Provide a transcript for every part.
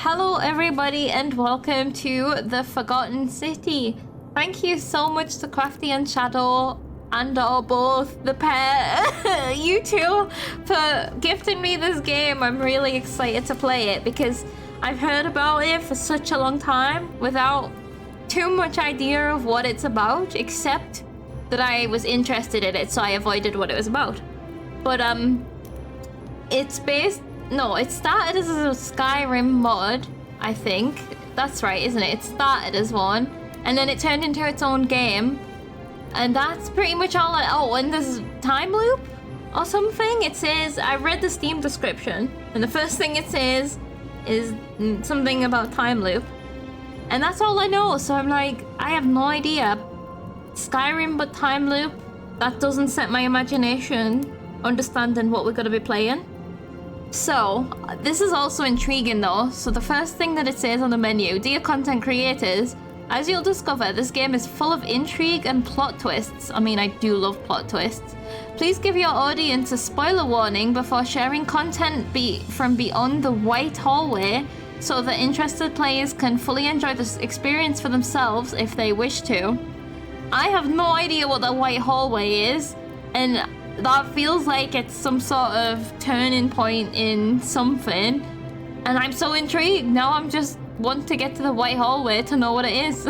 Hello everybody and welcome to the Forgotten City. Thank you so much to Crafty and Shadow and or both, the pair, you two, for gifting me this game. I'm really excited to play it because I've heard about it for such a long time without too much idea of what it's about, except that I was interested in it, so I avoided what it was about. But it's based... No, it started as a Skyrim mod, I think. That's right, isn't it? It started as one, and then it turned into its own game. And that's pretty much all oh, and there's time loop or something. It says, I read the Steam description, and the first thing it says is something about time loop. And that's all I know, so I'm like, I have no idea. Skyrim but time loop? That doesn't set my imagination understanding what we're gonna be playing. So, this is also intriguing though. So the first thing that it says on the menu, dear content creators, as you'll discover, this game is full of intrigue and plot twists. I mean, I do love plot twists. Please give your audience a spoiler warning before sharing content from beyond the white hallway so that interested players can fully enjoy this experience for themselves if they wish to. I have no idea what the white hallway is, and that feels like it's some sort of turning point in something, and I'm so intrigued. Now I'm just want to get to the white hallway to know what it is.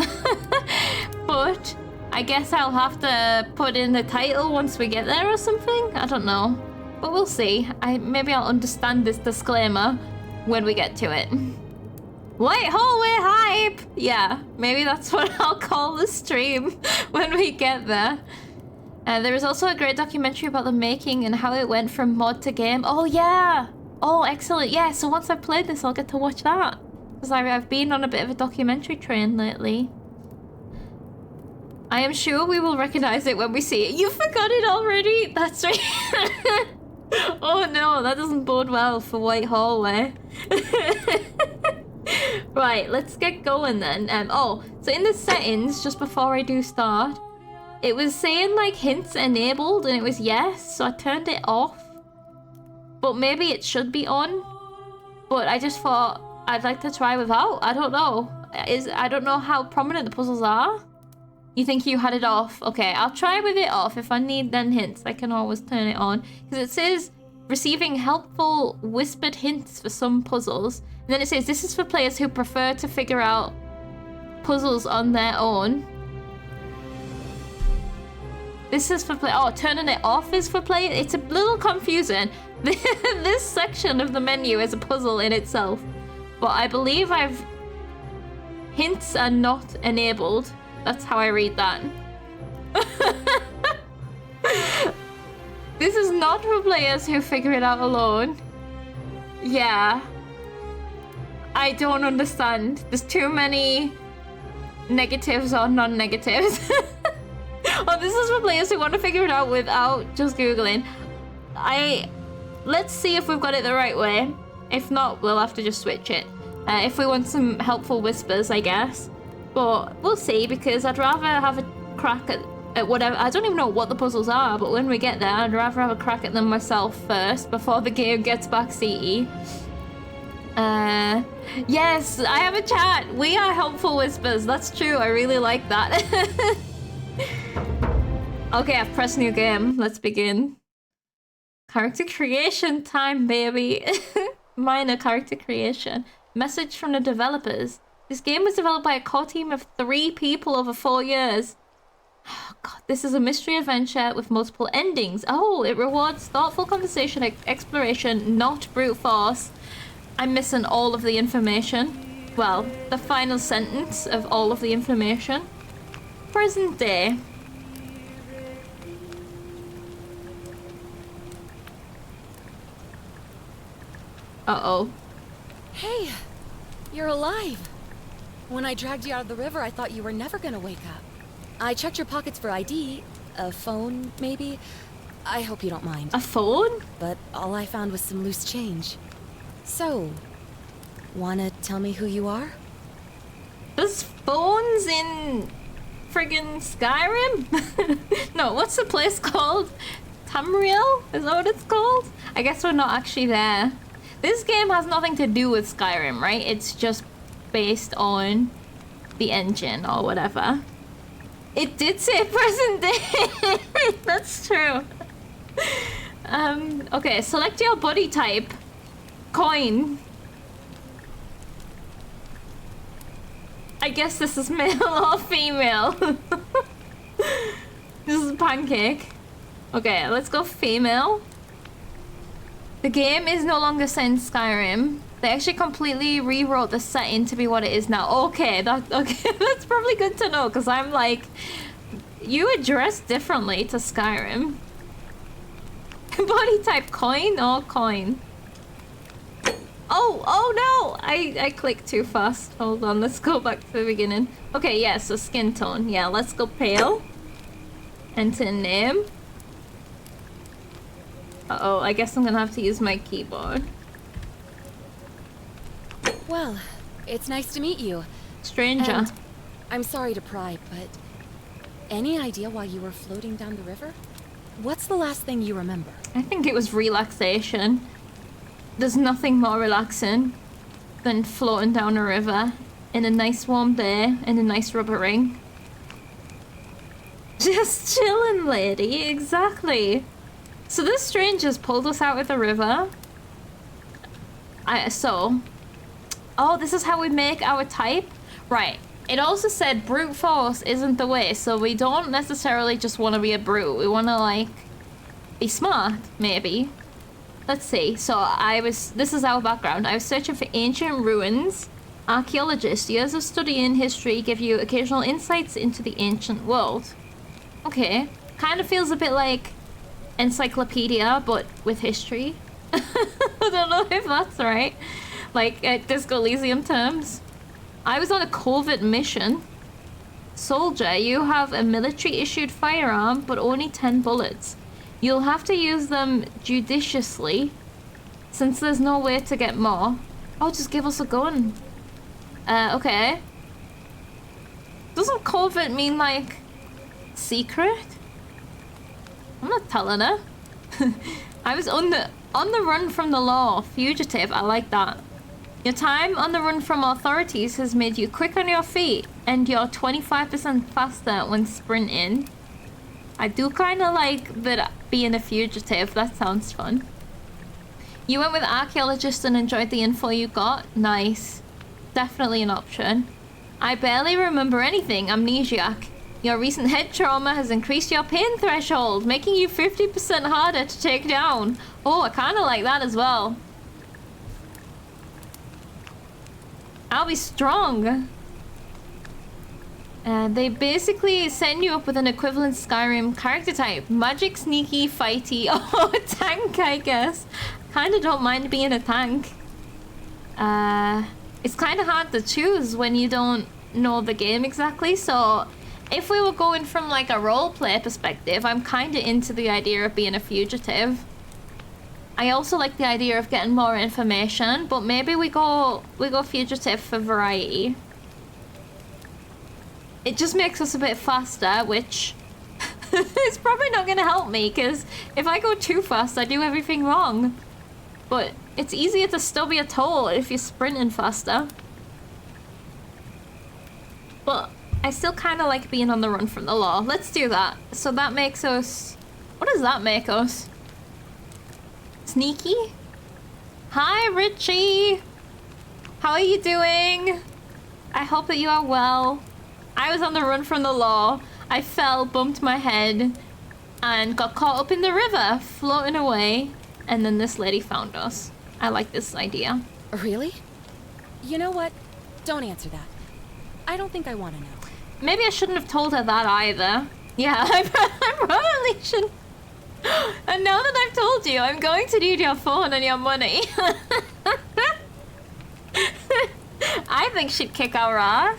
But I guess I'll have to put in the title once we get there or something. I don't know, but we'll see. Maybe I'll understand this disclaimer when we get to it. White hallway hype! Yeah, maybe that's what I'll call the stream when we get there. There is also a great documentary about the making and how it went from mod to game. Oh yeah! Oh, excellent. Yeah, so once I've played this, I'll get to watch that. Because I've been on a bit of a documentary train lately. I am sure we will recognize it when we see it. You forgot it already? That's right. Oh no, that doesn't bode well for White Hallway. Right, let's get going then. Oh, so in the settings, just before I do start, it was saying like hints enabled and it was yes, so I turned it off. But maybe it should be on. But I just thought I'd like to try without. I don't know. I don't know how prominent the puzzles are. You think you had it off? Okay, I'll try with it off. If I need then hints, I can always turn it on. Because it says receiving helpful whispered hints for some puzzles. And then it says this is for players who prefer to figure out puzzles on their own. This is for play. Oh, turning it off is for play. It's a little confusing. This section of the menu is a puzzle in itself. But I believe hints are not enabled. That's how I read that. This is not for players who figure it out alone. Yeah. I don't understand. There's too many negatives or non-negatives. Oh, this is for players who want to figure it out without just Googling. Let's see if we've got it the right way. If not, we'll have to just switch it. If we want some helpful whispers, I guess. But we'll see, because I'd rather have a crack at whatever. I don't even know what the puzzles are, but when we get there, I'd rather have a crack at them myself first before the game gets backseaty. Yes, I have a chat. We are helpful whispers. That's true. I really like that. Okay, I've pressed new game. Let's begin. Character creation time, baby. Minor character creation. Message from the developers. This game was developed by a core team of 3 people over 4 years. Oh god, this is a mystery adventure with multiple endings. Oh, it rewards thoughtful conversation, exploration, not brute force. I'm missing all of the information. Well, the final sentence of all of the information. Present day. Uh-oh. Hey, you're alive. When I dragged you out of the river, I thought you were never gonna wake up. I checked your pockets for ID, a phone, maybe. I hope you don't mind. A phone? But all I found was some loose change. So, wanna tell me who you are? There's phones in friggin' Skyrim? No, what's the place called? Tamriel? Is that what it's called? I guess we're not actually there. This game has nothing to do with Skyrim, right? It's just based on the engine or whatever. It did say present day. That's true. Okay, select your body type. Coin. I guess this is male or female. This is pancake. Okay, let's go female. The game is no longer set in Skyrim. They actually completely rewrote the setting to be what it is now. Okay, that's probably good to know, because I'm like, you address differently to Skyrim. Body type coin or coin? Oh no! I clicked too fast. Hold on, let's go back to the beginning. Okay, yeah, so skin tone. Yeah, let's go pale. Enter name. Uh-oh, I guess I'm gonna have to use my keyboard. Well, it's nice to meet you. Stranger. And I'm sorry to pry, but any idea why you were floating down the river? What's the last thing you remember? I think it was relaxation. There's nothing more relaxing than floating down a river in a nice warm day in a nice rubber ring. Just chilling, lady. Exactly. So this stranger's pulled us out of the river. Oh, this is how we make our type? Right. It also said brute force isn't the way, so we don't necessarily just want to be a brute. We want to, like, be smart, maybe. Let's see. So this is our background. I was searching for ancient ruins. Archaeologists, years of studying history give you occasional insights into the ancient world. Okay. Kind of feels a bit like encyclopedia, but with history. I don't know if that's right. Like, Disco Elysium terms. I was on a covert mission. Soldier, you have a military-issued firearm, but only 10 bullets. You'll have to use them judiciously, since there's no way to get more. Oh, just give us a gun. Okay. Doesn't covert mean, like, secret? I'm not telling her. I was on the run from the law. Fugitive, I like that. Your time on the run from authorities has made you quick on your feet, and you're 25% faster when sprinting. I do kind of like that being a fugitive. That sounds fun. You went with archaeologists and enjoyed the info you got? Nice. Definitely an option. I barely remember anything. Amnesiac. Your recent head trauma has increased your pain threshold, making you 50% harder to take down. Oh, I kind of like that as well. I'll be strong. They basically send you up with an equivalent Skyrim character type. Magic, sneaky, fighty. Oh, a tank, I guess. Kind of don't mind being a tank. It's kind of hard to choose when you don't know the game exactly. So if we were going from like a roleplay perspective, I'm kind of into the idea of being a fugitive. I also like the idea of getting more information, but maybe we go fugitive for variety. It just makes us a bit faster, which is probably not going to help me, because if I go too fast, I do everything wrong. But it's easier to stub your toe if you're sprinting faster. But I still kind of like being on the run from the law. Let's do that. So that makes us... What does that make us? Sneaky? Hi, Richie! How are you doing? I hope that you are well. I was on the run from the law. I fell, bumped my head, and got caught up in the river, floating away. And then this lady found us. I like this idea. Really? You know what? Don't answer that. I don't think I want to know. Maybe I shouldn't have told her that either. Yeah, I probably shouldn't. And now that I've told you, I'm going to need your phone and your money. I think she'd kick our ass.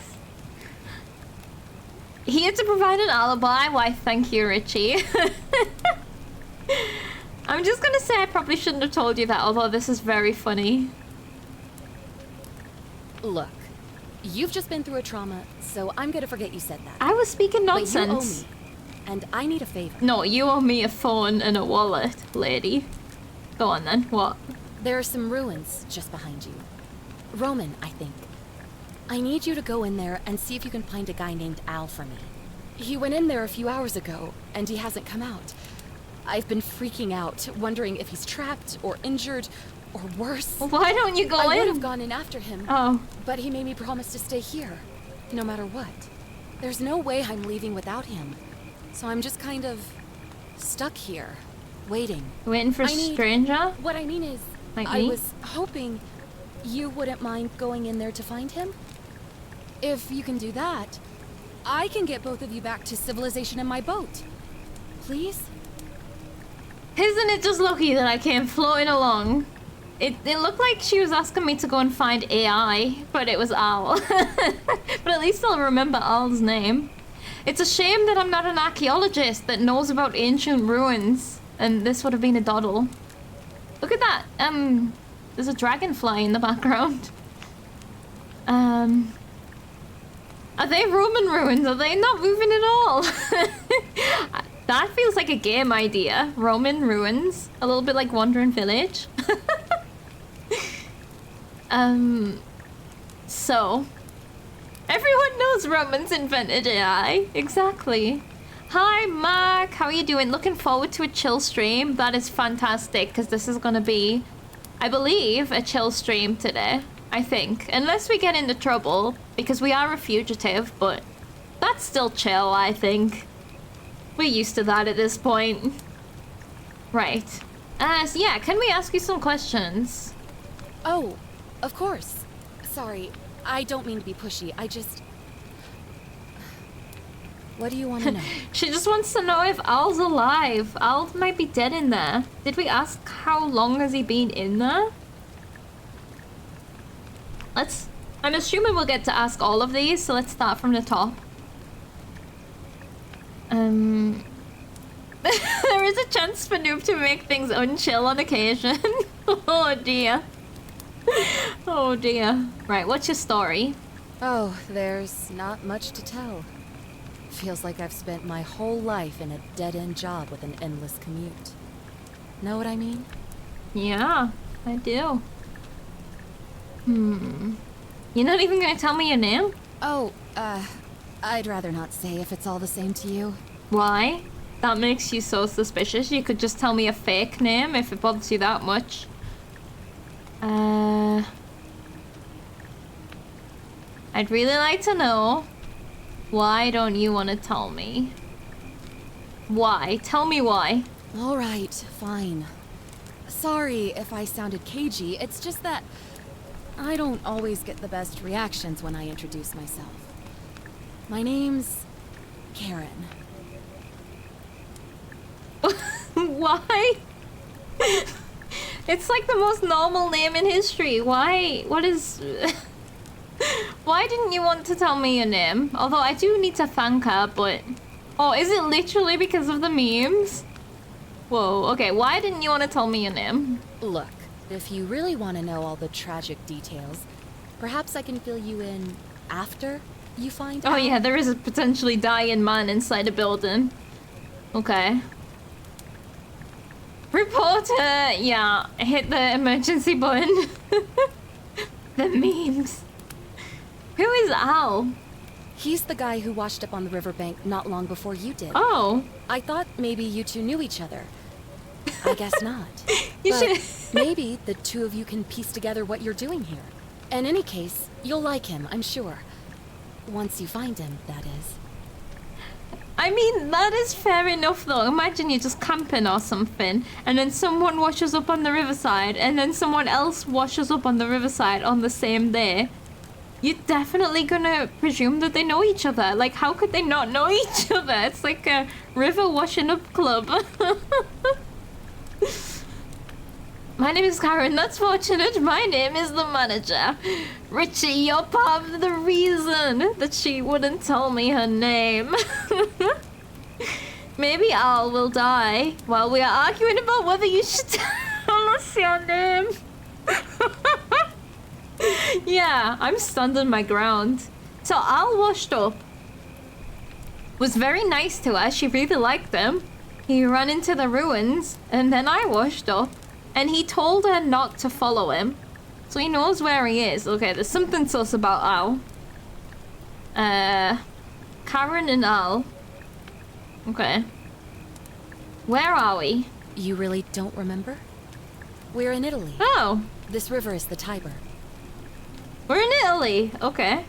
Here to provide an alibi. Why, thank you, Richie. I'm just gonna say I probably shouldn't have told you that, although this is very funny. Look, you've just been through a trauma, so I'm gonna forget you said that. I was speaking nonsense. But you owe me, and I need a favor. No, you owe me a phone and a wallet, lady. Go on then, what? There are some ruins just behind you. Roman, I think. I need you to go in there and see if you can find a guy named Al for me. He went in there a few hours ago, and he hasn't come out. I've been freaking out, wondering if he's trapped or injured or worse. Well, why don't you go in? I would have gone in after him. Oh. But he made me promise to stay here, no matter what. There's no way I'm leaving without him. So I'm just kind of stuck here, waiting. Waiting for a stranger? What I mean is, Like I me? was hoping you wouldn't mind going in there to find him. If you can do that, I can get both of you back to civilization in my boat. Please? Isn't it just lucky that I came floating along? It looked like she was asking me to go and find AI, but it was Al. But at least I'll remember Al's name. It's a shame that I'm not an archaeologist that knows about ancient ruins, and this would have been a doddle. Look at that. There's a dragonfly in the background. Are they Roman ruins? Are they not moving at all? That feels like a game idea. Roman ruins. A little bit like Wandering Village. So. Everyone knows Romans invented AI. Exactly. Hi, Mark. How are you doing? Looking forward to a chill stream. That is fantastic, because this is going to be, I believe, a chill stream today. I think. Unless we get into trouble, because we are a fugitive, but that's still chill, I think. We're used to that at this point. Right. So yeah, can we ask you some questions? Oh, of course. Sorry, I don't mean to be pushy. I just... What do you want to know? She just wants to know if Al's alive. Al might be dead in there. Did we ask how long has he been in there? I'm assuming we'll get to ask all of these, so let's start from the top. There is a chance for Noob to make things unchill on occasion. Oh dear. Oh dear. Right, what's your story? Oh, there's not much to tell. Feels like I've spent my whole life in a dead-end job with an endless commute. Know what I mean? Yeah, I do. You're not even gonna tell me your name? Oh, I'd rather not say if it's all the same to you. Why? That makes you so suspicious. You could just tell me a fake name if it bothers you that much. I'd really like to know, why don't you want to tell me? Why? Tell me why. All right, fine. Sorry if I sounded cagey. It's just that I don't always get the best reactions when I introduce myself. My name's Karen. Why? It's like the most normal name in history. Why? What is... Why didn't you want to tell me your name? Although I do need to thank her, but... Oh, is it literally because of the memes? Whoa, okay, why didn't you want to tell me your name? Look, if you really want to know all the tragic details, perhaps I can fill you in after you find out. Oh yeah, there is a potentially dying man inside a building. Okay. Reporter, yeah, hit the emergency button. The memes. Who is Al? He's the guy who washed up on the riverbank not long before you did. Oh. I thought maybe you two knew each other. I guess not. You But should... maybe the two of you can piece together what you're doing here. In any case, you'll like him, I'm sure. Once you find him, that is. I mean, that is fair enough though. Imagine you're just camping or something, and then someone washes up on the riverside, and then someone else washes up on the riverside on the same day. You're definitely gonna presume that they know each other. Like, how could they not know each other? It's like a river washing up club. My name is Karen, that's fortunate. My name is the manager. Richie, you're part of the reason that she wouldn't tell me her name. Maybe Al will die while we are arguing about whether you should tell us your name. Yeah, I'm standing my ground. So Al washed up. Was very nice to her, she really liked him. He ran into the ruins, and then I washed up. And he told her not to follow him. So he knows where he is. Okay, there's something sus about Al. Karen and Al. Okay. Where are we? You really don't remember? We're in Italy. Oh. This river is the Tiber. We're in Italy. Okay.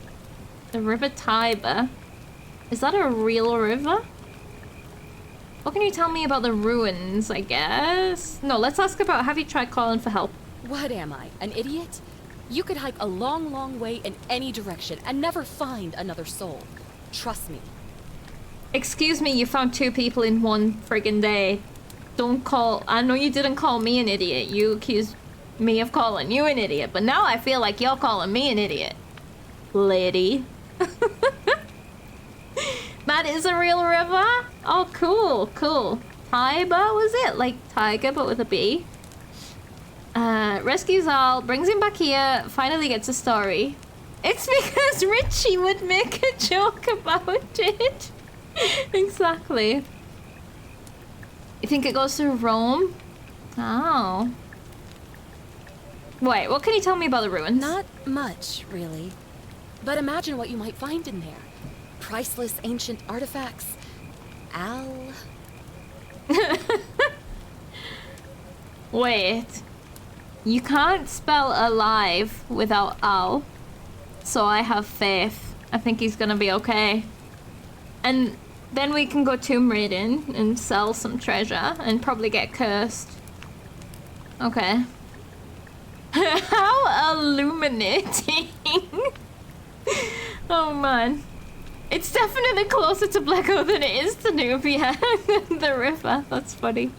The River Tiber. Is that a real river? What can you tell me about the ruins, I guess? No, let's ask about, have you tried calling for help? What am I, an idiot? You could hike a long, long way in any direction and never find another soul. Trust me. Excuse me, you found 2 people in 1 friggin' day. Don't call... I know you didn't call me an idiot. You accused me of calling you an idiot. But now I feel like you're calling me an idiot. Lady. That is a real river? Oh, cool, cool. Tiber, was it? Like tiger, but with a B. Rescues Al, brings him back here, finally gets a story. It's because Richie would make a joke about it. Exactly. You think it goes through Rome? Oh. Wait, what can you tell me about the ruins? Not much, really. But imagine what you might find in there. Priceless ancient artifacts. Al. Wait. You can't spell alive without Al. So I have faith. I think he's gonna be okay. And then we can go tomb raiding and sell some treasure and probably get cursed. Okay. How illuminating. Oh man. It's definitely closer to Blacko than it is to Nubia. The river. That's funny.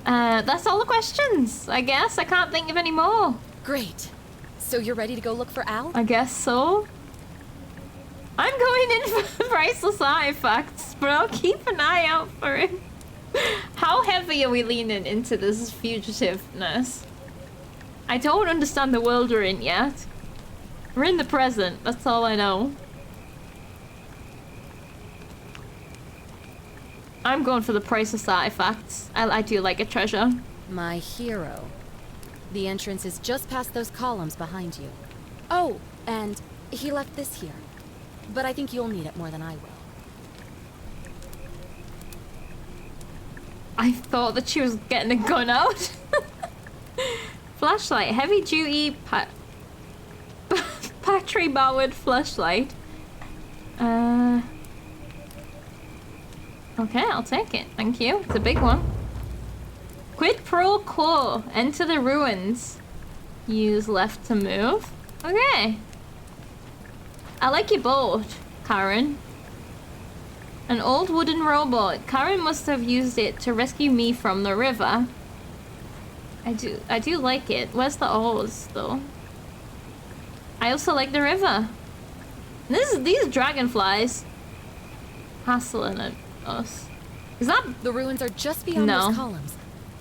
That's all the questions, I guess. I can't think of any more. Great. So you're ready to go look for Al? I guess so. I'm going in for priceless artifacts, but I'll keep an eye out for it. How heavy are we leaning into this fugitiveness? I don't understand the world we're in yet. We're in the present, that's all I know. I'm going for the priceless artifacts. I do like a treasure. My hero. The entrance is just past those columns behind you. Oh, and he left this here. But I think you'll need it more than I will. I thought that she was getting a gun out. Flashlight, heavy duty battery powered flashlight. Okay, I'll take it. Thank you. It's a big one. Quid pro quo. Enter the ruins. Use left to move. Okay. I like your boat, Karen. An old wooden rowboat. Karen must have used it to rescue me from the river. I do like it. Where's the oars, though? I also like the river. These dragonflies hassling at us. Is that... The ruins are just beyond those columns.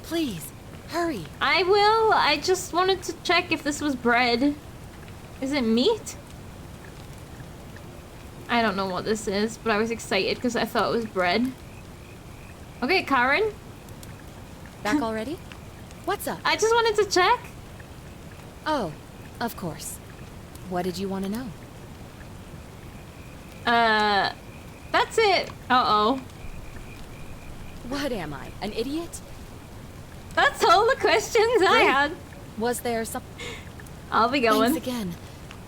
Please, hurry. I will. I just wanted to check if this was bread. Is it meat? I don't know what this is, but I was excited because I thought it was bread. Okay, Karen. Back already? What's up? I just wanted to check. Oh, of course. What did you want to know? That's it. Uh-oh. What am I, an idiot? That's all the questions I had. Was there some... I'll be going. Thanks again.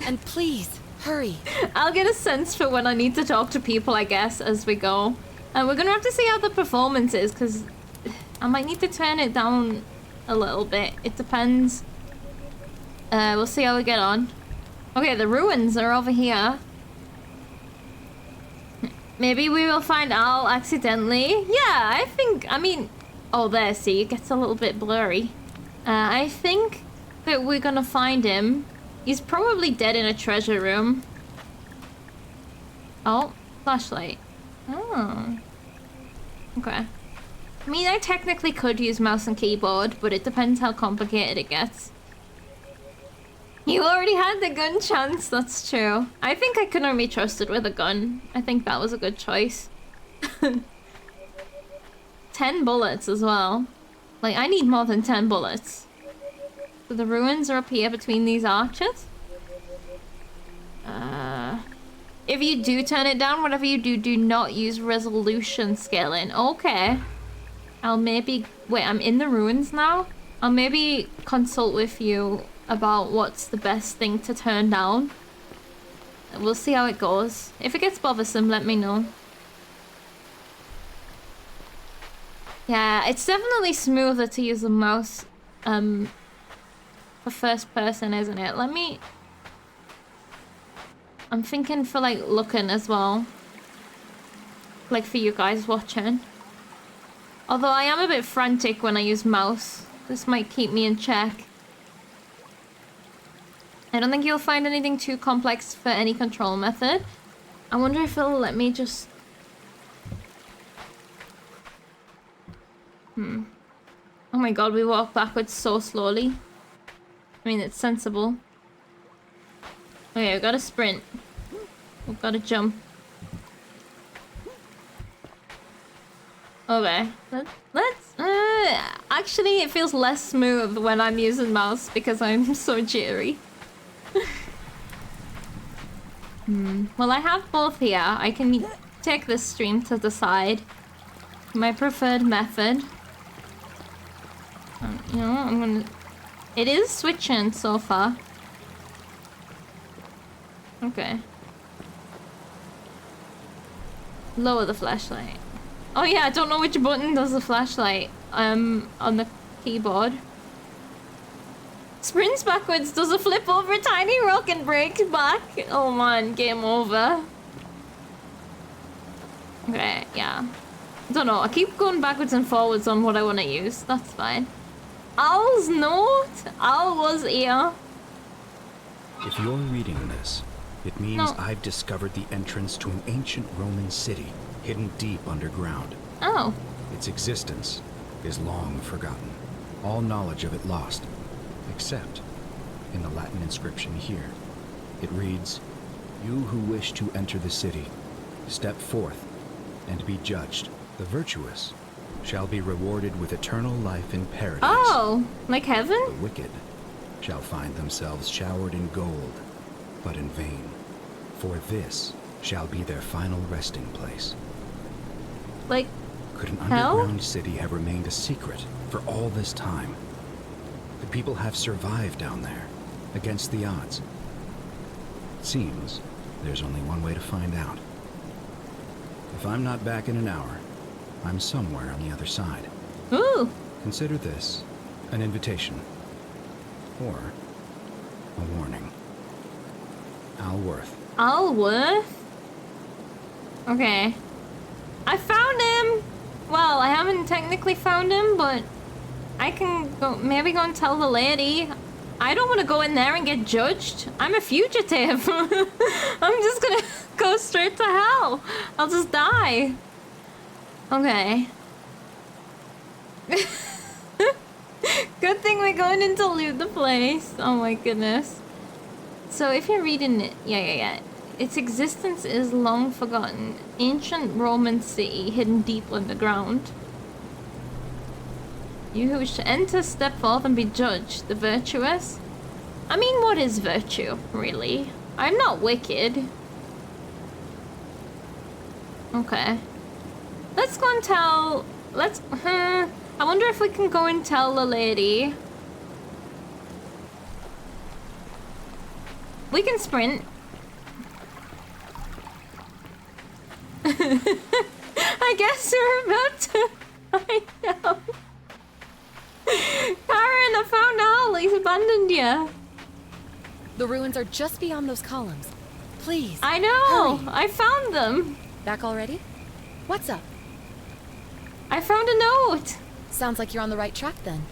And please, hurry. I'll get a sense for when I need to talk to people, I guess, as we go. And we're gonna have to see how the performance is, because I might need to turn it down a little bit. It depends. We'll see how we get on. Okay, the ruins are over here. Maybe we will find Al accidentally. Yeah, I mean... Oh, there, see, it gets a little bit blurry. I think that we're gonna find him. He's probably dead in a treasure room. Oh, flashlight. Oh. Okay. I mean, I technically could use mouse and keyboard, but it depends how complicated it gets. You already had the gun chance, that's true. I think I couldn't be trusted with a gun. I think that was a good choice. 10 bullets as well. Like, I need more than 10 bullets. So the ruins are up here between these arches. If you do turn it down, whatever you do, do not use resolution scaling. Okay. I'll maybe... Wait, I'm in the ruins now? I'll maybe consult with you about what's the best thing to turn down. We'll see how it goes. If it gets bothersome, let me know. Yeah, it's definitely smoother to use a mouse for first person, isn't it? Let me... I'm thinking for like looking as well. Like for you guys watching. Although I am a bit frantic when I use mouse. This might keep me in check. I don't think you'll find anything too complex for any control method. I wonder if it'll let me just... Oh my god, we walk backwards so slowly. I mean, it's sensible. Okay, we've got to sprint. We've got to jump. Okay, let's... actually, it feels less smooth when I'm using mouse because I'm so jittery. Well, I have both here. I can take this stream to decide my preferred method. You know, I'm gonna... It is switching so far. Okay. Lower the flashlight. Oh yeah, I don't know which button does the flashlight on the keyboard. Sprints backwards, does a flip over a tiny rock and breaks back. Oh man, game over. Okay, yeah. Don't know, I keep going backwards and forwards on what I want to use. That's fine. Owl's note? Owl was here. If you're reading this, it means I've discovered the entrance to an ancient Roman city hidden deep underground. Oh. Its existence is long forgotten. All knowledge of it lost, except in the Latin inscription here. It reads, "You who wish to enter the city, step forth and be judged. The virtuous shall be rewarded with eternal life in paradise. Oh, like heaven? The wicked shall find themselves showered in gold, but in vain. For this shall be their final resting place." Like, could an hell? underground city have remained a secret for all this time? The people have survived down there, against the odds. It seems there's only one way to find out. If I'm not back in an hour, I'm somewhere on the other side. Ooh. Consider this an invitation. Or a warning. Alworth. Alworth? Okay. I found him! Well, I haven't technically found him, but I can go, maybe go and tell the lady. I don't want to go in there and get judged. I'm a fugitive. I'm just gonna go straight to hell. I'll just die. Okay. Good thing we're going in to loot the place. Oh my goodness. So if you're reading it, yeah. Its existence is long forgotten. Ancient Roman city hidden deep underground. You who wish to enter, step forth and be judged. The virtuous? I mean, what is virtue, really? I'm not wicked. Okay. Let's go and tell... Let's... I wonder if we can go and tell the lady. We can sprint. I guess we're about to... I know. Karen, I found Al. He's abandoned you. The ruins are just beyond those columns. Please. I know. Hurry. I found them. Back already? What's up? I found a note. Sounds like you're on the right track then.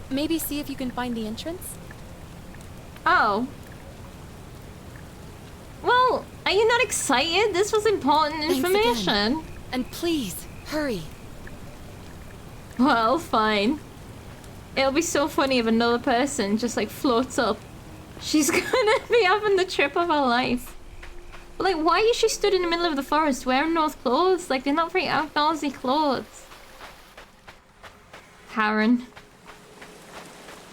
Maybe see if you can find the entrance? Oh. Well, are you not excited? This was important information. Again. And please, hurry. Well, fine. It'll be so funny if another person just like floats up. She's gonna be having the trip of her life. But like, why is she stood in the middle of the forest wearing those clothes? Like, they're not very outdoorsy clothes. Karen.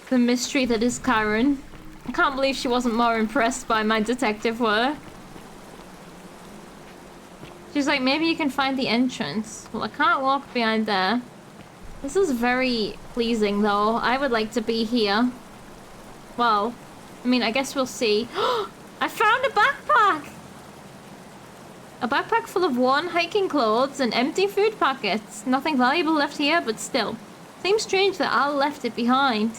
The mystery that is Karen. I can't believe she wasn't more impressed by my detective work. She's like, maybe you can find the entrance. Well, I can't walk behind there. This is very pleasing, though. I would like to be here. Well, I mean, I guess we'll see. I found a backpack! A backpack full of worn hiking clothes and empty food packets. Nothing valuable left here, but still. Seems strange that Al left it behind.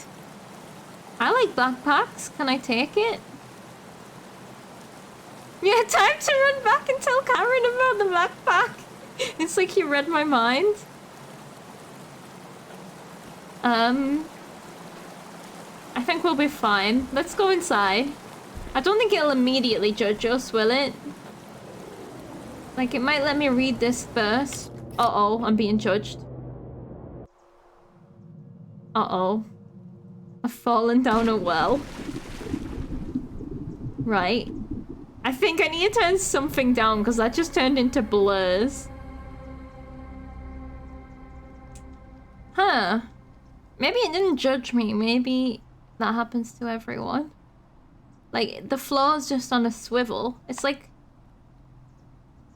I like backpacks. Can I take it? Yeah, time to run back and tell Karen about the backpack. It's like you read my mind. I think we'll be fine. Let's go inside. I don't think it'll immediately judge us, will it? Like, it might let me read this first. Uh-oh, I'm being judged. Uh-oh. I've fallen down a well. Right. I think I need to turn something down because that just turned into blurs. Huh. Maybe it didn't judge me. Maybe that happens to everyone. Like, the floor is just on a swivel. It's like...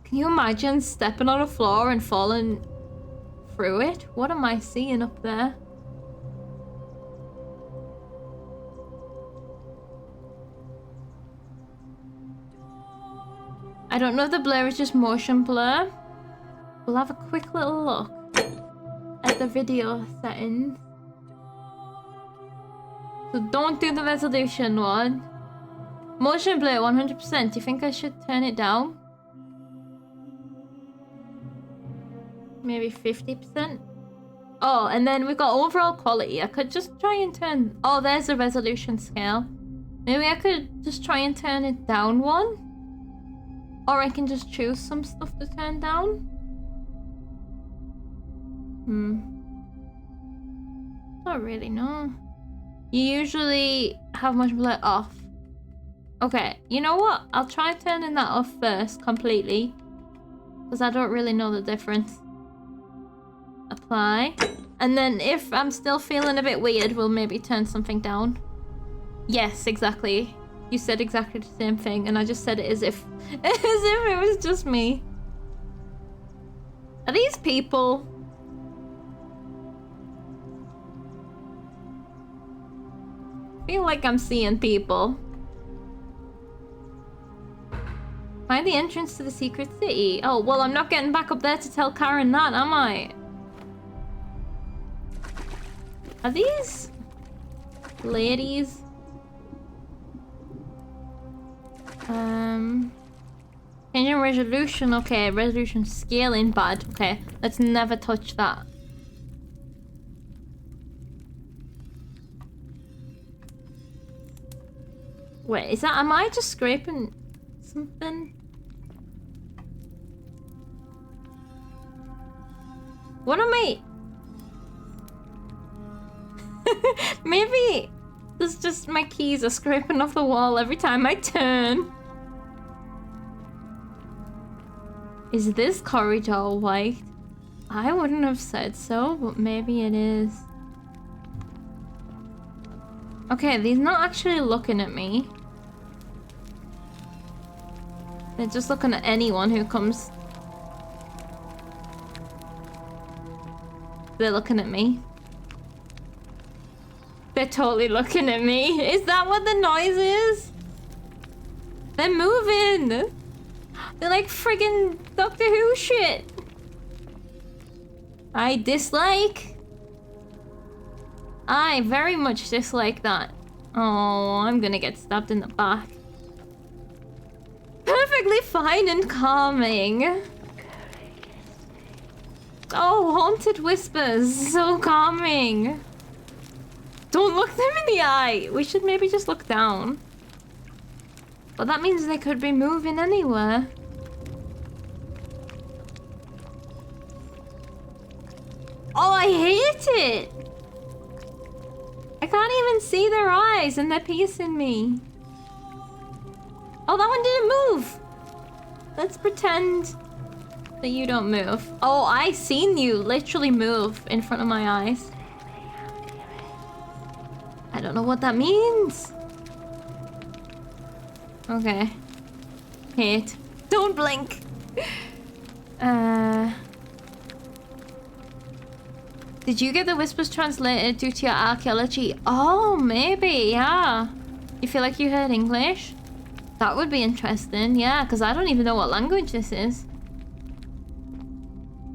Can you imagine stepping on a floor and falling through it? What am I seeing up there? I don't know if the blur is just motion blur. We'll have a quick little look at the video settings. So don't do the resolution one. Motion blur 100%. Do you think I should turn it down? Maybe 50%? Oh, and then we've got overall quality. I could just try and turn... Oh, there's the resolution scale. Maybe I could just try and turn it down one? Or I can just choose some stuff to turn down? Don't really know. You usually have motion blur off. Okay, you know what? I'll try turning that off first, completely. Because I don't really know the difference. Apply. And then if I'm still feeling a bit weird, we'll maybe turn something down. Yes, exactly. You said exactly the same thing, and I just said it as if it was just me. Are these people? I feel like I'm seeing people. Find the entrance to the secret city. Oh, well, I'm not getting back up there to tell Karen that, am I? Are these ladies? Changing resolution. Okay, resolution scaling bad. Okay, let's never touch that. Wait, is that... Am I just scraping something? What am I... Maybe it's just my keys are scraping off the wall every time I turn. Is this corridor white? I wouldn't have said so, but maybe it is. Okay, they're not actually looking at me. They're just looking at anyone who comes. They're looking at me. They're totally looking at me. Is that what the noise is? They're moving. They're like friggin' Doctor Who shit. I dislike. I very much dislike that. Oh, I'm gonna get stabbed in the back. Perfectly fine and calming. Oh, haunted whispers. So calming. Don't look them in the eye. We should maybe just look down. But that means they could be moving anywhere. Oh, I hate it. I can't even see their eyes and they're piercing me. Oh, that one didn't move. Let's pretend that you don't move. Oh, I seen you literally move in front of my eyes. don't know what that means. Okay. Hate. Don't blink. Did you get the whispers translated due to your archaeology? Oh, maybe, yeah. You feel like you heard English? That would be interesting, yeah, because I don't even know what language this is.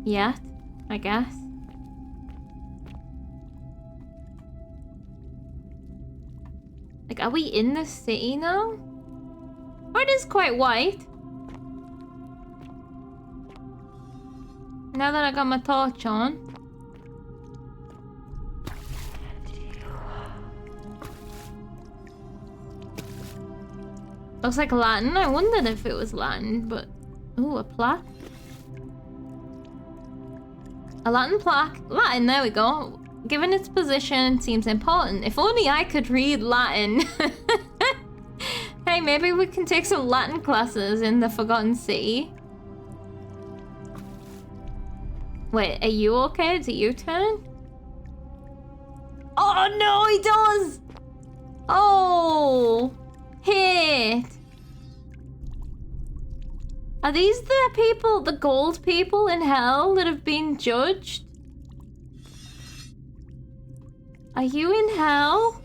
Yet, I guess. Like, are we in the city now? Oh, it is quite white. Now that I got my torch on. Looks like Latin. I wondered if it was Latin, but... Ooh, a plaque. A Latin plaque. Latin, there we go. Given its position, seems important. If only I could read Latin. Hey, maybe we can take some Latin classes in the Forgotten City. Wait, are you okay? Is it your turn? Oh no, he does! Oh! Hit! Are these the people, the gold people in hell that have been judged? Are you in hell?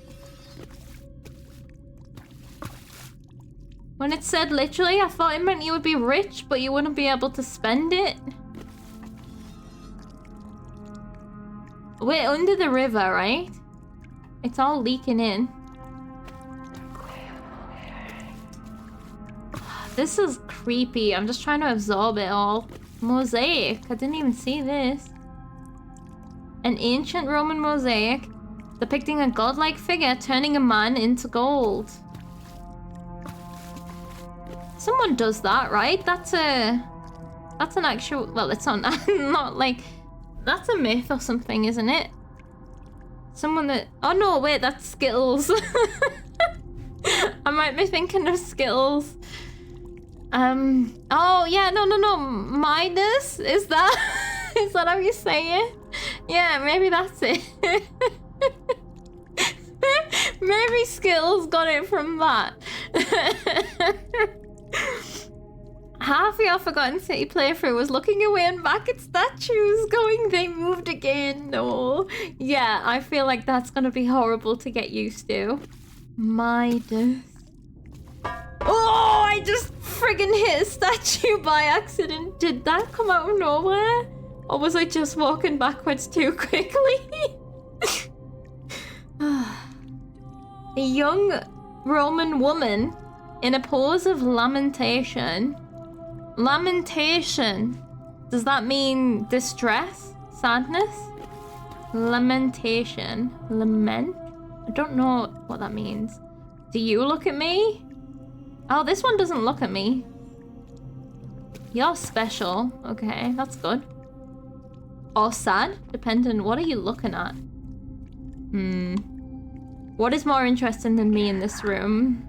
When it said literally, I thought it meant you would be rich, but you wouldn't be able to spend it. We're under the river, right? It's all leaking in. This is creepy. I'm just trying to absorb it all. Mosaic. I didn't even see this. An ancient Roman mosaic depicting a godlike figure turning a man into gold. Someone does that, right? That's an actual... Well, it's not, not like... That's a myth or something, isn't it? Someone that... Oh no, wait, that's Skittles. I might be thinking of Skittles. Oh yeah, no. Midas? Is that... Is that how you say it? Yeah, maybe that's it. Maybe Skittles got it from that. Half your Forgotten City playthrough was looking away and back at statues going, they moved again. No. Yeah, I feel like that's gonna be horrible to get used to. Midas. Oh, I just friggin' hit a statue by accident. Did that come out of nowhere? Or was I just walking backwards too quickly? A young Roman woman in a pose of lamentation. Lamentation. Does that mean distress? Sadness? Lamentation. Lament? I don't know what that means. Do you look at me? Oh, this one doesn't look at me. You're special. Okay, that's good. Or sad, depending. What are you looking at? What is more interesting than me in this room?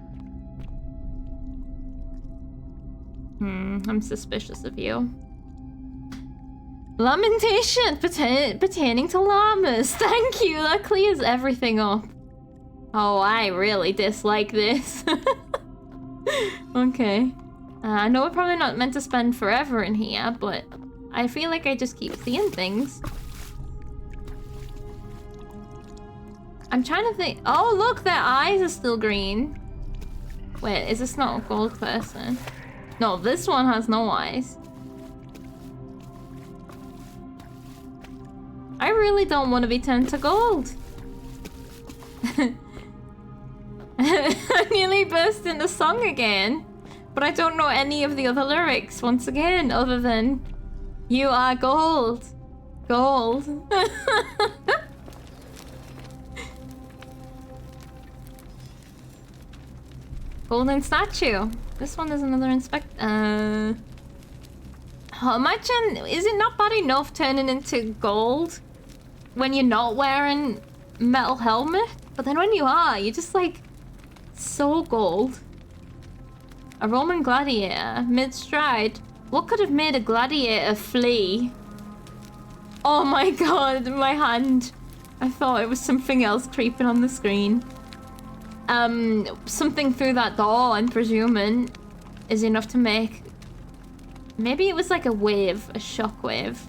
I'm suspicious of you. Lamentation pertaining to llamas. Thank you, that clears everything up. Oh, I really dislike this. Okay. I know we're probably not meant to spend forever in here, but I feel like I just keep seeing things. I'm trying to think. Oh, look, their eyes are still green. Wait, is this not a gold person? No, this one has no eyes. I really don't want to be turned to gold. I nearly burst into song again, but I don't know any of the other lyrics once again, other than you are gold. Gold. Golden statue. This one is another inspect. Oh, imagine, is it not bad enough turning into gold when you're not wearing metal helmet? But then when you are, you're just like so gold. A Roman gladiator mid-stride. What could have made a gladiator flee? Oh my god, my hand. I thought it was something else creeping on the screen. something through that door, I'm presuming, is enough to make... Maybe it was like a wave, a shock wave.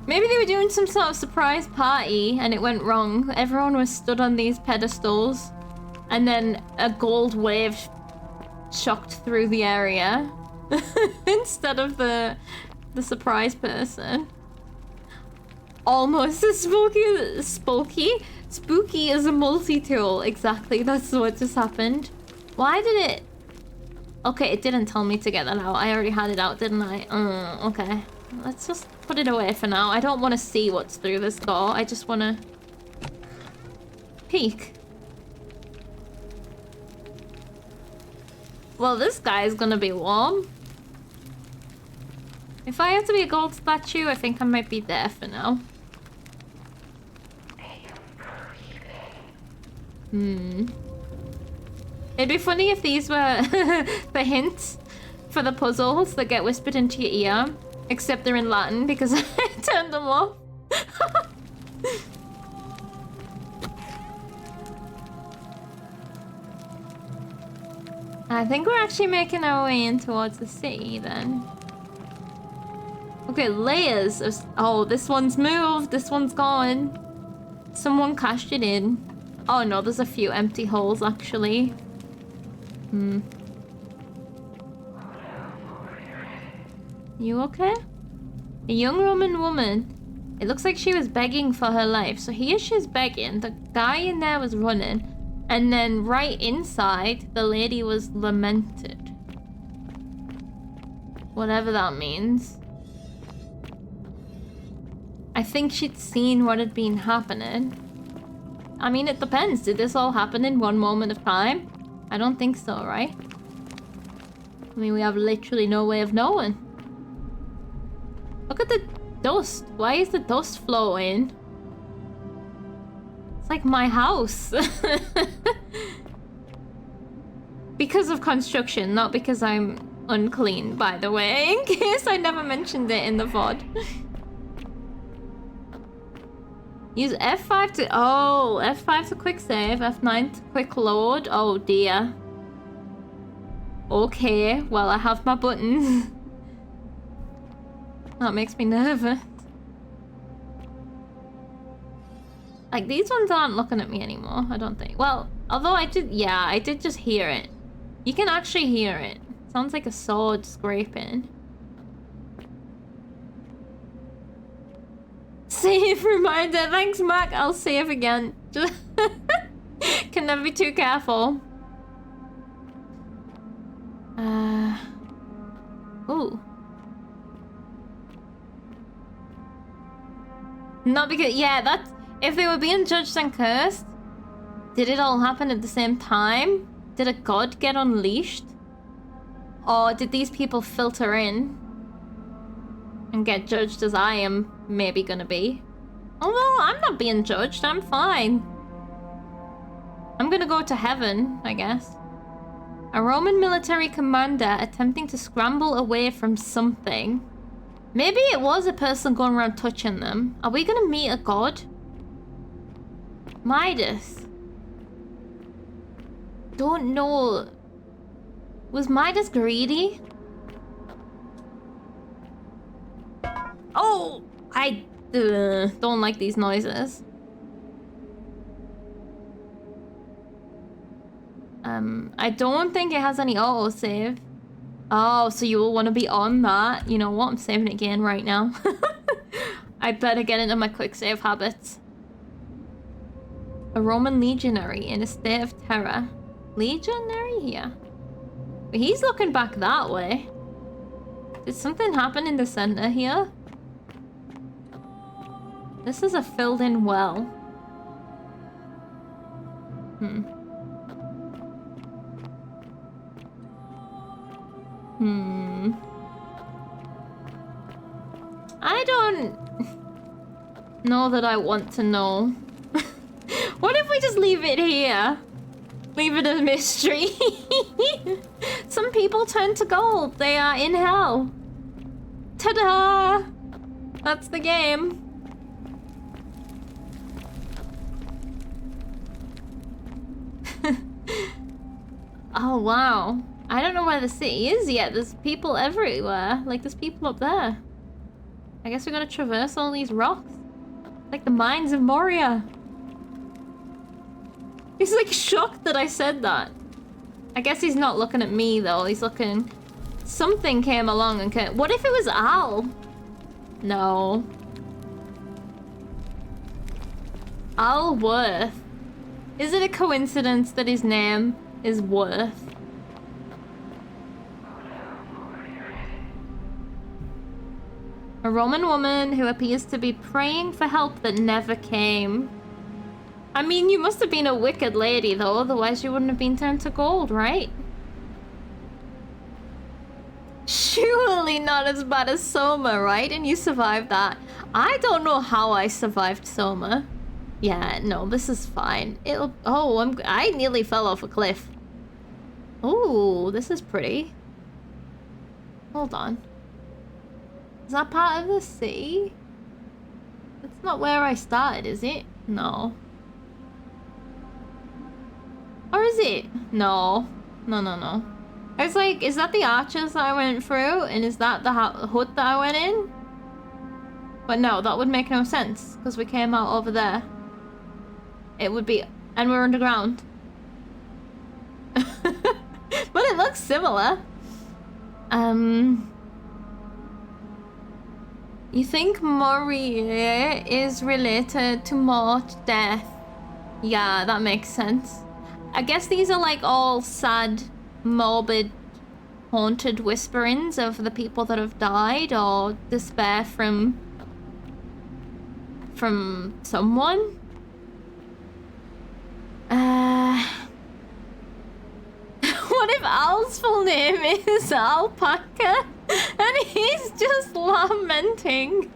Maybe they were doing some sort of surprise party and it went wrong. Everyone was stood on these pedestals and then a gold wave shocked through the area instead of the surprise person. Almost as spooky as a multi-tool. Exactly, that's what just happened. Why did it... Okay, it didn't tell me to get that out. I already had it out, didn't I? Okay. Let's just put it away for now. I don't want to see what's through this door. I just want to peek. Well, this guy's gonna be warm. If I have to be a gold statue, I think I might be there for now. It'd be funny if these were the hints for the puzzles that get whispered into your ear. Except they're in Latin because I turned them off. I think we're actually making our way in towards the city then. Okay, layers of... Oh, this one's moved. This one's gone. Someone cashed it in. Oh no, there's a few empty holes actually. You okay? A young Roman woman. It looks like she was begging for her life. So here she's begging. The guy in there was running. And then right inside, the lady was lamented. Whatever that means. I think she'd seen what had been happening. I mean, it depends. Did this all happen in one moment of time? I don't think so, right? I mean, we have literally no way of knowing. Look at the dust. Why is the dust flowing? It's like my house. Because of construction, not because I'm unclean, by the way. In case I never mentioned it in the VOD. Use F5 to... Oh, F5 to quick save, F9 to quick load. Oh dear. Okay, well I have my buttons. That makes me nervous. Like, these ones aren't looking at me anymore, I don't think. Well, although I did... Yeah, I did just hear it. You can actually hear it. Sounds like a sword scraping. Save reminder. Thanks, Mac. I'll save again. Just can never be too careful. Ooh. Not because... Yeah, that's... If they were being judged and cursed, did it all happen at the same time? Did a god get unleashed? Or did these people filter in and get judged as I am maybe gonna be? Although I'm not being judged, I'm fine. I'm gonna go to heaven, I guess. A Roman military commander attempting to scramble away from something. Maybe it was a person going around touching them. Are we gonna meet a god? Midas. Don't know. Was Midas greedy? Oh! I don't like these noises. I don't think it has any autosave. Oh, so you will want to be on that. You know what? I'm saving it again right now. I better get into my quick save habits. A Roman legionary in a state of terror. Legionary here. But he's looking back that way. Did something happen in the center here? This is a filled-in well. I don't know that I want to know. What if we just leave it here? Leave it a mystery. Some people turn to gold. They are in hell. Ta-da! That's the game. Oh, wow. I don't know where the city is yet. There's people everywhere. Like, there's people up there. I guess we gotta traverse all these rocks. Like the mines of Moria. He's like shocked that I said that. I guess he's not looking at me though. He's looking... Something came along and came... What if it was Al? No. Al Worth. Is it a coincidence that his name is Worth? A Roman woman who appears to be praying for help that never came. I mean, you must have been a wicked lady, though, otherwise you wouldn't have been turned to gold, right? Surely not as bad as Soma, right? And you survived that. I don't know how I survived Soma. Yeah, no, this is fine. It'll... Oh, I nearly fell off a cliff. Oh, this is pretty. Hold on. Is that part of the city? That's not where I started, is it? No. Or is it? No. No, no, no. I was like, is that the arches that I went through? And is that the hut that I went in? But no, that would make no sense. Because we came out over there. It would be... And we're underground. But it looks similar. You think Moria is related to Mort death? Yeah, that makes sense. I guess these are like all sad, morbid, haunted whisperings of the people that have died or despair from someone. What if Al's full name is Alpaca and he's just lamenting?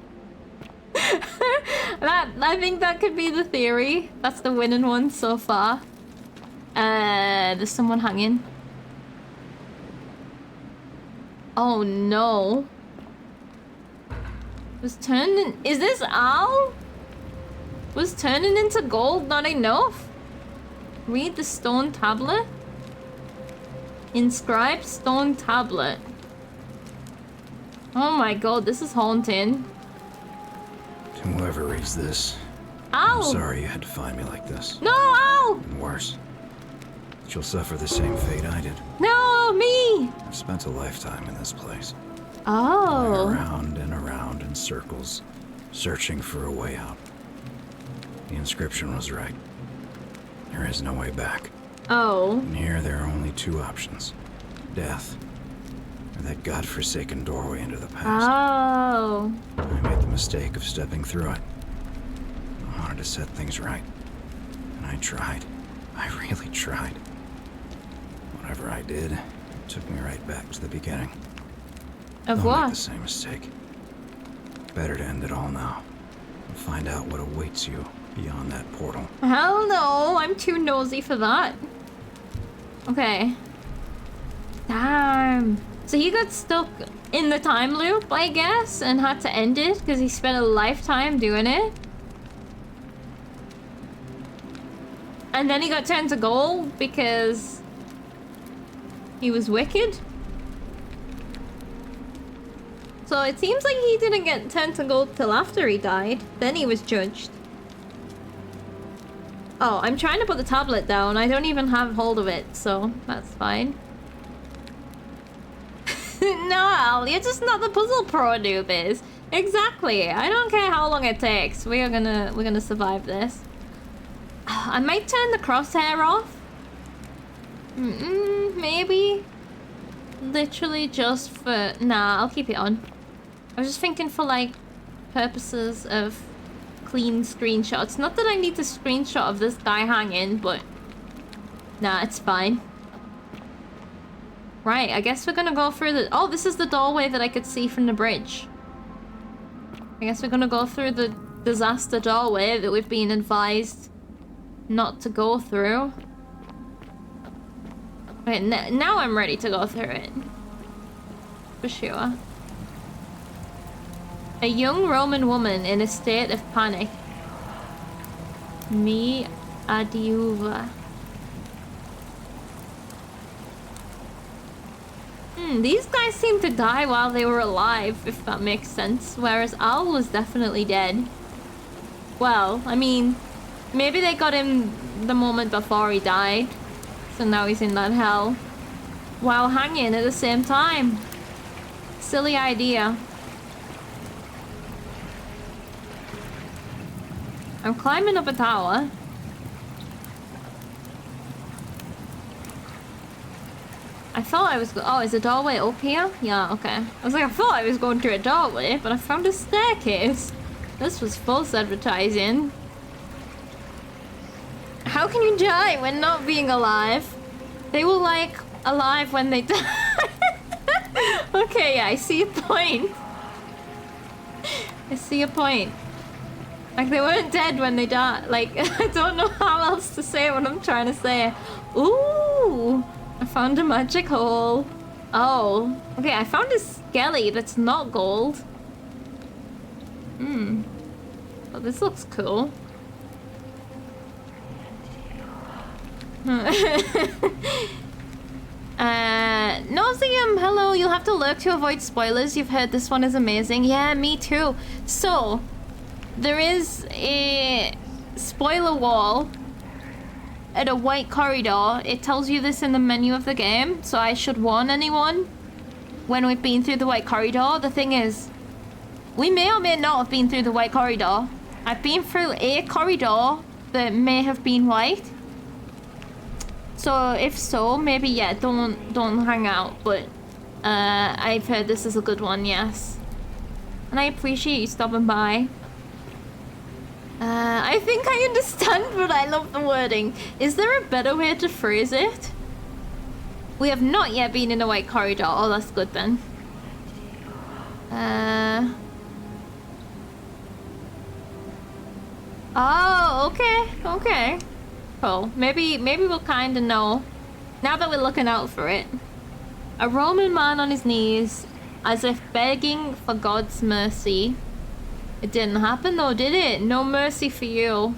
I think that could be the theory. That's the winning one so far. There's someone hanging. Oh no. Was turning... Is this Al? Was turning into gold not enough? Read the stone tablet. Inscribed stone tablet. Oh my god, this is haunting. To whoever reads this, Ow! I'm sorry you had to find me like this. No, ow! And worse, that you'll suffer the same fate I did. No, me! I've spent a lifetime in this place. Oh. Going around and around in circles, searching for a way out. The inscription was right. There is no way back. Oh. And here there are only two options. Death, or that godforsaken doorway into the past. Oh. I made the mistake of stepping through it. I wanted to set things right. And I tried. I really tried. Whatever I did, it took me right back to the beginning. Of Don't what? make the same mistake. Better to end it all now. And find out what awaits you beyond that portal. Hell no, I'm too nosy for that. Okay. Damn. So he got stuck in the time loop, I guess, and had to end it because he spent a lifetime doing it. And then he got turned to gold because he was wicked. So it seems like he didn't get turned to gold till after he died. Then he was judged. Oh, I'm trying to put the tablet down. I don't even have hold of it, so that's fine. No, Al, you're just not the puzzle pro noob is. Exactly. I don't care how long it takes. We're gonna survive this. I might turn the crosshair off. Maybe. Literally just for... Nah, I'll keep it on. I was just thinking for like purposes of clean screenshots. Not that I need the screenshot of this guy hanging, but nah, it's fine. Right, I guess we're gonna go through the... Oh, this is the doorway that I could see from the bridge. I guess we're gonna go through the disaster doorway that we've been advised not to go through. Right, now I'm ready to go through it. For sure. A young Roman woman in a state of panic. Me adiuva. These guys seem to die while they were alive, if that makes sense. Whereas Al was definitely dead. Well, I mean, maybe they got him the moment before he died. So now he's in that hell. While hanging at the same time. Silly idea. I'm climbing up a tower. I thought I was oh, is a doorway up here? Yeah, okay. I was like, I thought I was going through a doorway, but I found a staircase. This was false advertising. How can you die when not being alive? They were like alive when they died. Okay, yeah, I see your point. I see your point. Like, they weren't dead when they died. Like, I don't know how else to say what I'm trying to say. Ooh, I found a magic hole. Oh, okay, I found a skelly that's not gold. Oh, this looks cool. Nauseum, hello, you'll have to lurk to avoid spoilers. You've heard this one is amazing. Yeah, me too. So, there is a spoiler wall at a white corridor. It tells you this in the menu of the game, so I should warn anyone when we've been through the white corridor. The thing is, we may or may not have been through the white corridor. I've been through a corridor that may have been white. So if so, maybe yeah, don't hang out. But I've heard this is a good one, yes. And I appreciate you stopping by. I think I understand, but I love the wording. Is there a better way to phrase it? We have not yet been in a white corridor. Oh, that's good then. Oh, okay, okay. Cool. Maybe we'll kind of know. Now that we're looking out for it. A Roman man on his knees, as if begging for God's mercy. It didn't happen though, did it? No mercy for you.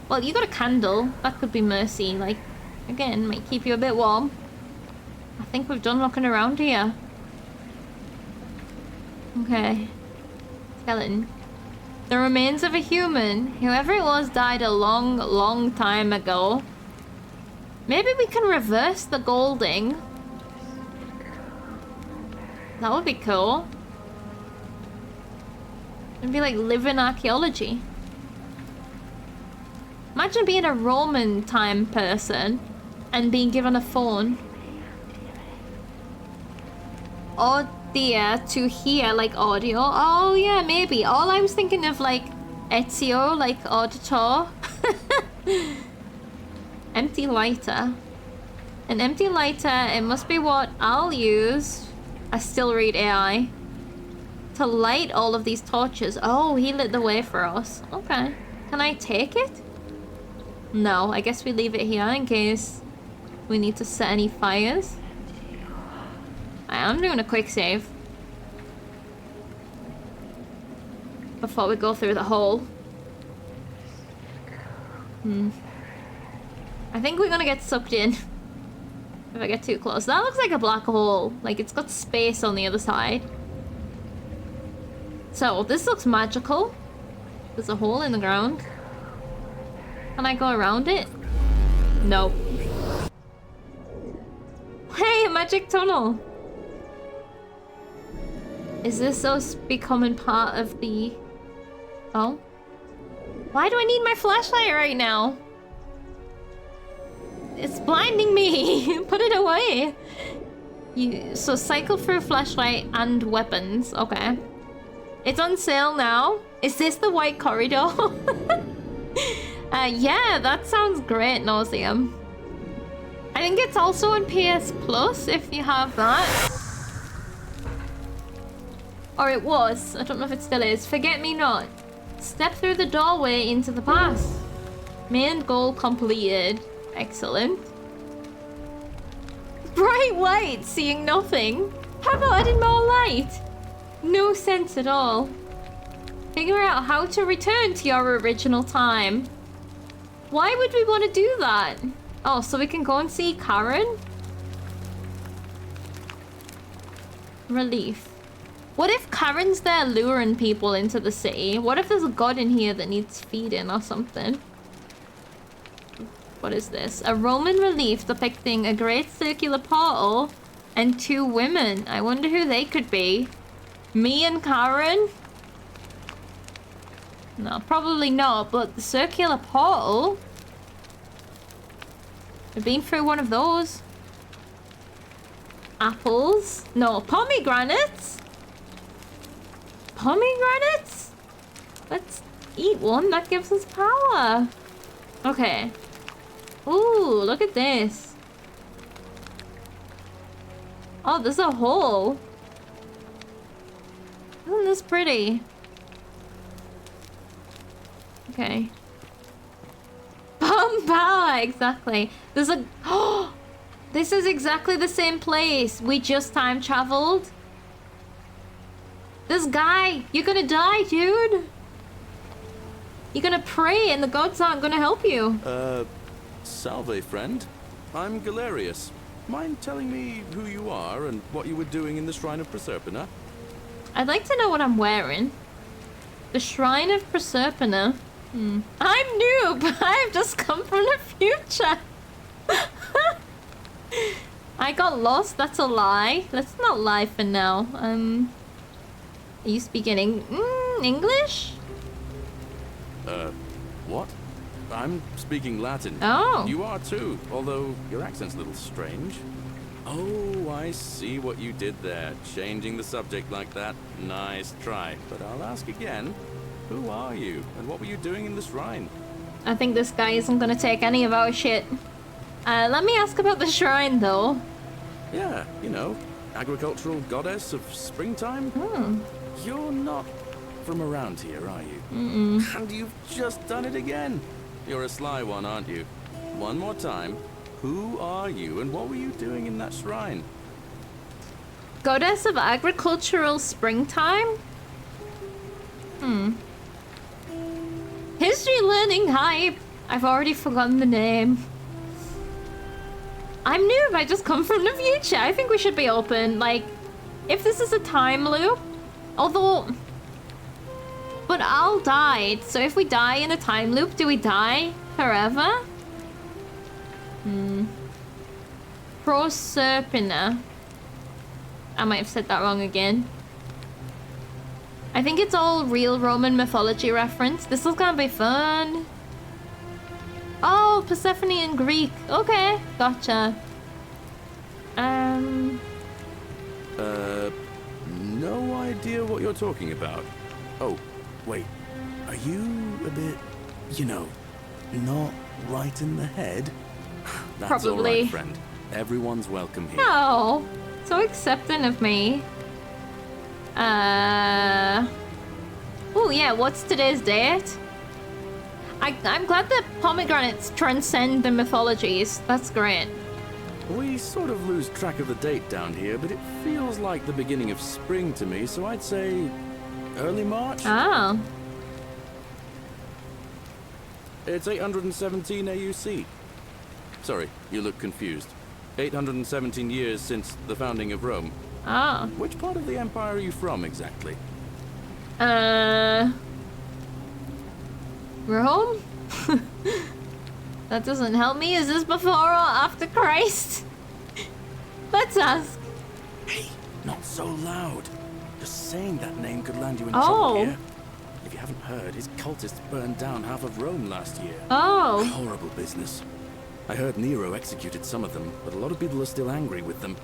Well, you got a candle. That could be mercy. Like, again, might keep you a bit warm. I think we've done looking around here. Okay. Skeleton. The remains of a human. Whoever it was died a long, long time ago. Maybe we can reverse the golding. That would be cool. It'd be like living archaeology. Imagine being a Roman time person and being given a phone. Oh dear, to hear like audio. Oh yeah, maybe. All I was thinking of like Ezio, like auditor. Empty lighter. An empty lighter, it must be what I'll use. I still read AI. To light all of these torches. Oh, he lit the way for us. Okay. Can I take it? No, I guess we leave it here in case we need to set any fires. I'm doing a quick save before we go through the hole. I think we're gonna get sucked in if I get too close. That looks like a black hole. Like, it's got space on the other side. So, this looks magical. There's a hole in the ground. Can I go around it? No. Hey, a magic tunnel! Is this us becoming part of the... Oh? Why do I need my flashlight right now? It's blinding me! Put it away! So cycle through flashlight and weapons. Okay. It's on sale now. Is this the white corridor? Yeah, that sounds great, Nauseum. I think it's also on PS Plus if you have that. Or it was. I don't know if it still is. Forget me not. Step through the doorway into the past. Main goal completed. Excellent. Bright white, seeing nothing. How about adding more light? No sense at all. Figure out how to return to your original time. Why would we want to do that? Oh, so we can go and see Karen? relief. What if Karen's there luring people into the city? What if there's a god in here that needs feeding or something? What is this? A Roman relief depicting a great circular portal and 2 women. I wonder who they could be. Me and Karen? No, probably not, but the circular portal? I've been through one of those. Apples? No, pomegranates? Pomegranates? Let's eat one. That gives us power. Okay. Ooh, look at this. Oh, there's a hole. Isn't this pretty? Okay. Bomb power, exactly. There's a... Oh! This is exactly the same place. We just time traveled. This guy, you're gonna die, dude. You're gonna pray and the gods aren't gonna help you. Salve, friend. I'm Galerius. Mind telling me who you are and what you were doing in the Shrine of Proserpina? I'd like to know what I'm wearing. The Shrine of Proserpina. I'm noob. I've just come from the future. I got lost. That's a lie. Let's not lie for now. Are you speaking English? What? I'm speaking Latin. Oh. You are too, although your accent's a little strange. Oh, I see what you did there. Changing the subject like that. Nice try. But I'll ask again. Who are you? And what were you doing in the shrine? I think this guy isn't gonna take any of our shit. Let me ask about the shrine, though. Yeah, you know, agricultural goddess of springtime. You're not from around here, are you? And you've just done it again. You're a sly one, aren't you? One more time. Who are you and what were you doing in that shrine? Goddess of agricultural springtime? History learning hype. I've already forgotten the name. I'm noob. I just come from the future. I think we should be open. Like, if this is a time loop, although... But Al died, so if we die in a time loop, do we die forever? Proserpina. I might have said that wrong again. I think it's all real Roman mythology reference. This is gonna be fun. Oh, Persephone in Greek. Okay, gotcha. No idea what you're talking about. Oh, wait. Are you a bit, you know, not right in the head? That's Probably. all right, friend. Everyone's welcome here. Oh, so accepting of me. Oh yeah, what's today's date? I'm glad that pomegranates transcend the mythologies. That's great. We sort of lose track of the date down here, but it feels like the beginning of spring to me, so I'd say early March. Oh. It's 817 AUC. Sorry, you look confused. 817 years since the founding of Rome. Oh. Which part of the empire are you from exactly? Rome? That doesn't help me. Is this before or after Christ? Let's ask. Hey, not so loud. Just saying that name could land you in Oh. trouble here. If you haven't heard, his cultists burned down half of Rome last year. Oh. Horrible business. I heard Nero executed some of them, but a lot of people are still angry with them.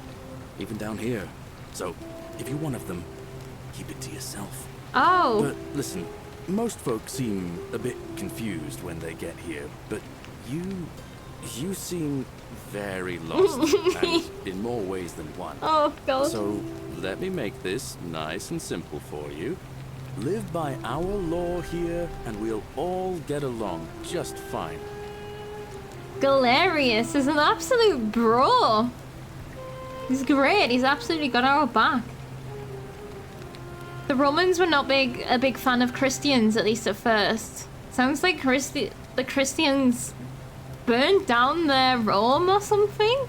Even down here. So, if you're one of them, keep it to yourself. Oh. But listen, most folks seem a bit confused when they get here, but you seem very lost, and in more ways than one. Oh, God. So, let me make this nice and simple for you. Live by our law here, and we'll all get along just fine. Galerius is an absolute bro. He's great. He's absolutely got our back. The Romans were not a big fan of Christians, at least at first. Sounds like the Christians burned down their Rome or something.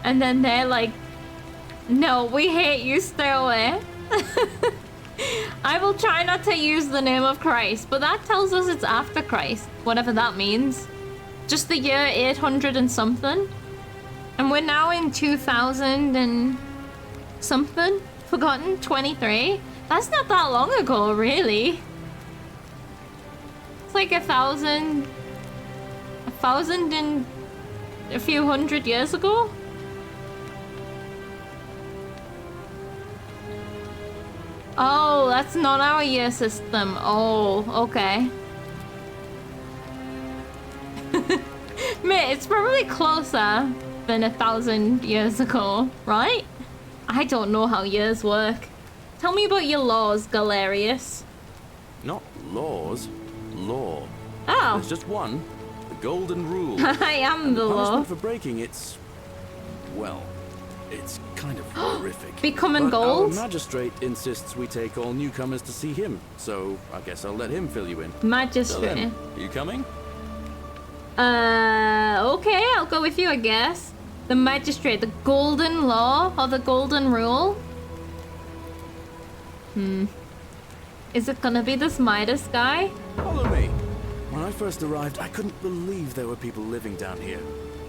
And then they're like No, we hate you. Stay away. I will try not to use the name of Christ, but that tells us it's after Christ, whatever that means. Just the year 800 and something. And we're now in 2000 and something. Forgotten 23. That's not that long ago, really. It's like 1,000 and a few hundred years ago. Oh, that's not our year system. Oh, okay. Mate, it's probably closer than 1,000 years ago, right? I don't know how years work. Tell me about your laws, Galerius. Not laws, law. Oh. There's just one, the golden rule. I am and the law. punishment for breaking it's, well, it's kind of horrific. Becoming gold? Our magistrate insists we take all newcomers to see him, so I guess I'll let him fill you in. Magistrate. So then, you coming? Okay, I'll go with you, I guess. The magistrate, the golden law, or the golden rule? Is it gonna be this Midas guy? Follow me. When I first arrived, I couldn't believe there were people living down here.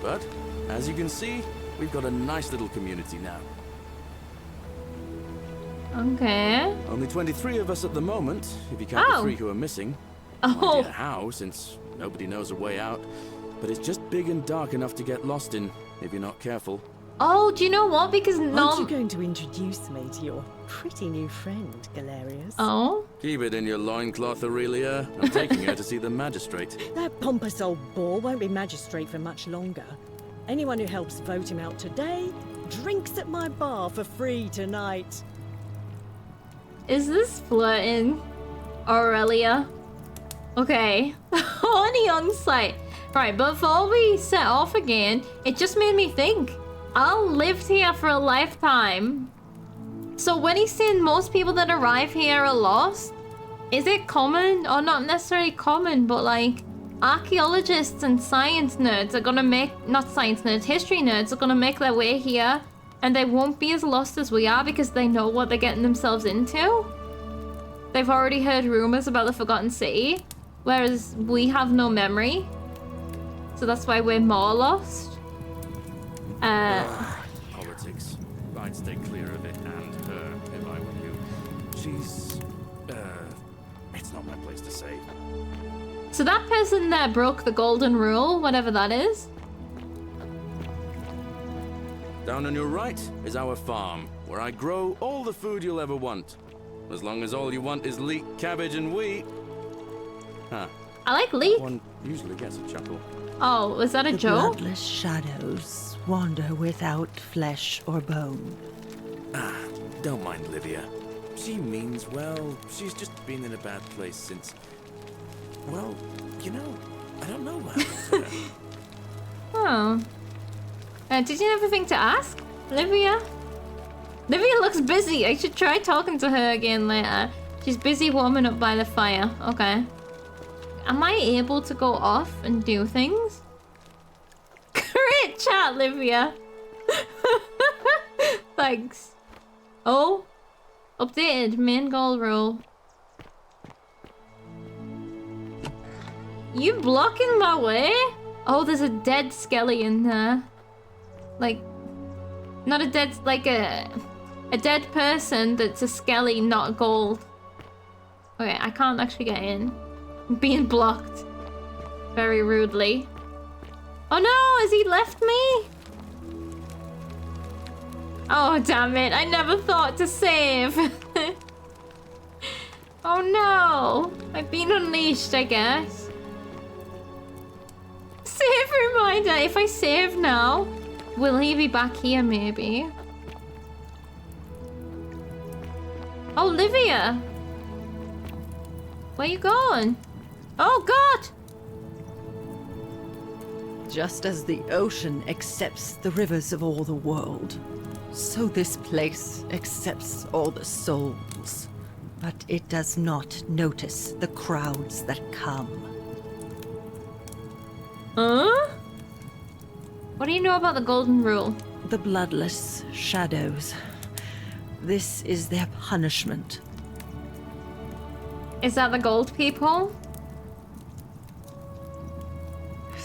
But, as you can see, we've got a nice little community now. Okay. Only 23 of us at the moment, if you count the 3 who are missing. No idea how, since nobody knows a way out. But it's just big and dark enough to get lost in, if you're not careful. Oh, do you know what? Because Aren't you going to introduce me to your pretty new friend, Galerius? Oh? Keep it in your loincloth, Aurelia. I'm taking her to see the magistrate. That pompous old bore won't be magistrate for much longer. Anyone who helps vote him out today drinks at my bar for free tonight. Is this flirting, Aurelia? Okay. Honey on site. Right, before we set off again, it just made me think. I'll live here for a lifetime. So when he's saying most people that arrive here are lost, is it common, or not necessarily common, but like archaeologists and science nerds are gonna make, not science nerds, history nerds are gonna make their way here and they won't be as lost as we are because they know what they're getting themselves into? They've already heard rumors about the Forgotten City, whereas we have no memory. So that's why we're more lost. Politics. I'd stay clear of it and her if I were you. She's, it's not my place to say. So that person there broke the golden rule, whatever that is. Down on your right is our farm, where I grow all the food you'll ever want. As long as all you want is leek, cabbage, and wheat. Huh. I like leek. One usually gets a chuckle. Oh, was that a The joke? bloodless shadows wander without flesh or bone. Don't mind Livia. She means well. She's just been in a bad place since... Well, you know, I don't know what happened to her. Oh. Did you have anything to ask, Livia? Livia looks busy. I should try talking to her again later. She's busy warming up by the fire. Okay. Am I able to go off and do things? Great chat, Livia. Thanks. Oh. Updated main goal rule. You blocking my way? Oh, there's a dead skelly in there. Like, not a dead, like a dead person that's a skelly, not gold. Okay, I can't actually get in. I'm being blocked. Very rudely. Oh no, has he left me? Oh, damn it. I never thought to save. Oh no. I've been unleashed, I guess. Save reminder. If I save now, will he be back here maybe? Oh, Livia. Where you going? Oh, God. Just as the ocean accepts the rivers of all the world, so this place accepts all the souls. But it does not notice the crowds that come. Huh? What do you know about the golden rule? The bloodless shadows. This is their punishment. Is that the gold people?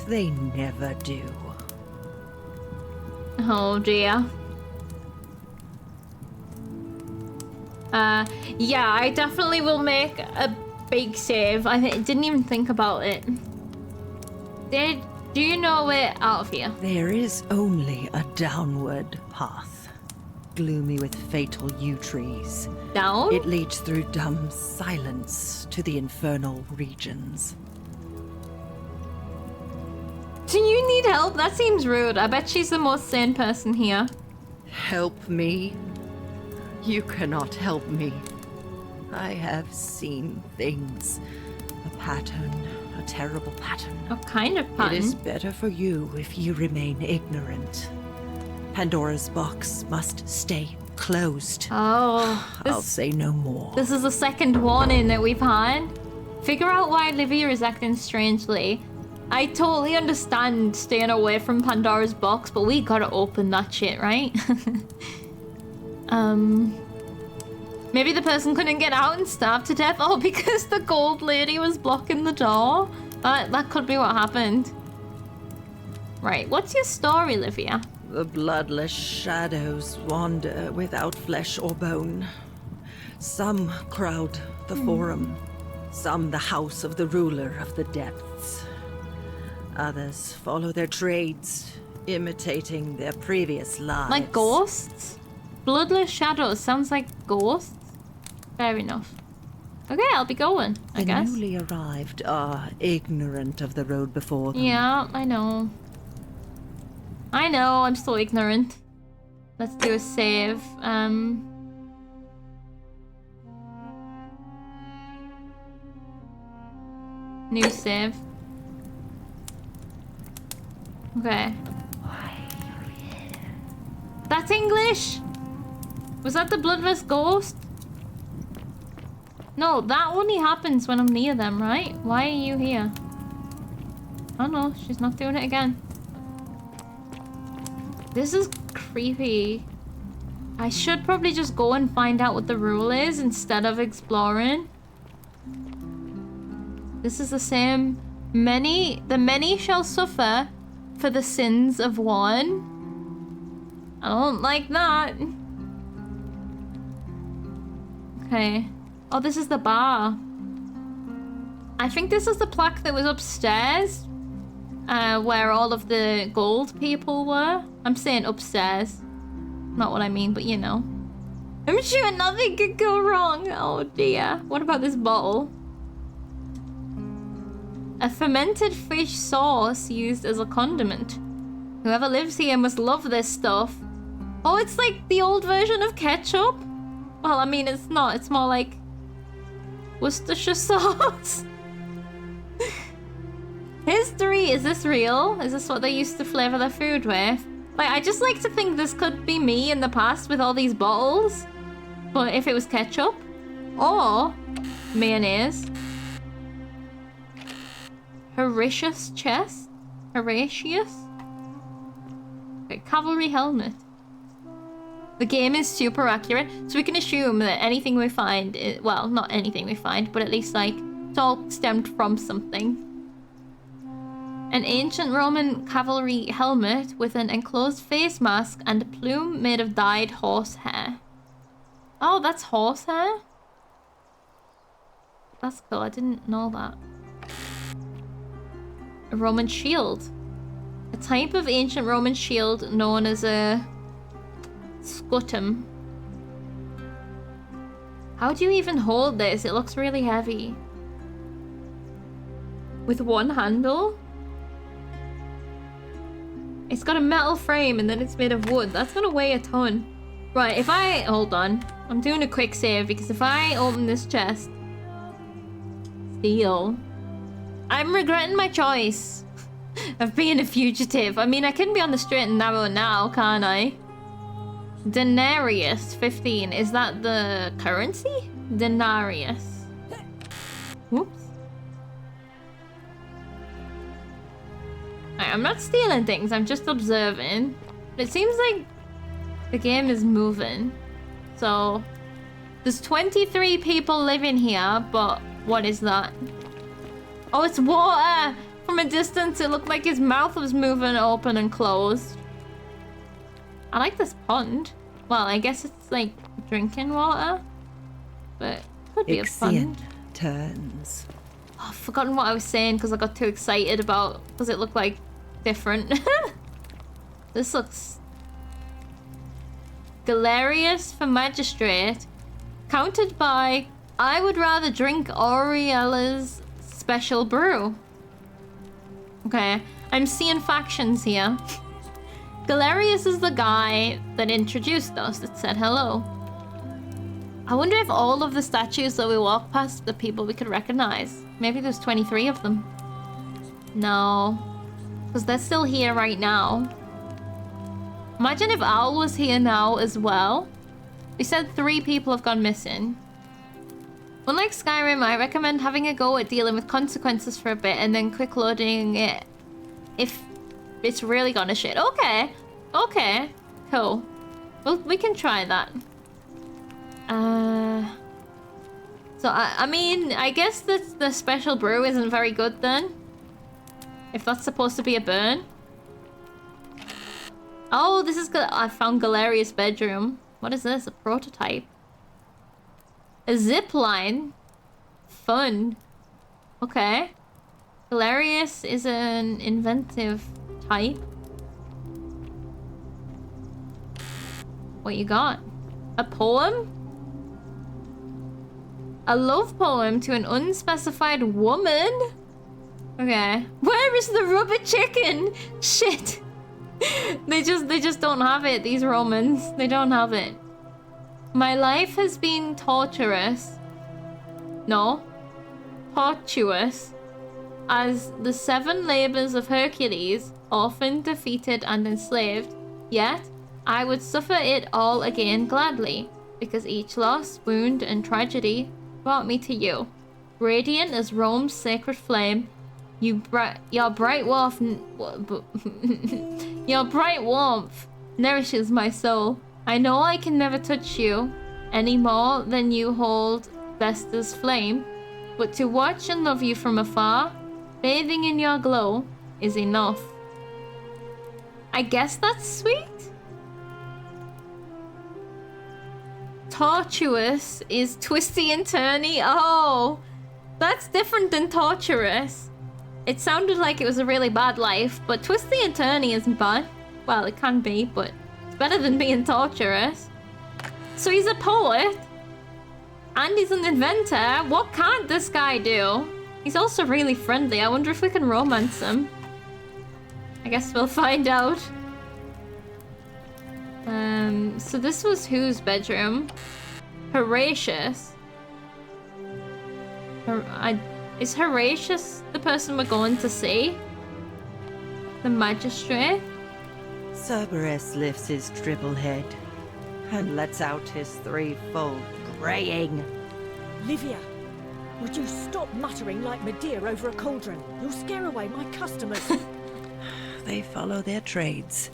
They never do. Oh dear. Yeah, I definitely will make a big save. I didn't even think about it. Do you know it out of here? There is only a downward path, gloomy with fatal yew trees. Down? It leads through dumb silence to the infernal regions. Do you need help? That seems rude. I bet she's the most sane person here. Help me? You cannot help me. I have seen things. A pattern, a terrible pattern. What kind of pattern? It is better for you if you remain ignorant. Pandora's box must stay closed. Oh. I'll say no more. This is the second warning that we've had. Figure out why Livia is acting strangely. I totally understand staying away from Pandora's box, but we gotta open that shit, right? Maybe the person couldn't get out and starved to death. Oh, because the gold lady was blocking the door? That could be what happened. Right, what's your story, Livia? The bloodless shadows wander without flesh or bone. Some crowd the forum, some the house of the ruler of the depths. Others follow their trades, imitating their previous lives. Like ghosts? Bloodless shadows sounds like ghosts? Fair enough. Okay, I'll be going, I guess. The newly arrived are ignorant of the road before them. Yeah, I know. I know, I'm so ignorant. Let's do a save. New save. Okay. That's English! Was that the bloodless ghost? No, that only happens when I'm near them, right? Why are you here? Oh no, she's not doing it again. This is creepy. I should probably just go and find out what the rule is instead of exploring. This is the same. The many shall suffer for the sins of one. I don't like that. Okay. Oh, this is the bar. I think this is the plaque that was upstairs. Where all of the gold people were. I'm saying upstairs. Not what I mean, but you know. I'm sure nothing could go wrong. Oh dear. What about this bottle? A fermented fish sauce used as a condiment. Whoever lives here must love this stuff. Oh, it's like the old version of ketchup? Well, I mean, it's not. It's more like Worcestershire sauce. History, is this real? Is this what they used to flavor their food with? Like, I just like to think this could be me in the past with all these bottles. But if it was ketchup or mayonnaise. Horatius chest? Horatius? Okay, cavalry helmet. The game is super accurate, so we can assume that anything we find, well, not anything we find, but at least like it's all stemmed from something. An ancient Roman cavalry helmet with an enclosed face mask and a plume made of dyed horse hair. Oh, that's horse hair? That's cool, I didn't know that. A Roman shield. A type of ancient Roman shield known as a scutum. How do you even hold this? It looks really heavy. With one handle? It's got a metal frame and then it's made of wood. That's gonna weigh a ton. Right, if I... Hold on. I'm doing a quick save because if I open this chest... Steel. I'm regretting my choice of being a fugitive. I mean, I can be on the straight and narrow now, can't I? Denarius 15. Is that the currency? Denarius. Whoops. I'm not stealing things, I'm just observing. It seems like the game is moving. So there's 23 people living here, but what is that? Oh, it's water! From a distance, it looked like his mouth was moving open and closed. I like this pond. Well, I guess it's like drinking water, but it could be a pond. Turns. Oh, I've forgotten what I was saying because I got too excited because it looked like different. This looks Galerius for magistrate, counted by I would rather drink Auriella's special brew. Okay, I'm seeing factions here. Galerius is the guy that introduced us, that said hello. I wonder if all of the statues that we walk past are people we could recognize. Maybe there's 23 of them. No, because they're still here right now. Imagine if Owl was here now as well. We said 3 people have gone missing. Unlike Skyrim, I recommend having a go at dealing with consequences for a bit and then quick loading it if it's really gonna shit. Okay, okay, cool. Well, we can try that. So I mean, I guess that the special brew isn't very good then. If that's supposed to be a burn. Oh, this is good. I found Galerius' bedroom. What is this? A prototype. A zip line. Fun. Okay. Galerius is an inventive type. What you got? A poem? A love poem to an unspecified woman? Okay. Where is the rubber chicken? Shit. They just don't have it, these Romans. They don't have it. My life has been torturous. No. Tortuous. As the 7 labors of Hercules, orphaned, defeated, and enslaved. Yet, I would suffer it all again gladly, because each loss, wound, and tragedy brought me to you. Radiant as Rome's sacred flame, your bright warmth your bright warmth nourishes my soul. I know I can never touch you any more than you hold Vesta's flame, but to watch and love you from afar, bathing in your glow, is enough. I guess that's sweet? Tortuous is twisty and turny. Oh, that's different than torturous. It sounded like it was a really bad life, but twisty and turny isn't bad. Well, it can be, but it's better than being torturous. So he's a poet, and he's an inventor. What can't this guy do? He's also really friendly. I wonder if we can romance him. I guess we'll find out. So this was whose bedroom? Horatius. Is Horatius the person we're going to see? The magistrate? Cerberus lifts his dribble head and lets out his threefold braying. Livia, would you stop muttering like Medea over a cauldron? You'll scare away my customers. They follow their trades,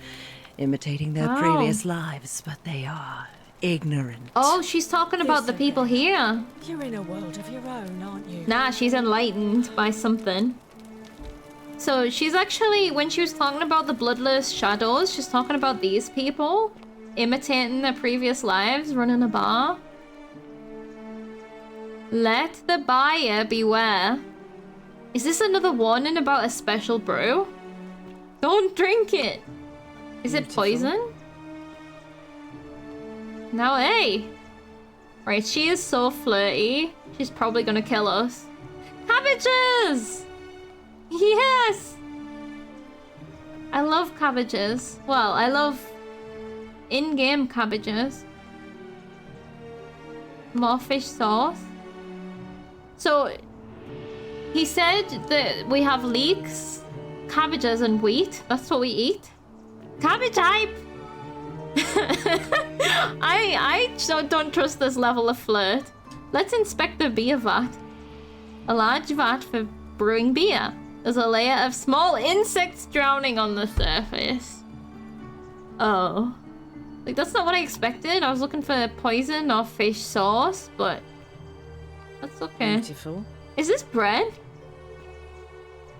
imitating their previous lives, but they are ignorant. Oh, she's talking about the people here. You're in a world of your own, aren't you? Nah, she's enlightened by something. So she's actually, when she was talking about the bloodless shadows, she's talking about these people imitating their previous lives, running a bar. Let the buyer beware. Is this another warning about a special brew? Don't drink it. Is it poison? No, hey. Right, she is so flirty. She's probably gonna kill us. Cabbages! Yes! I love cabbages. Well, I love in-game cabbages. More fish sauce. So, he said that we have leeks, cabbages, and wheat. That's what we eat. Cabbage hype! I don't trust this level of flirt. Let's inspect the beer vat. A large vat for brewing beer. There's a layer of small insects drowning on the surface. Oh. Like, that's not what I expected. I was looking for poison or fish sauce, but that's okay. Beautiful. Is this bread?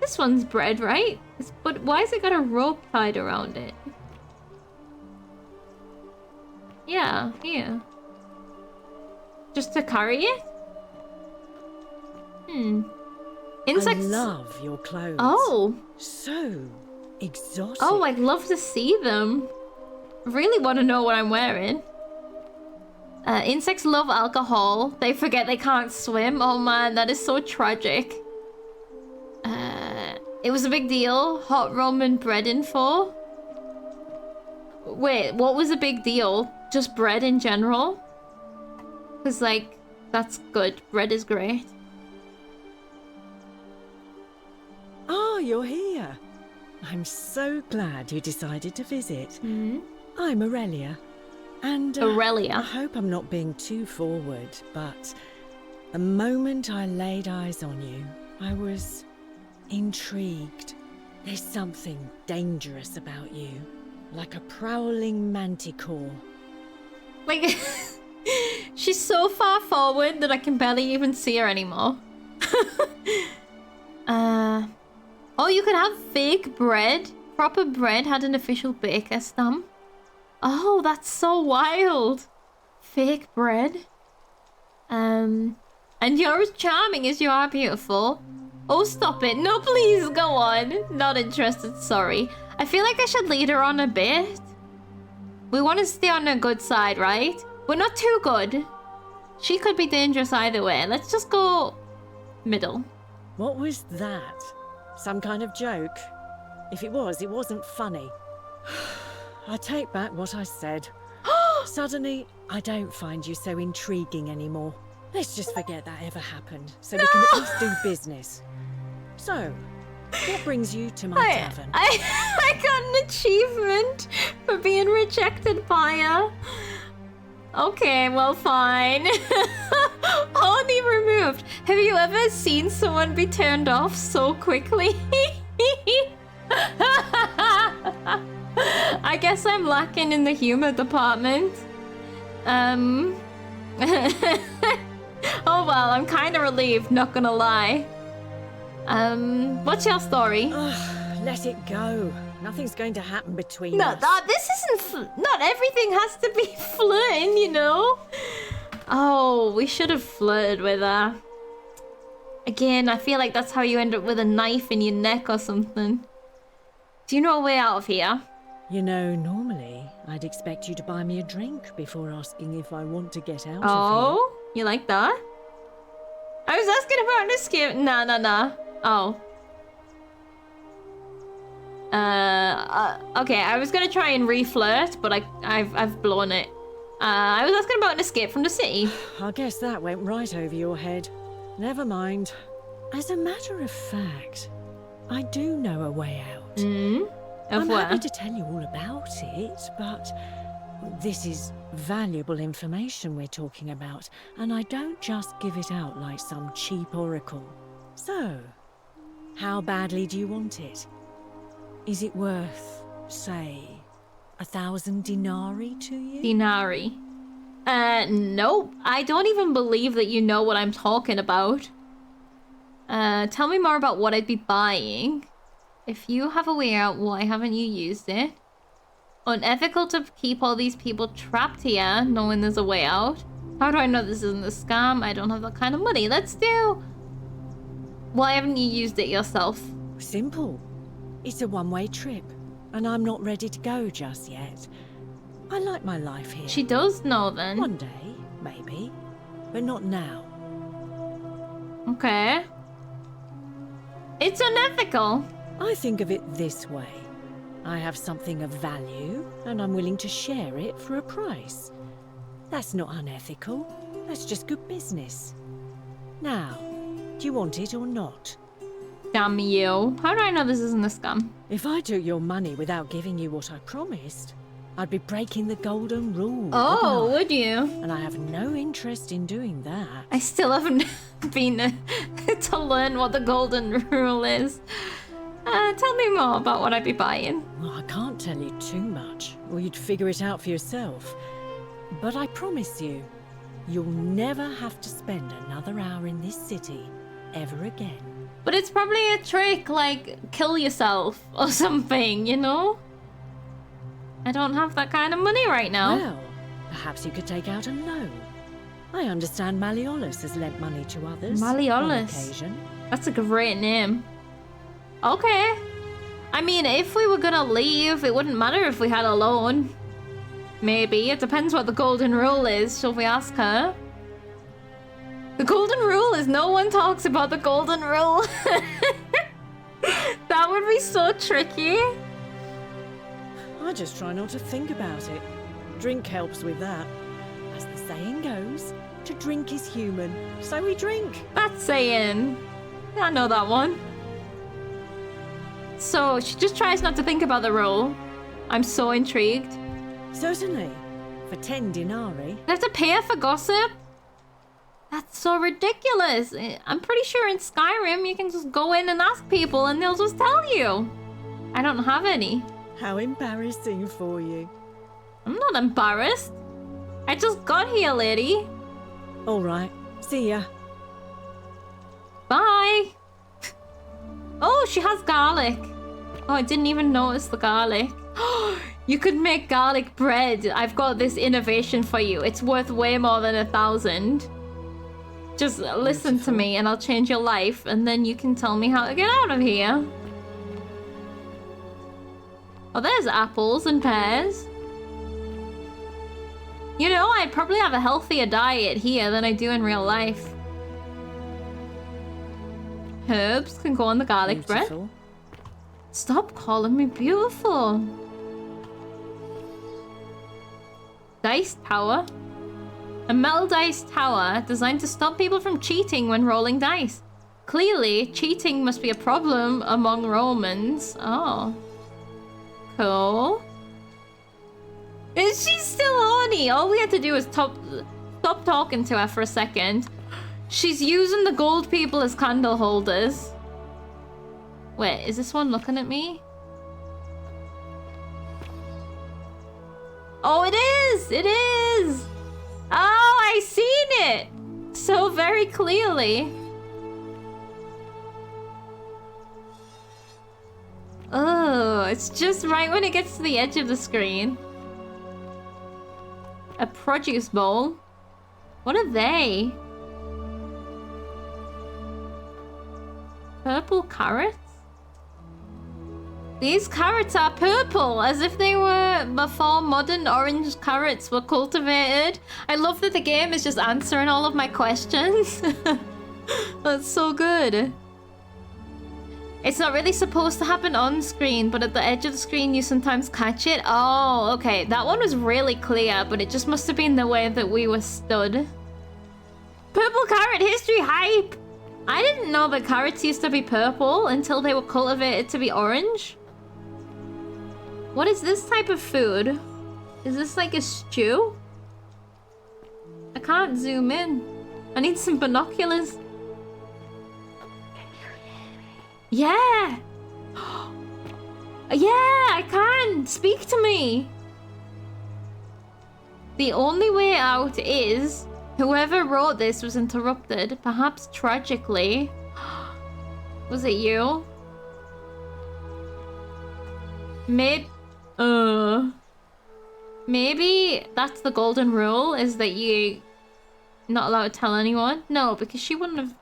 This one's bread, right? But why has it got a rope tied around it? Yeah, here. Just to carry it? Insects. I love your clothes. Oh. So exotic. Oh, I'd love to see them. Really want to know what I'm wearing. Insects love alcohol. They forget they can't swim. Oh man, that is so tragic. It was a big deal. Hot rum and bread info. Wait, what was a big deal? Just bread in general? Because, like, that's good. Bread is great. Ah, you're here. I'm so glad you decided to visit. I'm Aurelia. And Aurelia. I hope I'm not being too forward, but the moment I laid eyes on you, I was intrigued. There's something dangerous about you, like a prowling manticore. Like, she's so far forward that I can barely even see her anymore. Oh, you could have fake bread. Proper bread had an official baker stamp. Oh, that's so wild. Fake bread. And you're as charming as you are beautiful. Oh, stop it. No, please, go on. Not interested, sorry. I feel like I should lead her on a bit. We want to stay on her good side, right? We're not too good. She could be dangerous either way. Let's just go middle. What was that? Some kind of joke? If it was, it wasn't funny. I take back what I said. Suddenly, I don't find you so intriguing anymore. Let's just forget that ever happened, so we can at least do business. So, what brings you to my tavern? I got an achievement for being rejected by her. Okay, well, fine. Only removed. Have you ever seen someone be turned off so quickly? I guess I'm lacking in the humor department. Oh well, I'm kind of relieved, not gonna lie. What's your story? Let it go. Nothing's going to happen between No, us. this isn't. Not everything has to be flirting, you know. Oh, we should have flirted with her. Again, I feel like that's how you end up with a knife in your neck or something. Do you know a way out of here? You know, normally, I'd expect you to buy me a drink before asking if I want to get out of Oh, you like that? I was asking about an escape. Nah. Oh. Okay, I was gonna try and re-flirt, but I've blown it. I was asking about an escape from the city. here. I guess that went right over your head. Never mind. As a matter of fact, I do know a way out. Of I'm where? happy to tell you all about it, but this is valuable information we're talking about, and I don't just give it out like some cheap oracle. So, how badly do you want it? Is it worth, say, 1,000 denarii to you? Dinari. Nope. I don't even believe that you know what I'm talking about. Tell me more about what I'd be buying. If you have a way out, why haven't you used it? Unethical to keep all these people trapped here, knowing there's a way out. How do I know this isn't a scam? I don't have that kind of money. Let's do... Why haven't you used it yourself? Simple. It's a one-way trip, and I'm not ready to go just yet. I like my life here. She does know then. One day, maybe, but not now. Okay. It's unethical. I think of it this way. I have something of value, and I'm willing to share it for a price. That's not unethical. That's just good business. Now, do you want it or not? Damn you. How do I know this isn't a scam? If I took your money without giving you what I promised, I'd be breaking the golden rule. Oh, wouldn't would you? I? And I have no interest in doing that. I still haven't been to learn what the golden rule is. Tell me more about what I'd be buying. Well, I can't tell you too much. or you'd figure it out for yourself. But I promise you, you'll never have to spend another hour in this city ever again. But it's probably a trick, like kill yourself or something, you know? I don't have that kind of money right now. Well, perhaps you could take out a loan. I understand Malleolus has lent money to others on Malleolus. occasion. That's a great name. Okay. I mean, if we were gonna leave, it wouldn't matter if we had a loan. Maybe. It depends what the golden rule is. Shall we ask her? The golden rule is no one talks about the golden rule. That would be so tricky. I just try not to think about it. Drink helps with that. As the saying goes, to drink is human, so we drink. That's saying. I know that one. So she just tries not to think about the rule. I'm so intrigued. Certainly. For 10 denarii. They have to pay her for gossip? That's so ridiculous. I'm pretty sure in Skyrim you can just go in and ask people and they'll just tell you. I don't have any. How embarrassing for you. I'm not embarrassed. I just got here, lady. All right. See ya. Bye. Oh, she has garlic. Oh, I didn't even notice the garlic. You could make garlic bread. I've got this innovation for you. It's worth way more than 1,000. Just listen to me and I'll change your life and then you can tell me how to get out of here. Oh, there's apples and pears. You know, I'd probably have a healthier diet here than I do in real life. Herbs can go on the garlic bread. Stop calling me beautiful. Dice tower. A metal dice tower designed to stop people from cheating when rolling dice. Clearly, cheating must be a problem among Romans. Oh. Cool. Is she still horny? All we had to do was stop talking to her for a second. She's using the gold people as candle holders. Wait, is this one looking at me? Oh, it is! It is! Oh, I seen it! So very clearly. Oh, it's just right when it gets to the edge of the screen. A produce bowl? What are they? Purple carrots? These carrots are purple, as if they were before modern orange carrots were cultivated. I love that the game is just answering all of my questions. That's so good. It's not really supposed to happen on screen, but at the edge of the screen you sometimes catch it. Oh, okay. That one was really clear, but it just must have been the way that we were stood. Purple carrot history hype! I didn't know that carrots used to be purple until they were cultivated to be orange. What is this type of food? Is this like a stew? I can't zoom in. I need some binoculars. Yeah! Yeah, I can! Speak to me! The only way out is... Whoever wrote this was interrupted, perhaps tragically. Was it you? Maybe that's the golden rule, is that you're not allowed to tell anyone? No, because she wouldn't have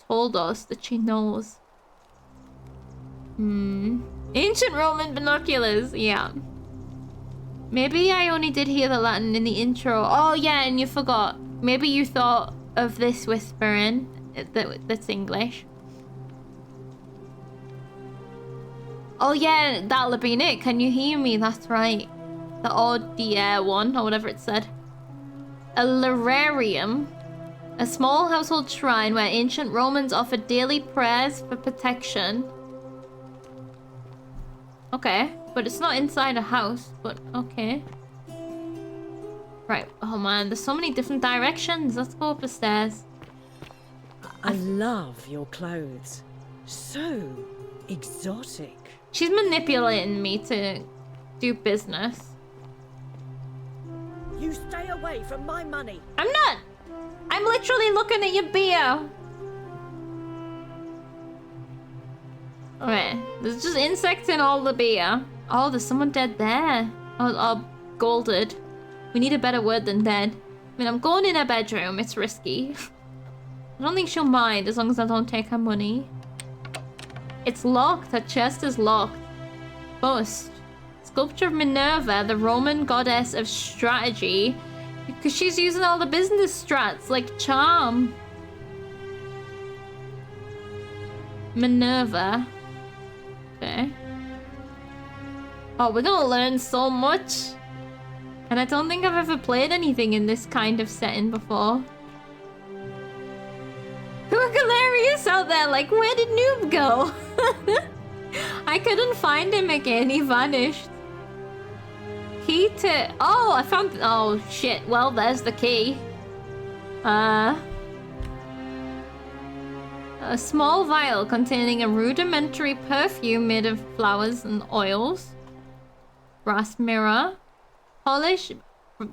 told us that she knows. Ancient Roman binoculars, yeah. Maybe I only did hear the Latin in the intro. Oh yeah, and you forgot. Maybe you thought of this whispering that's English. Oh yeah, that'll have been it. Can you hear me? That's right. The odd one, or whatever it said. A lararium. A small household shrine where ancient Romans offered daily prayers for protection. Okay, but it's not inside a house, but okay. Right, oh man, there's so many different directions. Let's go up the stairs. I love your clothes. So exotic. She's manipulating me to do business. stay away from my money. I'm not. I'm literally looking at your beer. Alright, there's just insects in all the beer. Oh, there's someone dead there. Oh, golded. We need a better word than dead. I mean, I'm going in her bedroom. It's risky. I don't think she'll mind as long as I don't take her money. It's locked. Her chest is locked. Bust. Sculpture of Minerva, the Roman goddess of strategy. Because she's using all the business strats, like charm. Minerva. Okay. Oh, we're gonna learn so much. And I don't think I've ever played anything in this kind of setting before. Who are hilarious out there? Like, where did Noob go? I couldn't find him again. He vanished. Key to... Oh, I found... Oh, shit. Well, there's the key. A small vial containing a rudimentary perfume made of flowers and oils. Brass mirror. Polish.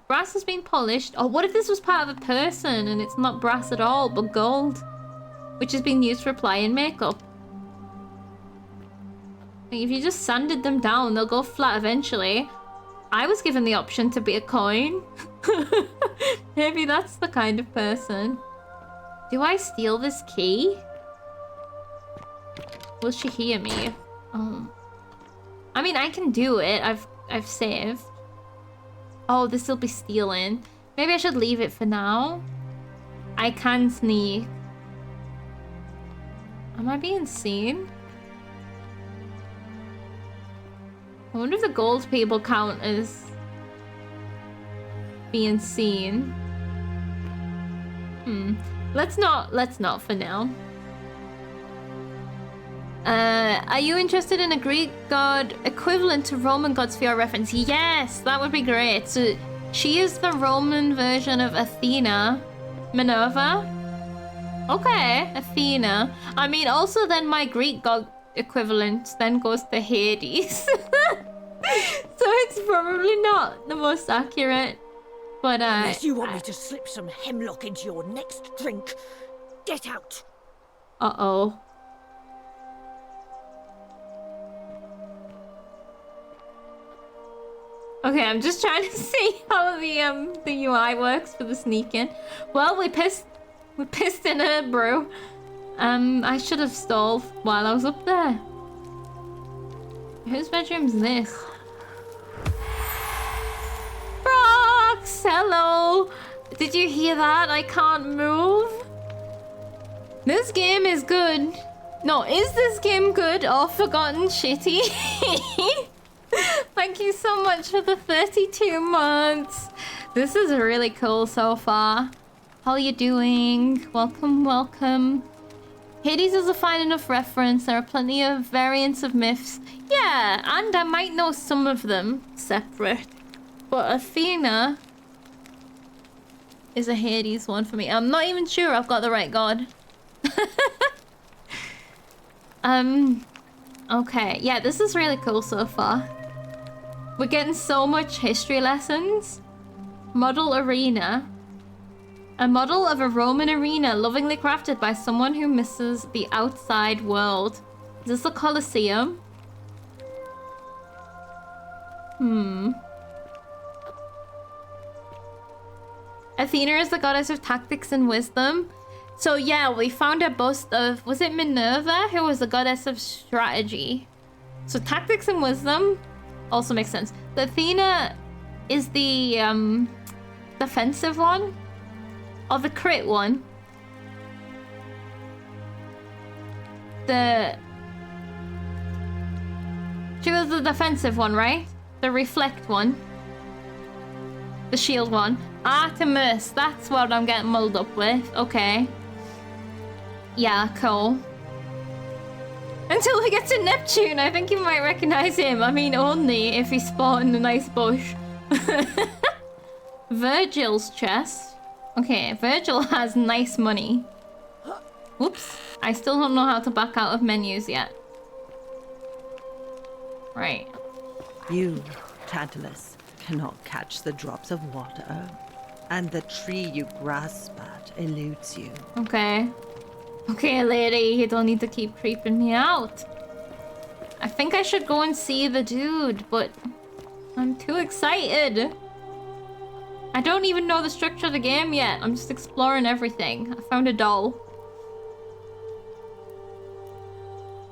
Brass has been polished. Oh, what if this was part of a person and it's not brass at all, but gold? Which has been used for applying makeup. Like, if you just sanded them down, they'll go flat eventually. I was given the option to be a coin. Maybe that's the kind of person. Do I steal this key? Will she hear me? I mean, I can do it. I've saved. Oh, this will be stealing. Maybe I should leave it for now. I can sneak. Am I being seen? I wonder if the gold people count as being seen. Let's not for now. Are you interested in a Greek god equivalent to Roman gods for your reference? Yes, that would be great. So she is the Roman version of Athena. Minerva? Okay, Athena. I mean, also then my Greek god equivalent then goes to Hades. So it's probably not the most accurate. But Unless you want me to slip some hemlock into your next drink, get out. Uh-oh. Okay, I'm just trying to see how the UI works for the sneaking. Well, we pissed in her brew. I should have stalled while I was up there. Whose bedroom's this? Brox, hello. Did you hear that? I can't move. This game is good. No, is this game good or forgotten shitty? Thank you so much for the 32 months. This is really cool so far. How are you doing? Welcome, welcome. Hades is a fine enough reference. There are plenty of variants of myths. Yeah, and I might know some of them separate. But Athena is a Hades one for me. I'm not even sure I've got the right god. Okay. Yeah, this is really cool so far. We're getting so much history lessons. Model arena. A model of a Roman arena lovingly crafted by someone who misses the outside world. Is this the Colosseum? Athena is the goddess of tactics and wisdom. So yeah, we found a bust of... Was it Minerva? Who was the goddess of strategy. So tactics and wisdom also makes sense. The Athena is the defensive one. Or the crit one. She was the defensive one, right? The reflect one. The shield one. Artemis, that's what I'm getting mulled up with. Okay. Yeah, cool. Until we get to Neptune, I think you might recognize him. I mean, only if he's spotting a nice bush. Virgil's chest. Okay, Virgil has nice money. Whoops. I still don't know how to back out of menus yet. Right. You, Tantalus, cannot catch the drops of water, and the tree you grasp at eludes you. Okay. Okay, lady, you don't need to keep creeping me out. I think I should go and see the dude, but I'm too excited. I don't even know the structure of the game yet. I'm just exploring everything. I found a doll.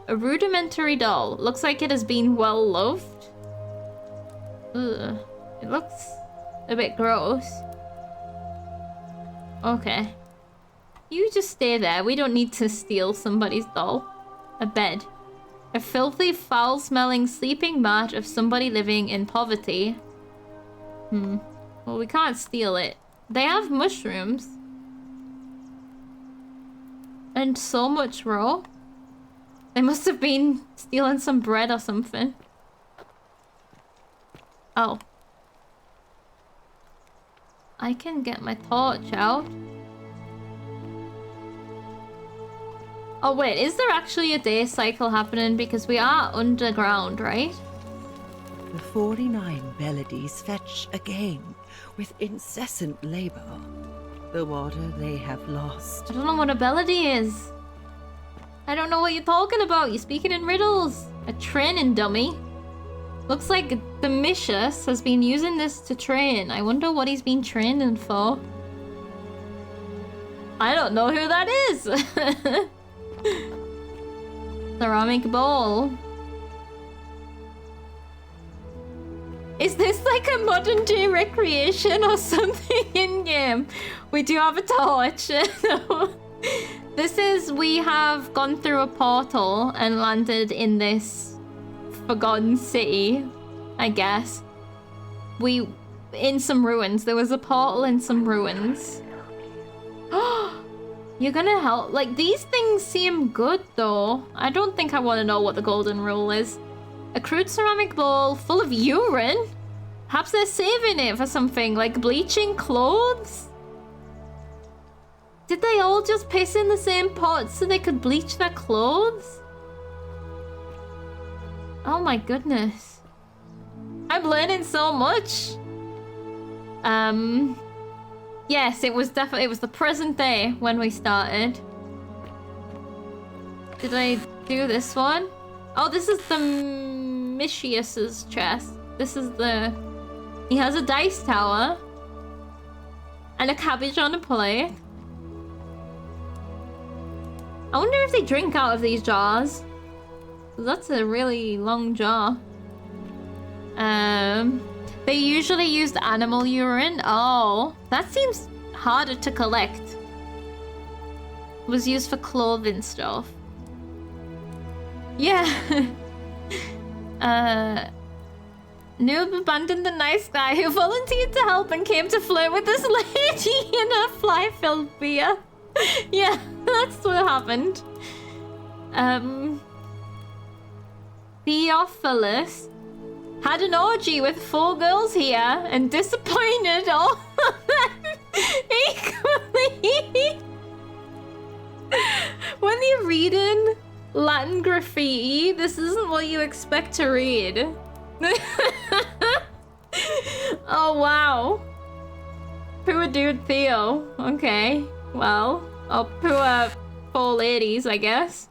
A rudimentary doll. Looks like it has been well loved. Ugh. It looks a bit gross. Okay. You just stay there. We don't need to steal somebody's doll. A bed. A filthy, foul-smelling sleeping mat of somebody living in poverty. Well, we can't steal it. They have mushrooms. And so much raw. They must have been stealing some bread or something. Oh. I can get my torch out. Oh wait, is there actually a day cycle happening? Because we are underground, right? The 49 melodies fetch again with incessant labor. The water they have lost. I don't know what a melody is. I don't know what you're talking about. You're speaking in riddles. A training dummy. Looks like Domitius has been using this to train. I wonder what he's been training for. I don't know who that is. Ceramic bowl. Is this like a modern day recreation or something in game? We do have a torch. No. This is, we have gone through a portal and landed in this forgotten city, I guess. In some ruins. There was a portal in some ruins. You're gonna help? Like, these things seem good, though. I don't think I want to know what the golden rule is. A crude ceramic bowl full of urine? Perhaps they're saving it for something, like bleaching clothes? Did they all just piss in the same pot so they could bleach their clothes? Oh my goodness. I'm learning so much. Yes, it was the present day when we started. Did I do this one? Oh, this is the Micius's chest. This is the... He has a dice tower. And a cabbage on a plate. I wonder if they drink out of these jars. That's a really long jar. They usually used animal urine. Oh, that seems harder to collect. It was used for clothing stuff. Yeah. Noob abandoned the nice guy who volunteered to help and came to flirt with this lady in her fly-filled beer. Yeah, that's what happened. Theophilus had an orgy with 4 girls here and disappointed all of them equally. When you're reading Latin graffiti, this isn't what you expect to read. Oh, wow. Poor dude Theo. Okay, well, oh, poor 4 ladies, I guess.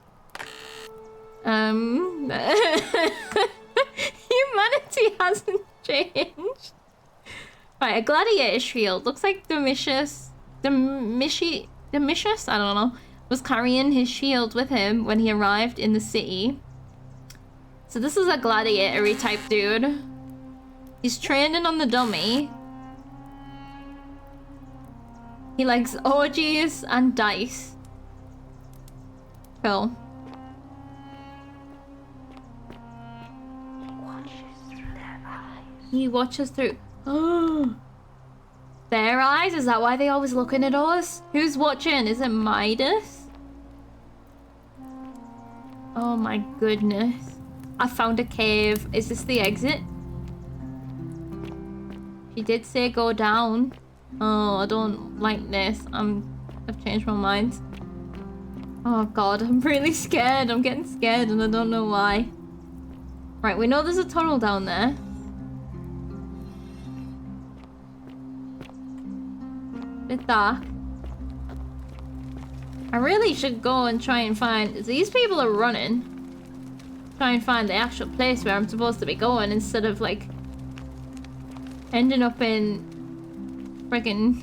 Humanity hasn't changed. Right, a gladiator shield. Looks like Domitius, I don't know, was carrying his shield with him when he arrived in the city. So this is a gladiator-y type dude. He's training on the dummy. He likes orgies and dice. Cool. He watches through... Oh, their eyes? Is that why they always looking at us? Who's watching? Is it Midas? Oh my goodness. I found a cave. Is this the exit? She did say go down. Oh, I don't like this. I've changed my mind. Oh god, I'm really scared. I'm getting scared and I don't know why. Right, we know there's a tunnel down there. Bit dark. I really should go and try and find... These people are running. Try and find the actual place where I'm supposed to be going instead of, like, ending up in friggin'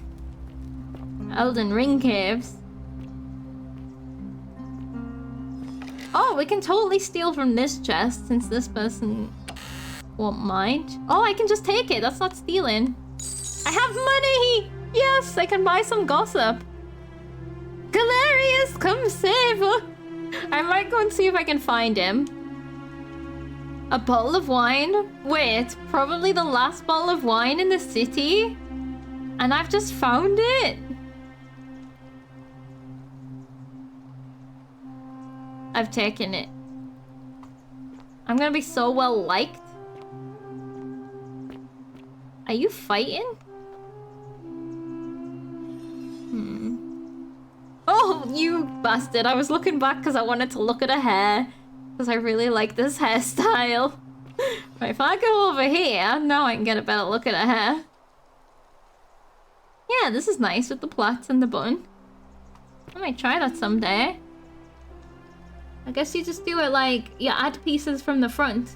Elden Ring caves. Oh, we can totally steal from this chest since this person won't mind. Oh, I can just take it. That's not stealing. I have money! Yes, I can buy some gossip. Galerius, come save! I might go and see if I can find him. A bottle of wine? Wait, probably the last bottle of wine in the city? And I've just found it? I've taken it. I'm gonna be so well liked. Are you fighting? Oh, you bastard. I was looking back because I wanted to look at her hair. Because I really like this hairstyle. Right, if I go over here, now I can get a better look at her hair. Yeah, this is nice with the plaits and the bun. I might try that someday. I guess you just do it like, you add pieces from the front.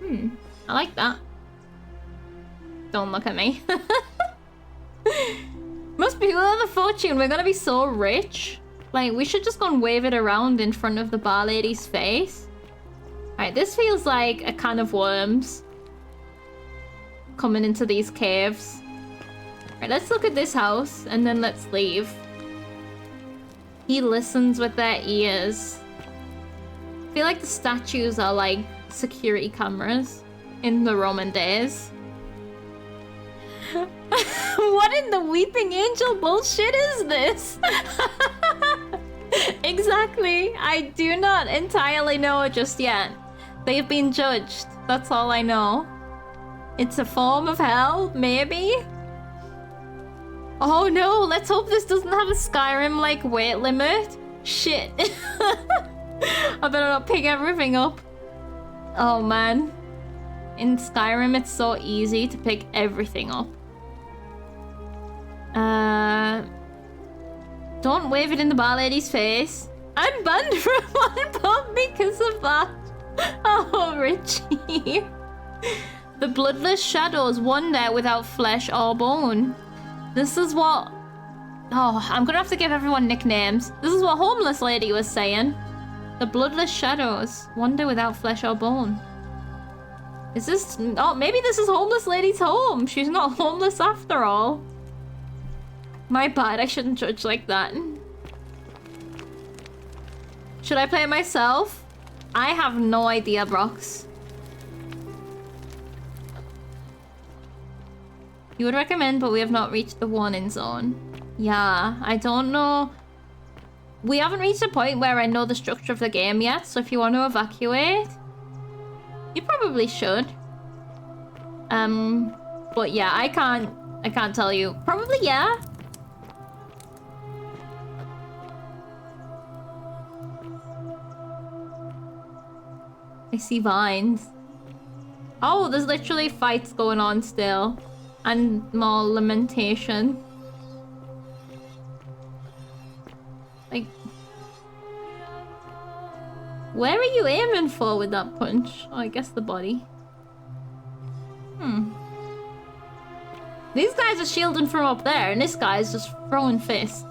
I like that. Don't look at me. Must be the fortune. We're gonna be so rich. Like, we should just go and wave it around in front of the bar lady's face. Alright, this feels like a can of worms. Coming into these caves. Alright, let's look at this house and then let's leave. He listens with their ears. I feel like the statues are like security cameras in the Roman days. What in the Weeping Angel bullshit is this? Exactly. I do not entirely know just yet. They've been judged. That's all I know. It's a form of hell, maybe? Oh no, let's hope this doesn't have a Skyrim like weight limit. Shit. I better not pick everything up. Oh man. In Skyrim, it's so easy to pick everything up. Don't wave it in the bar lady's face. I'm banned from one pub because of that. Oh, Richie. The bloodless shadows wander without flesh or bone. This is what... Oh, I'm gonna have to give everyone nicknames. This is what Homeless Lady was saying. The bloodless shadows wander without flesh or bone. Is this... Oh, maybe this is Homeless Lady's home. She's not homeless after all. My bad, I shouldn't judge like that. Should I play it myself? I have no idea, Brox. You would recommend, but we have not reached the warning zone. Yeah, I don't know. We haven't reached a point where I know the structure of the game yet, so if you want to evacuate, you probably should. But yeah, I can't tell you. Probably yeah. I see vines. Oh, there's literally fights going on still. And more lamentation. Like... Where are you aiming for with that punch? Oh, I guess the body. These guys are shielding from up there, and this guy's just throwing fists.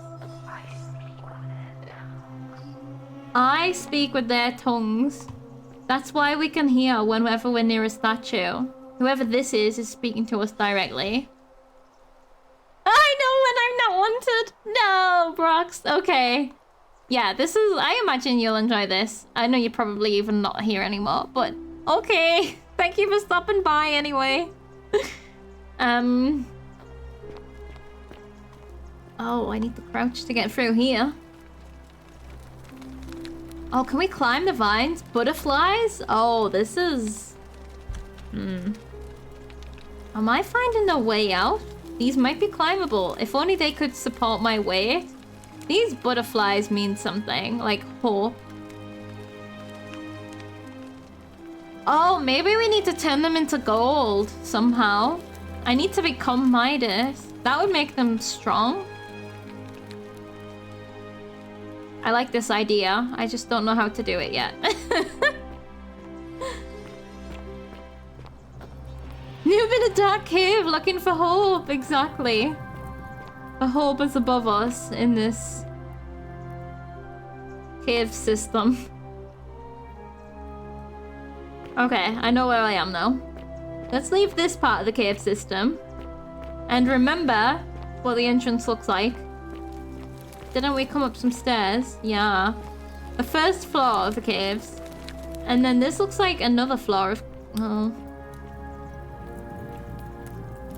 I speak with their tongues. That's why we can hear whenever we're near a statue. Whoever this is speaking to us directly. I know when I'm not wanted. No, Brox. Okay. Yeah, this is... I imagine you'll enjoy this. I know you're probably even not here anymore, but... Okay. Thank you for stopping by anyway. Oh, I need to crouch to get through here. Oh, can we climb the vines? Butterflies? Oh, this is... Am I finding a way out? These might be climbable. If only they could support my weight. These butterflies mean something, like hope. Oh, maybe we need to turn them into gold somehow. I need to become Midas. That would make them strong. I like this idea. I just don't know how to do it yet. Noob in a dark cave looking for hope. Exactly. The hope is above us in this cave system. Okay, I know where I am now. Let's leave this part of the cave system. And remember what the entrance looks like. Didn't we come up some stairs? Yeah. The first floor of the caves. And then this looks like another floor of... Oh.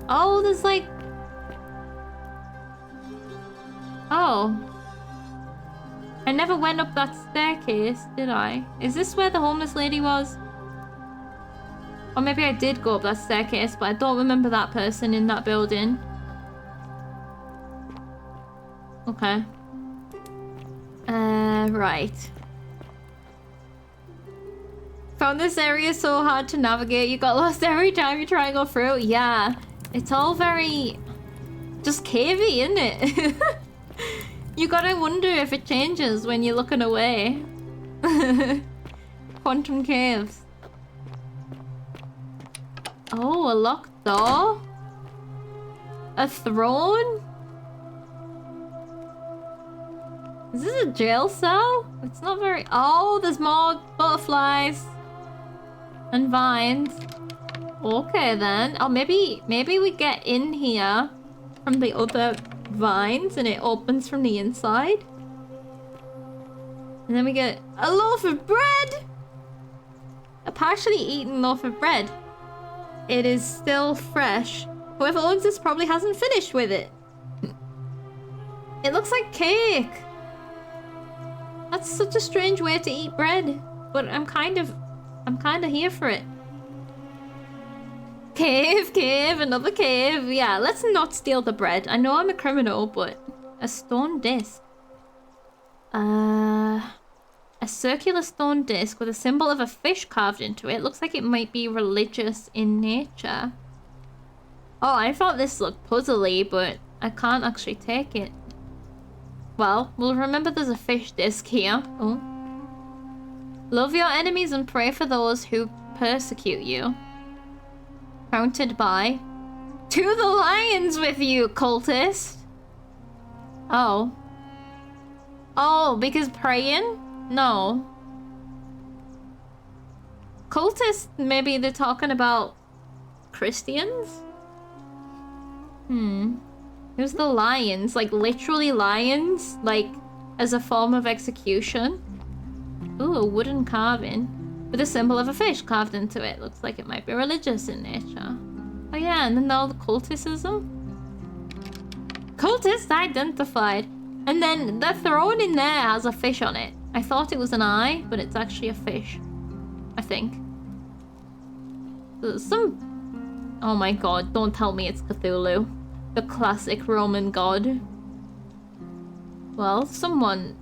Oh, there's like... Oh. I never went up that staircase, did I? Is this where the homeless lady was? Or maybe I did go up that staircase, but I don't remember that person in that building. Okay. Right. Found this area so hard to navigate. You got lost every time you try and go through. Yeah. It's all very... just cavey, isn't it? You gotta wonder if it changes when you're looking away. Quantum caves. Oh, a locked door? A throne? Is this a jail cell? It's not very... Oh, there's more butterflies. And vines. Okay, then. Oh, maybe we get in here from the other vines and it opens from the inside. And then we get a loaf of bread! A partially eaten loaf of bread. It is still fresh. Whoever owns this probably hasn't finished with it. It looks like cake. That's such a strange way to eat bread. But I'm kind of here for it. Cave, another cave. Yeah, let's not steal the bread. I know I'm a criminal, but a stone disc. A circular stone disc with a symbol of a fish carved into it. Looks like it might be religious in nature. Oh, I thought this looked puzzly, but I can't actually take it. Well, we'll remember there's a fish disc here. Oh. Love your enemies and pray for those who persecute you. Counted by... To the lions with you, cultist! Oh. Oh, because praying? No. Cultists, maybe they're talking about Christians? Who's the lions? Like, literally lions? Like, as a form of execution? Ooh, a wooden carving. With a symbol of a fish carved into it. Looks like it might be religious in nature. Oh yeah, and then all the culticism? Cultist identified. And then the throne in there has a fish on it. I thought it was an eye, but it's actually a fish. I think. There's some... Oh my god, don't tell me it's Cthulhu. The classic Roman god. Well, someone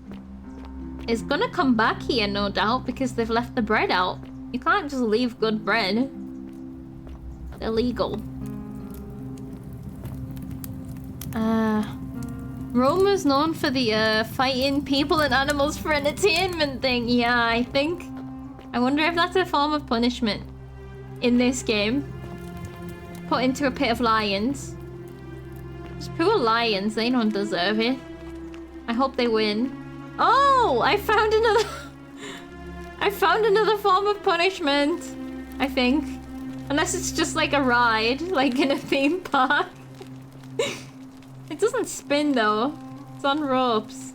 is gonna come back here, no doubt, because they've left the bread out. You can't just leave good bread. It's illegal. Rome was known for the fighting people and animals for entertainment thing. Yeah, I think. I wonder if that's a form of punishment in this game. Put into a pit of lions. Those poor lions, they don't deserve it. I hope they win. Oh, I found another... I found another form of punishment, I think. Unless it's just like a ride, like in a theme park. It doesn't spin though. It's on ropes.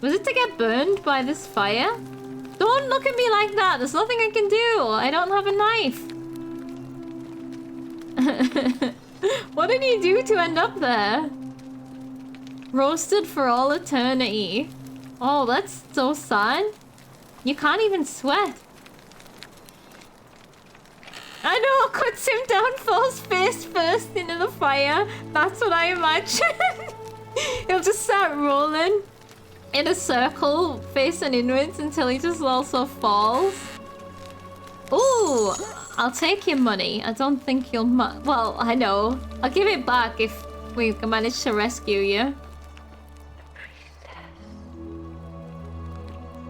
Was it to get burned by this fire? Don't look at me like that. There's nothing I can do. I don't have a knife. What did you do to end up there? Roasted for all eternity. Oh, that's so sad. You can't even sweat. I know, cuts him down, falls face first into the fire. That's what I imagine. He'll just start rolling in a circle, facing inwards, until he just also falls. Ooh, I'll take your money. I don't think you'll well, I know. I'll give it back if we can manage to rescue you.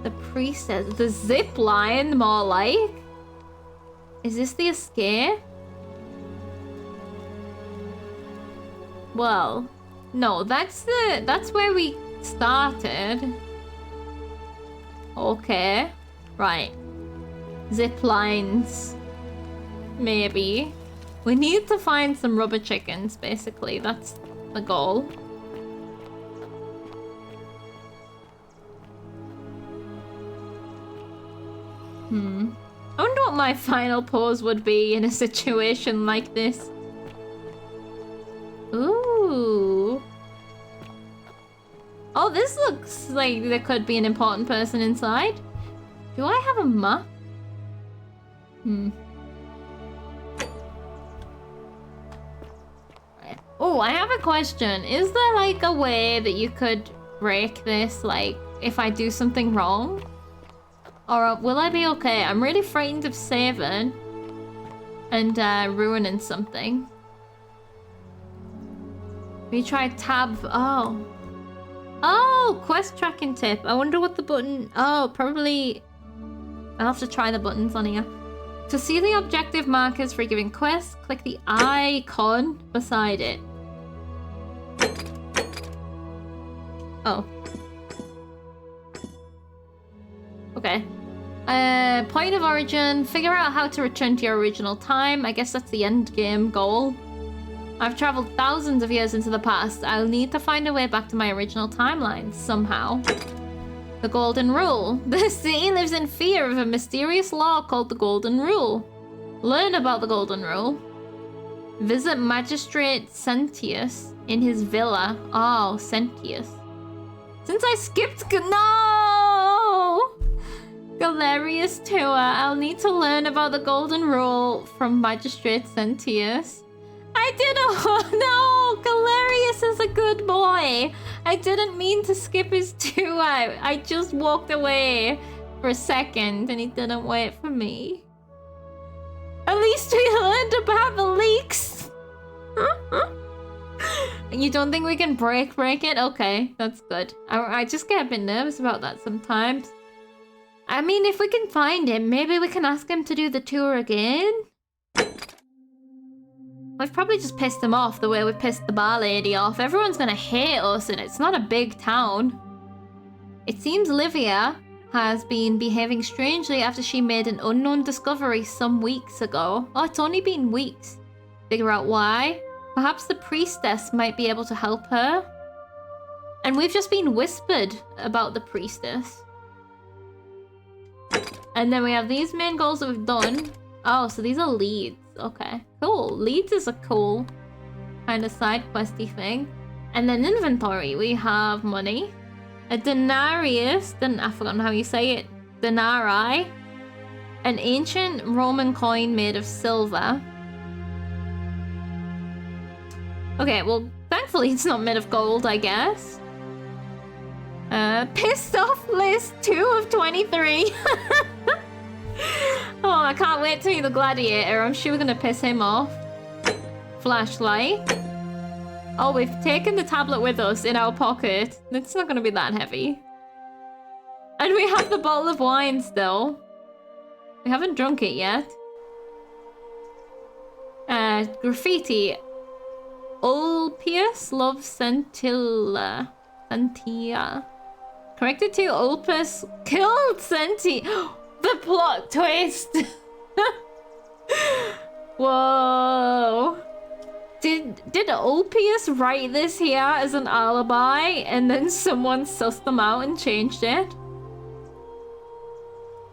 The priestess. The zip line, more like. Is this the escape? Well, no, that's where we started. Okay. Right. Zip lines. Maybe. We need to find some rubber chickens, basically. That's the goal. I wonder what my final pose would be in a situation like this. Ooh. Oh, this looks like there could be an important person inside. Do I have a map? Oh, I have a question. Is there like a way that you could break this, like, if I do something wrong? Or will I be okay? I'm really frightened of saving and ruining something. We try tab. Oh, quest tracking tip. I wonder what the button. Oh, probably. I'll have to try the buttons on here. To see the objective markers for a given quest, click the icon beside it. Oh. Okay. Point of origin. Figure out how to return to your original time. I guess that's the end game goal. I've traveled thousands of years into the past. I'll need to find a way back to my original timeline somehow. The Golden Rule. The city lives in fear of a mysterious law called the Golden Rule. Learn about the Golden Rule. Visit Magistrate Sentius in his villa. Oh, Sentius. Since I skipped... No! Galerius tour. I'll need to learn about the Golden Rule from Magistrate Sentius. I didn't. No, Galerius is a good boy. I didn't mean to skip his tour. I just walked away for a second and he didn't wait for me. At least we learned about the leaks. You don't think we can break it? Okay, that's good. I just get a bit nervous about that sometimes. I mean, if we can find him, maybe we can ask him to do the tour again. We've probably just pissed him off the way we pissed the bar lady off. Everyone's gonna hate us and it's not a big town. It seems Livia has been behaving strangely after she made an unknown discovery some weeks ago. Oh, it's only been weeks. Figure out why? Perhaps the priestess might be able to help her. And we've just been whispered about the priestess. And then we have these main goals that we've done. Oh, so these are leads. Okay, cool. Leads is a cool kind of side questy thing. And then inventory, we have money. A denarius, I've forgotten how you say it. Denarii. An ancient Roman coin made of silver. Okay, well, thankfully it's not made of gold, I guess. Pissed off list 2 of 23. Oh, I can't wait to see the gladiator. I'm sure we're gonna piss him off. Flashlight. Oh, we've taken the tablet with us in our pocket. It's not gonna be that heavy. And we have the bottle of wine still. We haven't drunk it yet. Graffiti. Ulpius loves Centilla. Sentia. Corrected to Ulpus killed Senti. The plot twist. Whoa. Did Ulpius write this here as an alibi and then someone sussed them out and changed it?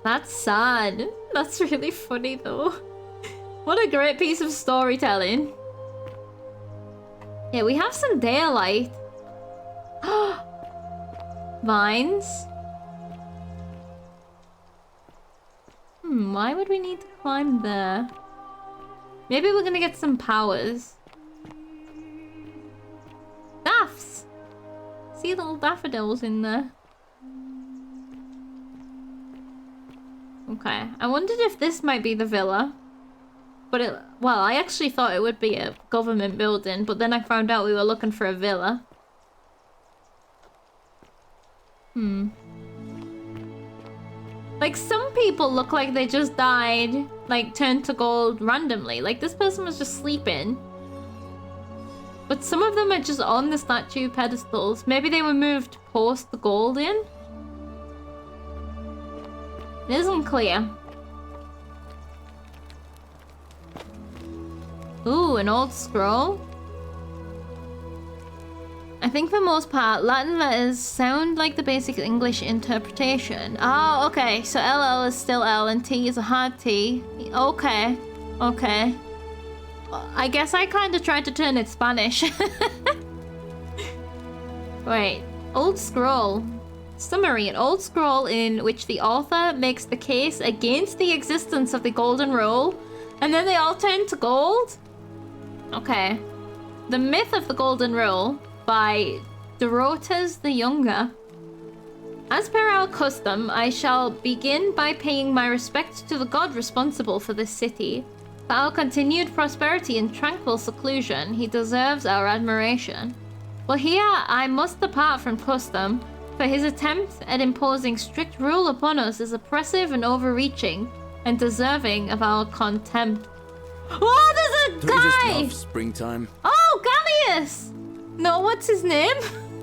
That's sad. That's really funny though. What a great piece of storytelling. Yeah, we have some daylight. Vines. Why would we need to climb there? Maybe we're gonna get some powers. Daffs! See little daffodils in there. Okay, I wondered if this might be the villa. But well, I actually thought it would be a government building, but then I found out we were looking for a villa. Like, some people look like they just died, like, turned to gold randomly. Like, this person was just sleeping. But some of them are just on the statue pedestals. Maybe they were moved post the gold in? It isn't clear. Ooh, an old scroll. I think for most part, Latin letters sound like the basic English interpretation. Oh, okay. So LL is still L and T is a hard T. Okay. Okay. I guess I kind of tried to turn it Spanish. Wait. Old scroll. Summary. An old scroll in which the author makes the case against the existence of the golden rule, and then they all turn to gold? Okay. The Myth of the Golden Rule by Dorotas the Younger. As per our custom, I shall begin by paying my respects to the god responsible for this city. For our continued prosperity and tranquil seclusion, he deserves our admiration. But here I must depart from custom, for his attempt at imposing strict rule upon us is oppressive and overreaching, and deserving of our contempt. Oh, there's a Don't you just guy! love springtime? Oh, Gallius! No, what's his name?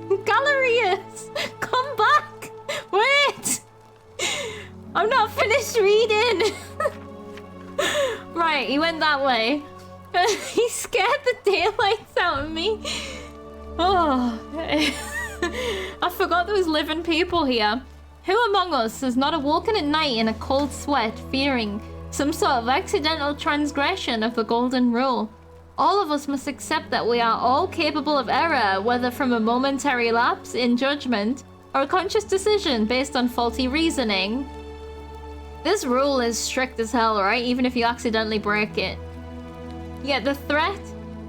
Galerius! Come back! Wait! I'm not finished reading! Right, he went that way. He scared the daylights out of me. Oh. I forgot there was living people here. Who among us has not awoken at night in a cold sweat, fearing some sort of accidental transgression of the golden rule? All of us must accept that we are all capable of error, whether from a momentary lapse in judgment or a conscious decision based on faulty reasoning. This rule is strict as hell, right? Even if you accidentally break it. Yet the threat,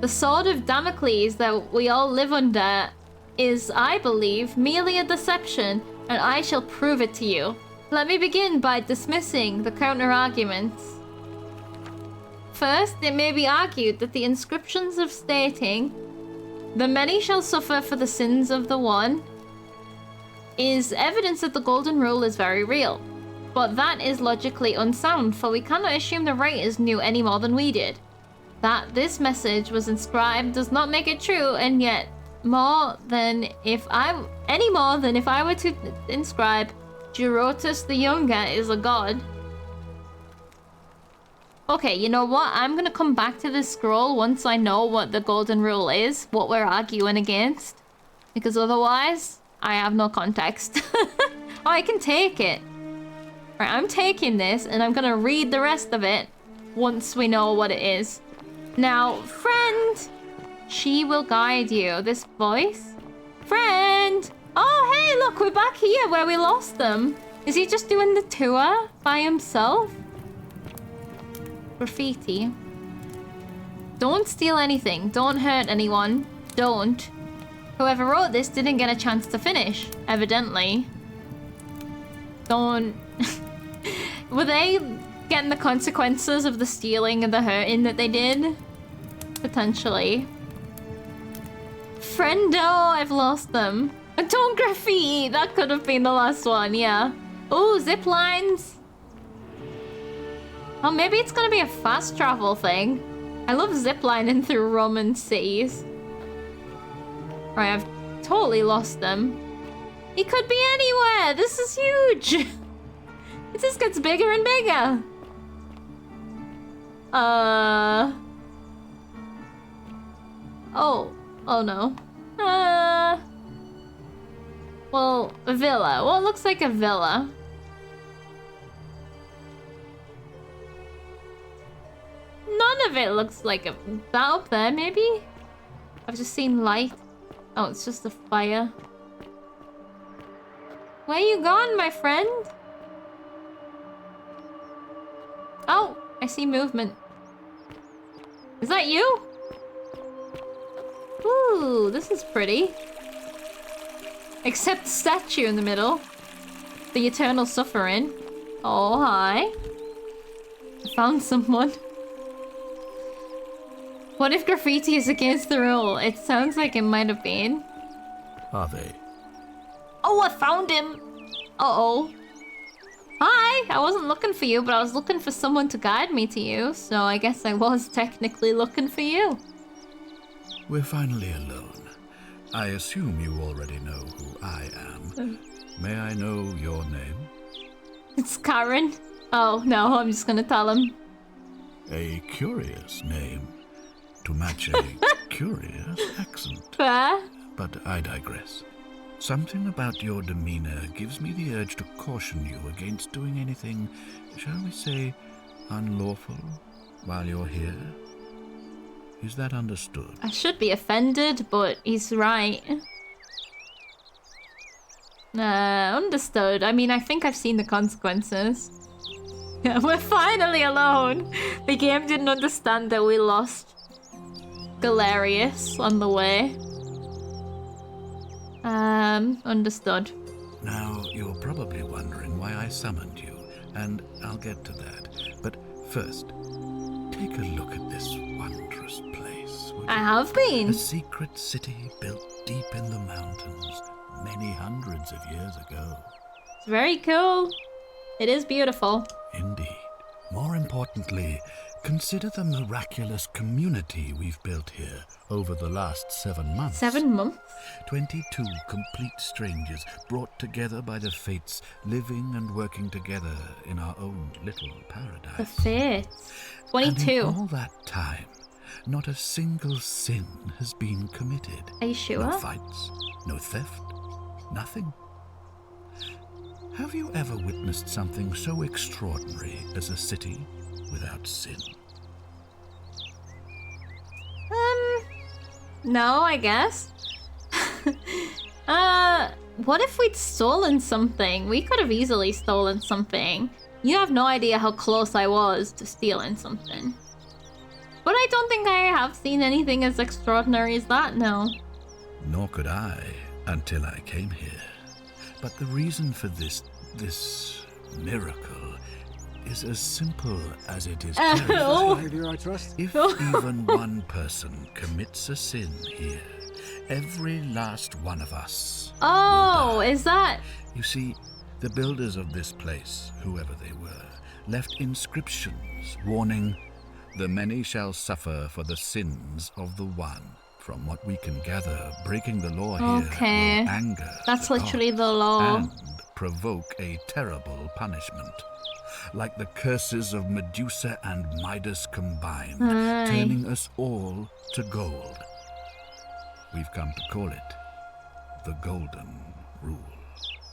the sword of Damocles that we all live under, is, I believe, merely a deception, and I shall prove it to you. Let me begin by dismissing the counter-arguments. First, it may be argued that the inscriptions of stating, "The many shall suffer for the sins of the one," is evidence that the golden rule is very real. But that is logically unsound, for we cannot assume the writers knew any more than we did. That this message was inscribed does not make it true, and yet any more than if I were to inscribe Dorotas the Younger is a god. Okay, you know what? I'm gonna come back to this scroll once I know what the golden rule is, what we're arguing against. Because otherwise, I have no context. Oh, I can take it. Right, I'm taking this and I'm gonna read the rest of it once we know what it is. Now, friend, she will guide you. This voice? Friend! Oh, hey, look, we're back here where we lost them. Is he just doing the tour by himself? Graffiti. Don't steal anything. Don't hurt anyone. Don't. Whoever wrote this didn't get a chance to finish, evidently. Don't. Were they getting the consequences of the stealing and the hurting that they did? Potentially. Friendo, I've lost them. Don't graffiti. That could have been the last one, yeah. Oh, zip lines. Oh, maybe it's gonna be a fast travel thing. I love ziplining through Roman cities. Right, I've totally lost them. He could be anywhere. This is huge. It just gets bigger and bigger. Oh no. Well, a villa. Well, it looks like a villa. None of it looks like a... That up there, maybe? I've just seen light. Oh, it's just a fire. Where you gone, my friend? Oh, I see movement. Is that you? Ooh, this is pretty. Except the statue in the middle. The eternal suffering. Oh, hi. I found someone. What if graffiti is against the rule? It sounds like it might have been. Are they? Oh, I found him! Uh-oh. Hi! I wasn't looking for you, but I was looking for someone to guide me to you, so I guess I was technically looking for you. We're finally alone. I assume you already know who I am. May I know your name? It's Karen. Oh, no, I'm just gonna tell him. A curious name to match a curious accent. Fair? But I digress. Something about your demeanor gives me the urge to caution you against doing anything, shall we say, unlawful while you're here. Is that understood? I should be offended, but he's right. Understood. I mean, I think I've seen the consequences. Yeah, we're finally alone. The game didn't understand that we lost Galerius on the way. Understood. Now, you're probably wondering why I summoned you, and I'll get to that. But first, take a look at this wondrous place. would I you? have been. A secret city built deep in the mountains many hundreds of years ago. It's very cool. It is beautiful. Indeed. More importantly, consider the miraculous community we've built here over the last 7 months. 7 months? 22 complete strangers brought together by the fates, living and working together in our own little paradise. The fates. And 22. in all that time, not a single sin has been committed. Are you sure? No fights, no theft, nothing. Have you ever witnessed something so extraordinary as a city without sin? No, I guess. What if we'd stolen something? We could have easily stolen something. You have no idea how close I was to stealing something. But I don't think I have seen anything as extraordinary as that, no. Nor could I until I came here. But the reason for this miracle is as simple as it is terrible. Behavior I trust. If even one person commits a sin here, every last one of us will Oh, die. is that... You see, the builders of this place, whoever they were, left inscriptions warning, "The many shall suffer for the sins of the one." From what we can gather, breaking the law here Okay. will anger That's the literally gods the law. and provoke a terrible punishment. Like the curses of Medusa and Midas combined, Aye. turning us all to gold. We've come to call it the Golden Rule.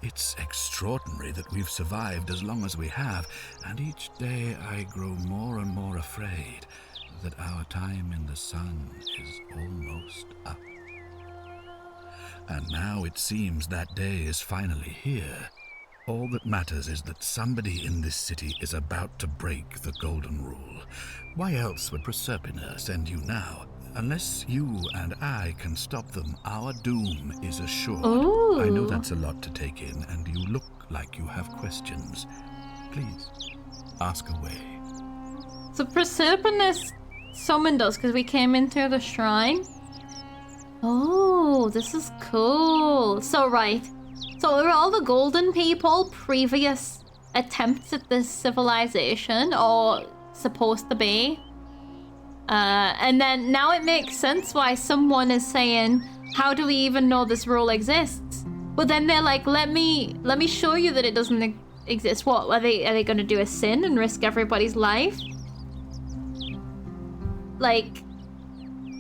It's extraordinary that we've survived as long as we have, and each day I grow more and more afraid that our time in the sun is almost up. And now it seems that day is finally here. All that matters is that somebody in this city is about to break the Golden Rule. Why else would Proserpina send you now? Unless you and I can stop them, our doom is assured. Ooh. I know that's a lot to take in, and you look like you have questions. Please, ask away. So Proserpina summoned us because we came into the shrine. Oh, this is cool. So, right. So were all the golden people previous attempts at this civilization, or supposed to be? And then now it makes sense why someone is saying, how do we even know this rule exists? But then they're like, let me show you that it doesn't exist. What, are they going to do a sin and risk everybody's life? Like,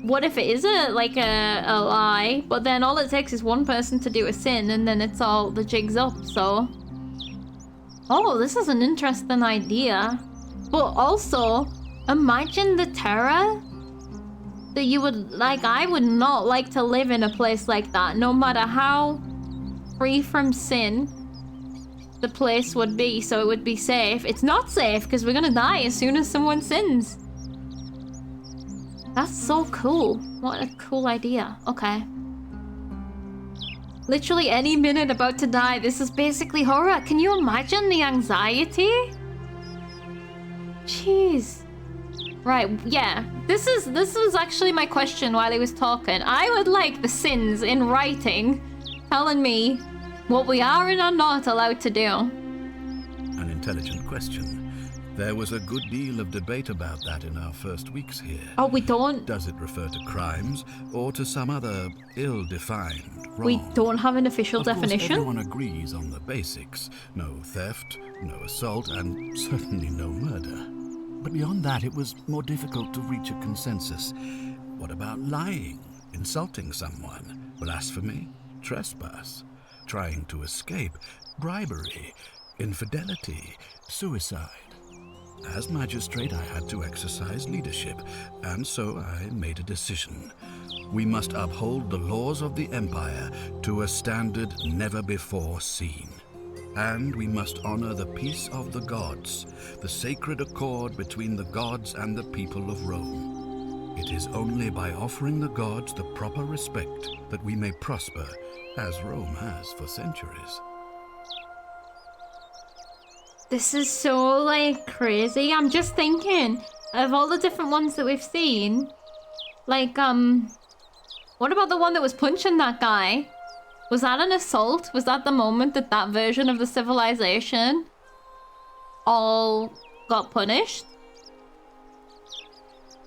what if it is a lie, but then all it takes is one person to do a sin and then it's all, the jig's up, so. Oh, this is an interesting idea. But also, imagine the terror that you would, like, I would not like to live in a place like that, no matter how free from sin the place would be, so it would be safe. It's not safe because we're gonna die as soon as someone sins. That's so cool. What a cool idea. Okay. Literally any minute about to die. This is basically horror. Can you imagine the anxiety? Jeez. Right, yeah. This was actually my question while he was talking. I would like the sins in writing telling me what we are and are not allowed to do. An intelligent question. There was a good deal of debate about that in our first weeks here. Oh, we don't... Does it refer to crimes or to some other ill-defined wrong? We don't have an official Of course, definition. everyone agrees on the basics. No theft, no assault, and certainly no murder. But beyond that, it was more difficult to reach a consensus. What about lying, insulting someone, blasphemy, trespass, trying to escape, bribery, infidelity, suicide? As magistrate, I had to exercise leadership, and so I made a decision. We must uphold the laws of the Empire to a standard never before seen. And we must honor the peace of the gods, the sacred accord between the gods and the people of Rome. It is only by offering the gods the proper respect that we may prosper, as Rome has for centuries. This is so, like, crazy. I'm just thinking of all the different ones that we've seen. Like, what about the one that was punching that guy? Was that an assault? Was that the moment that that version of the civilization all got punished?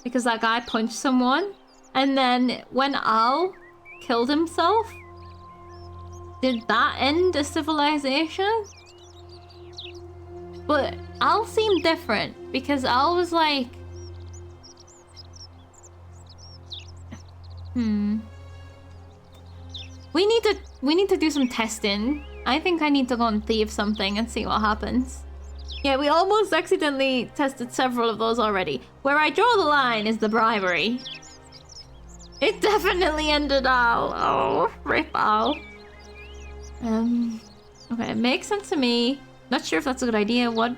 Because that guy punched someone? And then when Al killed himself, did that end a civilization? But Al seemed different because Al was like... We need to do some testing. I think I need to go and thieve something and see what happens. Yeah, we almost accidentally tested several of those already. Where I draw the line is the bribery. It definitely ended Al. Oh, rip Al. Okay, it makes sense to me. Not sure if that's a good idea. What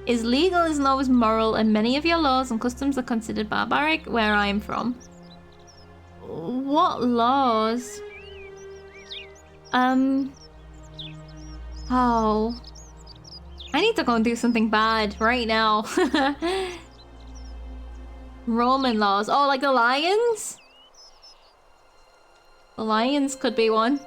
is legal isn't always moral, and many of your laws and customs are considered barbaric where I'm from. What laws? Oh. I need to go and do something bad right now. Roman laws. Oh, like the lions? The lions could be one.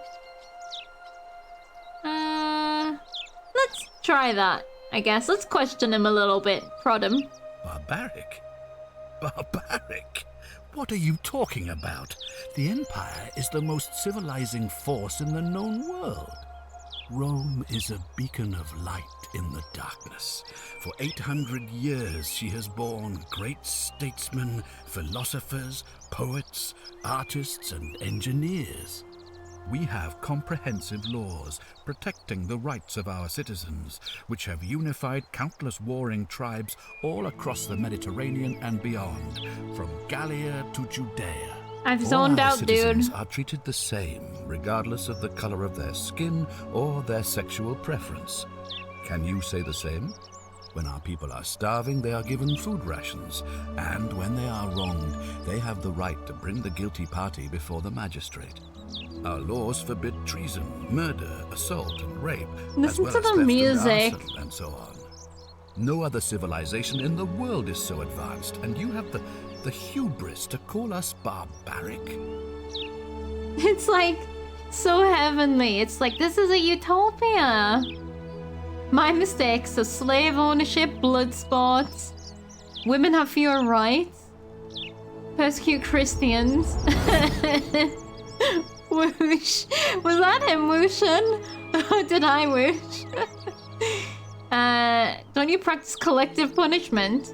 Let's try that, I guess. Let's question him a little bit. Prod him. Barbaric? Barbaric? What are you talking about? The Empire is the most civilizing force in the known world. Rome is a beacon of light in the darkness. For 800 years she has borne great statesmen, philosophers, poets, artists, and engineers. We have comprehensive laws protecting the rights of our citizens, which have unified countless warring tribes all across the Mediterranean and beyond, from Gallia to Judea. I've zoned out, dude. All our citizens are treated the same, regardless of the color of their skin or their sexual preference. Can you say the same? When our people are starving, they are given food rations, and when they are wronged, they have the right to bring the guilty party before the magistrate. Our laws forbid treason, murder, assault, and rape, Listen as to well as the theft and music. arson, and so on. No other civilization in the world is so advanced, and you have the hubris to call us barbaric? It's like so heavenly. It's like this is a utopia. My mistakes: so slave ownership, blood sports, women have fewer rights, persecute Christians. Whoosh. Was that him whooshing? Or did I whoosh? Don't you practice collective punishment?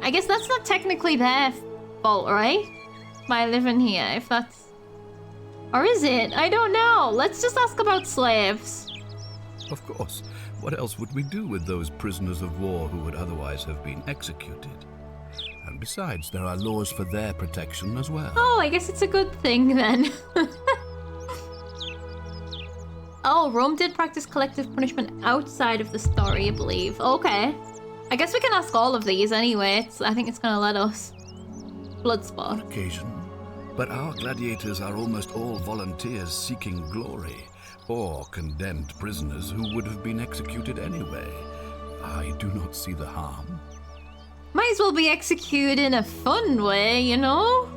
I guess that's not technically their fault, right? By living here, if that's... Or is it? I don't know. Let's just ask about slaves. Of course. What else would we do with those prisoners of war who would otherwise have been executed? And besides, there are laws for their protection as well. Oh, I guess it's a good thing then. Oh, Rome did practice collective punishment outside of the story, I believe. Okay. I guess we can ask all of these anyway. I think it's gonna let us. Bloodsport. On occasion. But our gladiators are almost all volunteers seeking glory, or condemned prisoners who would have been executed anyway. I do not see the harm. Might as well be executed in a fun way, you know?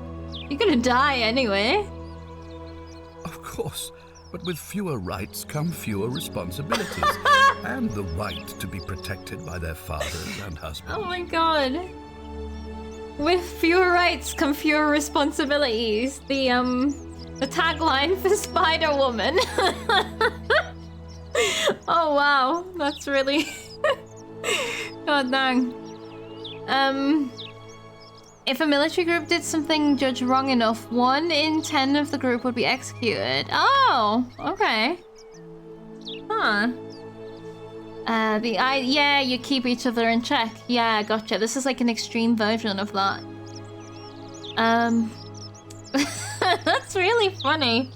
You're gonna die anyway. Of course, but with fewer rights come fewer responsibilities. And the right to be protected by their fathers and husbands. Oh my god. With fewer rights come fewer responsibilities. The tagline for Spider-Woman. Oh wow, that's really... God dang. If a military group did something judged wrong enough, 1 in 10 of the group would be executed. Oh, okay. Huh. Yeah, you keep each other in check. Yeah, gotcha. This is like an extreme version of that. That's really funny.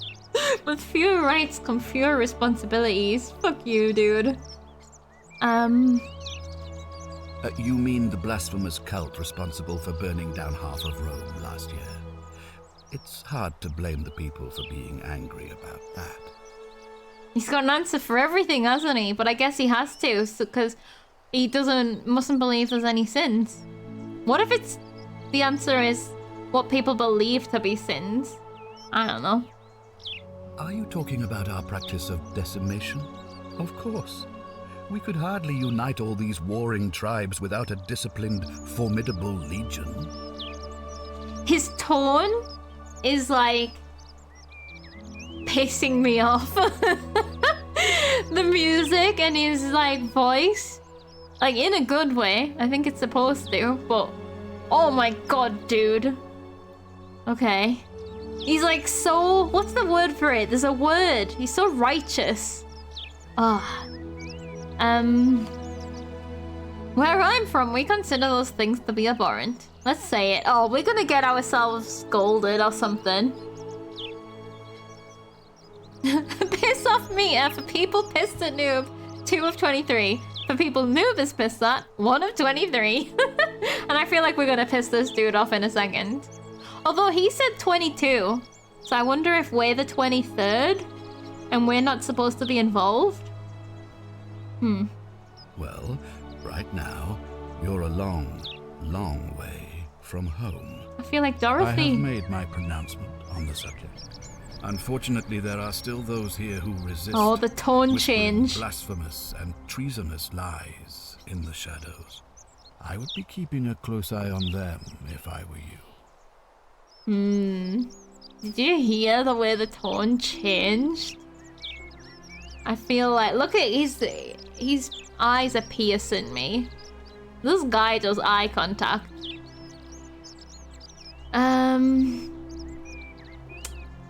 With fewer rights come fewer responsibilities. Fuck you, dude. You mean the blasphemous cult responsible for burning down half of Rome last year? It's hard to blame the people for being angry about that. He's got an answer for everything, hasn't he? But I guess he has to, because he mustn't believe there's any sins. What if the answer is what people believe to be sins? I don't know. Are you talking about our practice of decimation? Of course. We could hardly unite all these warring tribes without a disciplined, formidable legion. His tone is like pissing me off. The music and his like voice, like in a good way. I think it's supposed to, but oh my god, dude. Okay. He's like so, what's the word for it? There's a word. He's so righteous. Where I'm from, we consider those things to be abhorrent. Let's say it. Oh, we're gonna get ourselves scolded or something. Piss off me, for people pissed at Noob, 2 of 23. For people Noob is pissed at, 1 of 23. And I feel like we're gonna piss this dude off in a second. Although he said 22, so I wonder if we're the 23rd and we're not supposed to be involved? Well, right now, you're a long, long way from home. I feel like Dorothy. I have made my pronouncement on the subject. Unfortunately, there are still those here who resist. Oh, the tone whispering change. Blasphemous and treasonous lies in the shadows. I would be keeping a close eye on them if I were you. Did you hear the way the tone changed? I feel like, look at his eyes are piercing me. This guy does eye contact.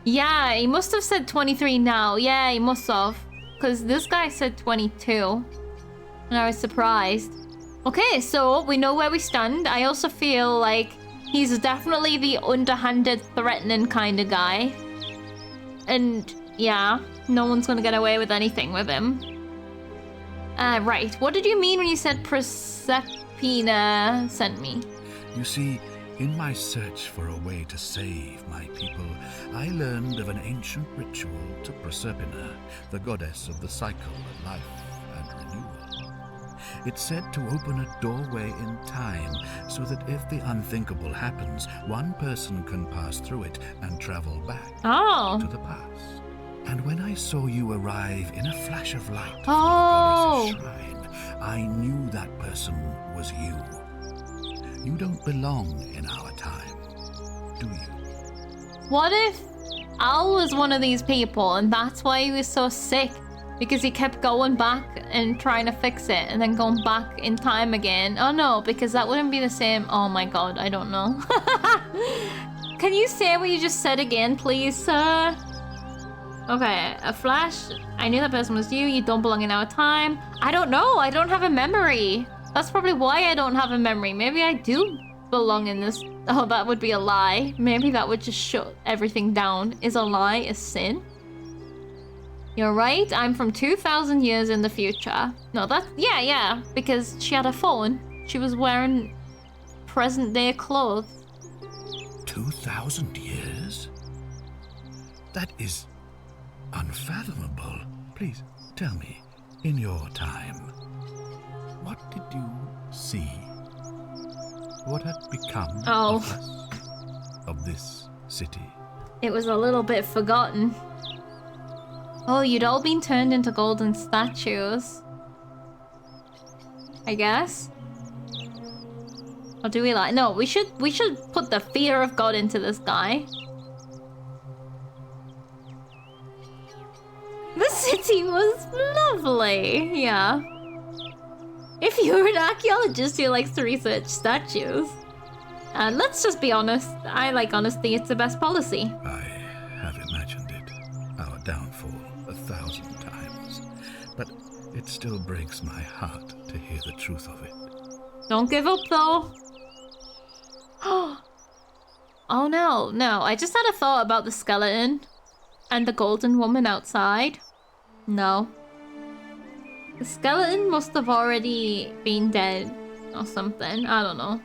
Yeah, he must have said 23 now. Yeah, he must have. Because this guy said 22. And I was surprised. Okay, so we know where we stand. I also feel like he's definitely the underhanded, threatening kind of guy. And yeah, no one's gonna get away with anything with him. Right. What did you mean when you said Proserpina sent me? You see, in my search for a way to save my people, I learned of an ancient ritual to Proserpina, the goddess of the cycle of life and renewal. It's said to open a doorway in time, so that if the unthinkable happens, one person can pass through it and travel back to the past. And when I saw you arrive in a flash of light from the goddess's shrine, I knew that person was you. You don't belong in our time, do you? What if Al was one of these people and that's why he was so sick? Because he kept going back and trying to fix it and then going back in time again. Oh no, because that wouldn't be the same. Oh my god, I don't know. Can you say what you just said again, please, sir? Okay, a flash. I knew that person was you. You don't belong in our time. I don't know. I don't have a memory. That's probably why I don't have a memory. Maybe I do belong in this. Oh, that would be a lie. Maybe that would just shut everything down. Is a lie a sin? You're right. I'm from 2,000 years in the future. No, that's... Yeah. Because she had a phone. She was wearing present day clothes. 2,000 years? That is unfathomable. Please, tell me, in your time, what did you see? what had become Oh. of us, of this city. It was a little bit forgotten. Oh, you'd all been turned into golden statues. I guess. Or do we like... No, we should put the fear of God into this guy. The city was lovely. Yeah. If you were an archaeologist who likes to research statues. And let's just be honest. I like honesty. It's the best policy. I have imagined it, our downfall, 1,000 times. But it still breaks my heart to hear the truth of it. Don't give up, though. Oh no, no. I just had a thought about the skeleton and the golden woman outside. No. The skeleton must have already been dead or something. I don't know.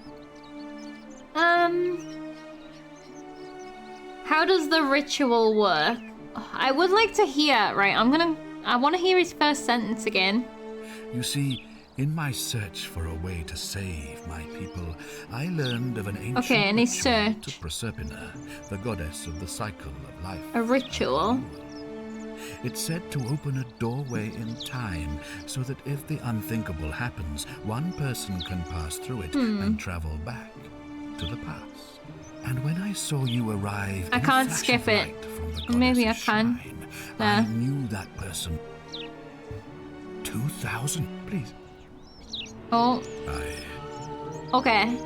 How does the ritual work? I would like to hear, right, I want to hear his first sentence again. You see, in my search for a way to save my people, I learned of an ancient and his ritual search. to Proserpina, the goddess of the cycle of life. A ritual? It's said to open a doorway in time, so that if the unthinkable happens, one person can pass through it and travel back to the past. And when I saw you arrive, I can't skip it. Maybe I can. I knew that person. 2,000, please. Oh. Okay.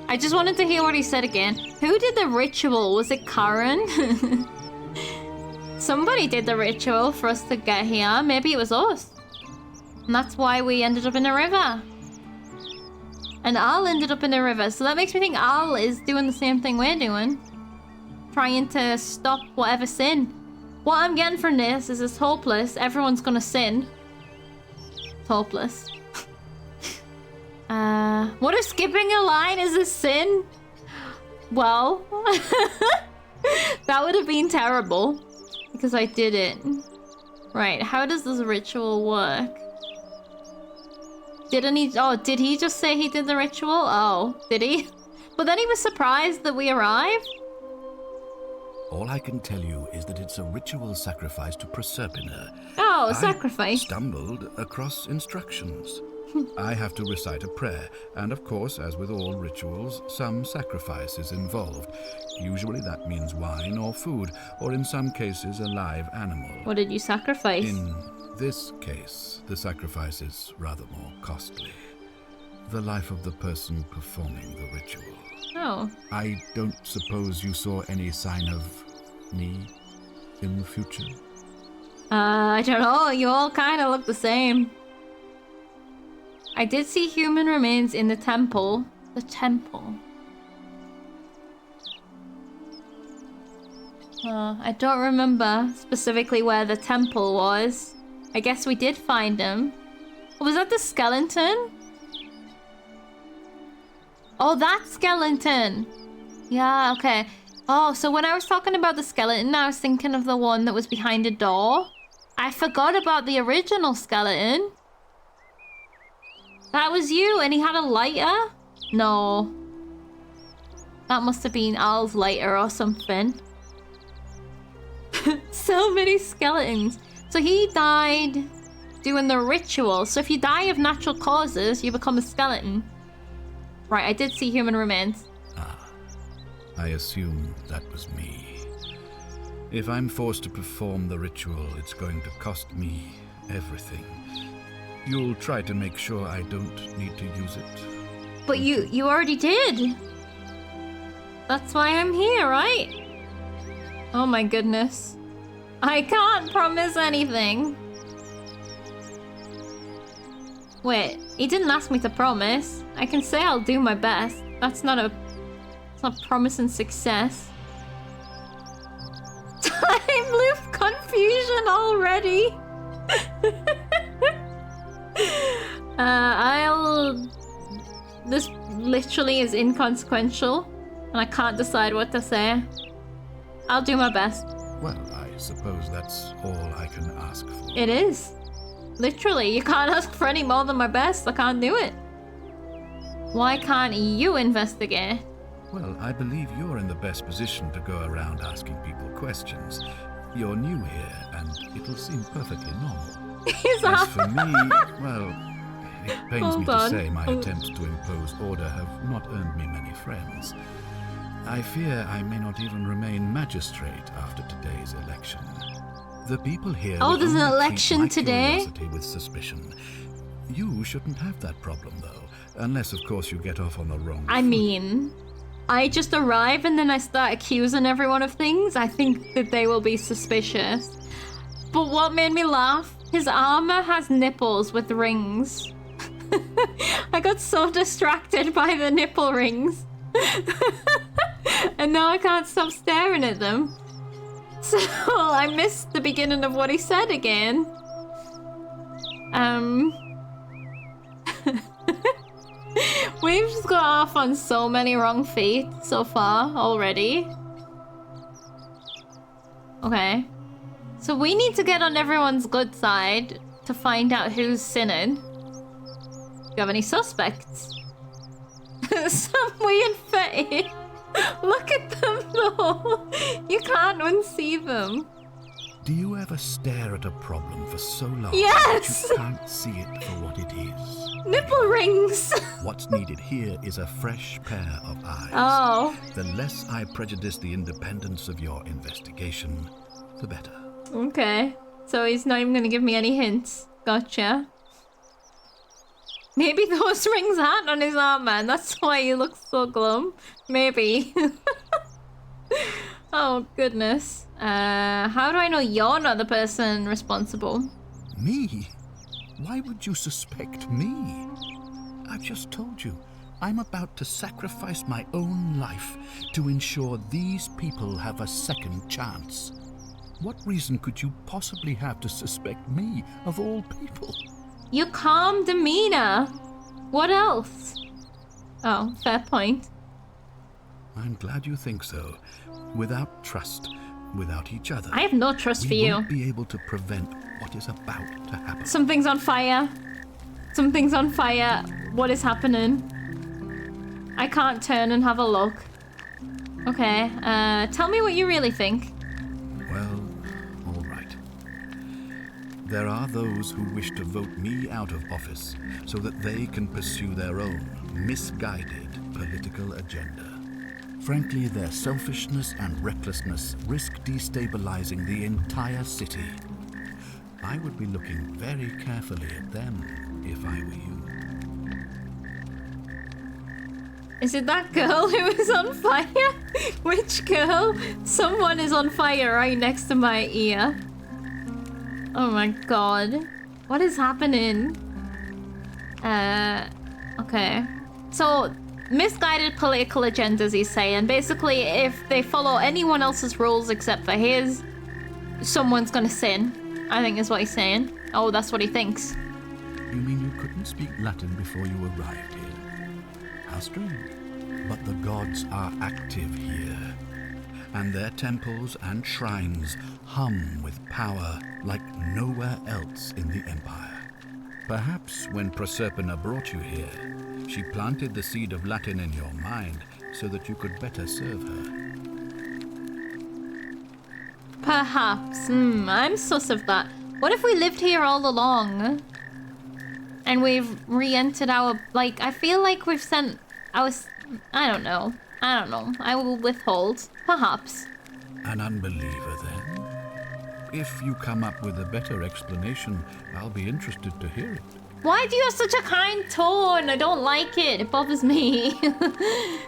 I just wanted to hear what he said again. Who did the ritual? Was it Karen? Somebody did the ritual for us to get here. Maybe it was us. And that's why we ended up in a river. And Al ended up in a river. So that makes me think Al is doing the same thing we're doing. Trying to stop whatever sin. What I'm getting from this is it's hopeless. Everyone's gonna sin. It's hopeless. What if skipping a line is a sin? Well, that would have been terrible. Because I did it. Right, how does this ritual work? Did he just say he did the ritual? Oh, did he? But then he was surprised that we arrived? All I can tell you is that it's a ritual sacrifice to Proserpina. Oh, a sacrifice. I stumbled across instructions. I have to recite a prayer, and of course, as with all rituals, some sacrifice is involved. Usually that means wine or food, or in some cases a live animal. What did you sacrifice? In this case, the sacrifice is rather more costly. The life of the person performing the ritual. Oh. I don't suppose you saw any sign of me in the future? I don't know. You all kind of look the same. I did see human remains in the temple. The temple. I don't remember specifically where the temple was. I guess we did find him. Was that the skeleton? Oh, that skeleton! Yeah, okay. Oh, so when I was talking about the skeleton, I was thinking of the one that was behind a door. I forgot about the original skeleton. That was you, and he had a lighter? No. That must have been Al's lighter or something. So many skeletons. So he died doing the ritual. So if you die of natural causes, you become a skeleton. Right, I did see human remains. I assume that was me. If I'm forced to perform the ritual, it's going to cost me everything. You'll try to make sure I don't need to use it. But you already did. That's why I'm here, right? Oh my goodness. I can't promise anything. Wait, he didn't ask me to promise. I can say I'll do my best. It's not promising success. Time loop confusion already. This literally is inconsequential, and I can't decide what to say. I'll do my best. Well, I suppose that's all I can ask for. It is. Literally, you can't ask for any more than my best. I can't do it. Why can't you investigate? Well, I believe you're in the best position to go around asking people questions. You're new here, and it'll seem perfectly normal. As for me, well, it pains me to say my attempts to impose order have not earned me many friends. I fear I may not even remain magistrate after today's election. The people here will there's an only election treat my today? curiosity with suspicion. You shouldn't have that problem, though, unless, of course, you get off on the wrong I foot. mean, I just arrive and then I start accusing everyone of things. I think that they will be suspicious. But what made me laugh? His armor has nipples with rings. I got so distracted by the nipple rings. And now I can't stop staring at them. So I missed the beginning of what he said again. We've just got off on so many wrong feet so far already. Okay. So we need to get on everyone's good side to find out who's sinning. Do you have any suspects? Some weird fetish. Look at them though. You can't unsee them. Do you ever stare at a problem for so long Yes! that you can't see it for what it is? Nipple rings. What's needed here is a fresh pair of eyes. Oh. The less I prejudice the independence of your investigation, the better. Okay. So he's not even gonna give me any hints. Gotcha. Maybe those rings aren't on his arm, man. That's why he looks so glum. Maybe. Oh, goodness. How do I know you're not the person responsible? Me? Why would you suspect me? I've just told you, I'm about to sacrifice my own life to ensure these people have a second chance. What reason could you possibly have to suspect me, of all people? Your calm demeanor. What else? Oh, fair point. I'm glad you think so. Without trust, without each other, I have no trust for we you. won't be able to prevent what is about to happen. Something's on fire. Something's on fire. What is happening? I can't turn and have a look. Okay, tell me what you really think. Well, all right. There are those who wish to vote me out of office so that they can pursue their own misguided political agenda. Frankly, their selfishness and recklessness risk destabilizing the entire city. I would be looking very carefully at them if I were you. Is it that girl who is on fire? Which girl? Someone is on fire right next to my ear. Oh my god. What is happening? Okay. So, misguided political agendas, he's saying. Basically, if they follow anyone else's rules except for his, someone's gonna sin. I think is what he's saying. Oh, that's what he thinks. You mean you couldn't speak Latin before you arrived here? How strange. But the gods are active here, and their temples and shrines hum with power like nowhere else in the Empire. Perhaps when Proserpina brought you here, she planted the seed of Latin in your mind so that you could better serve her. Perhaps. I'm sus of that. What if we lived here all along? And we've re-entered our... Like, I feel like we've sent our... I don't know. I will withhold. Perhaps. An unbeliever, then? If you come up with a better explanation, I'll be interested to hear it. Why do you have such a kind tone? I don't like it. It bothers me.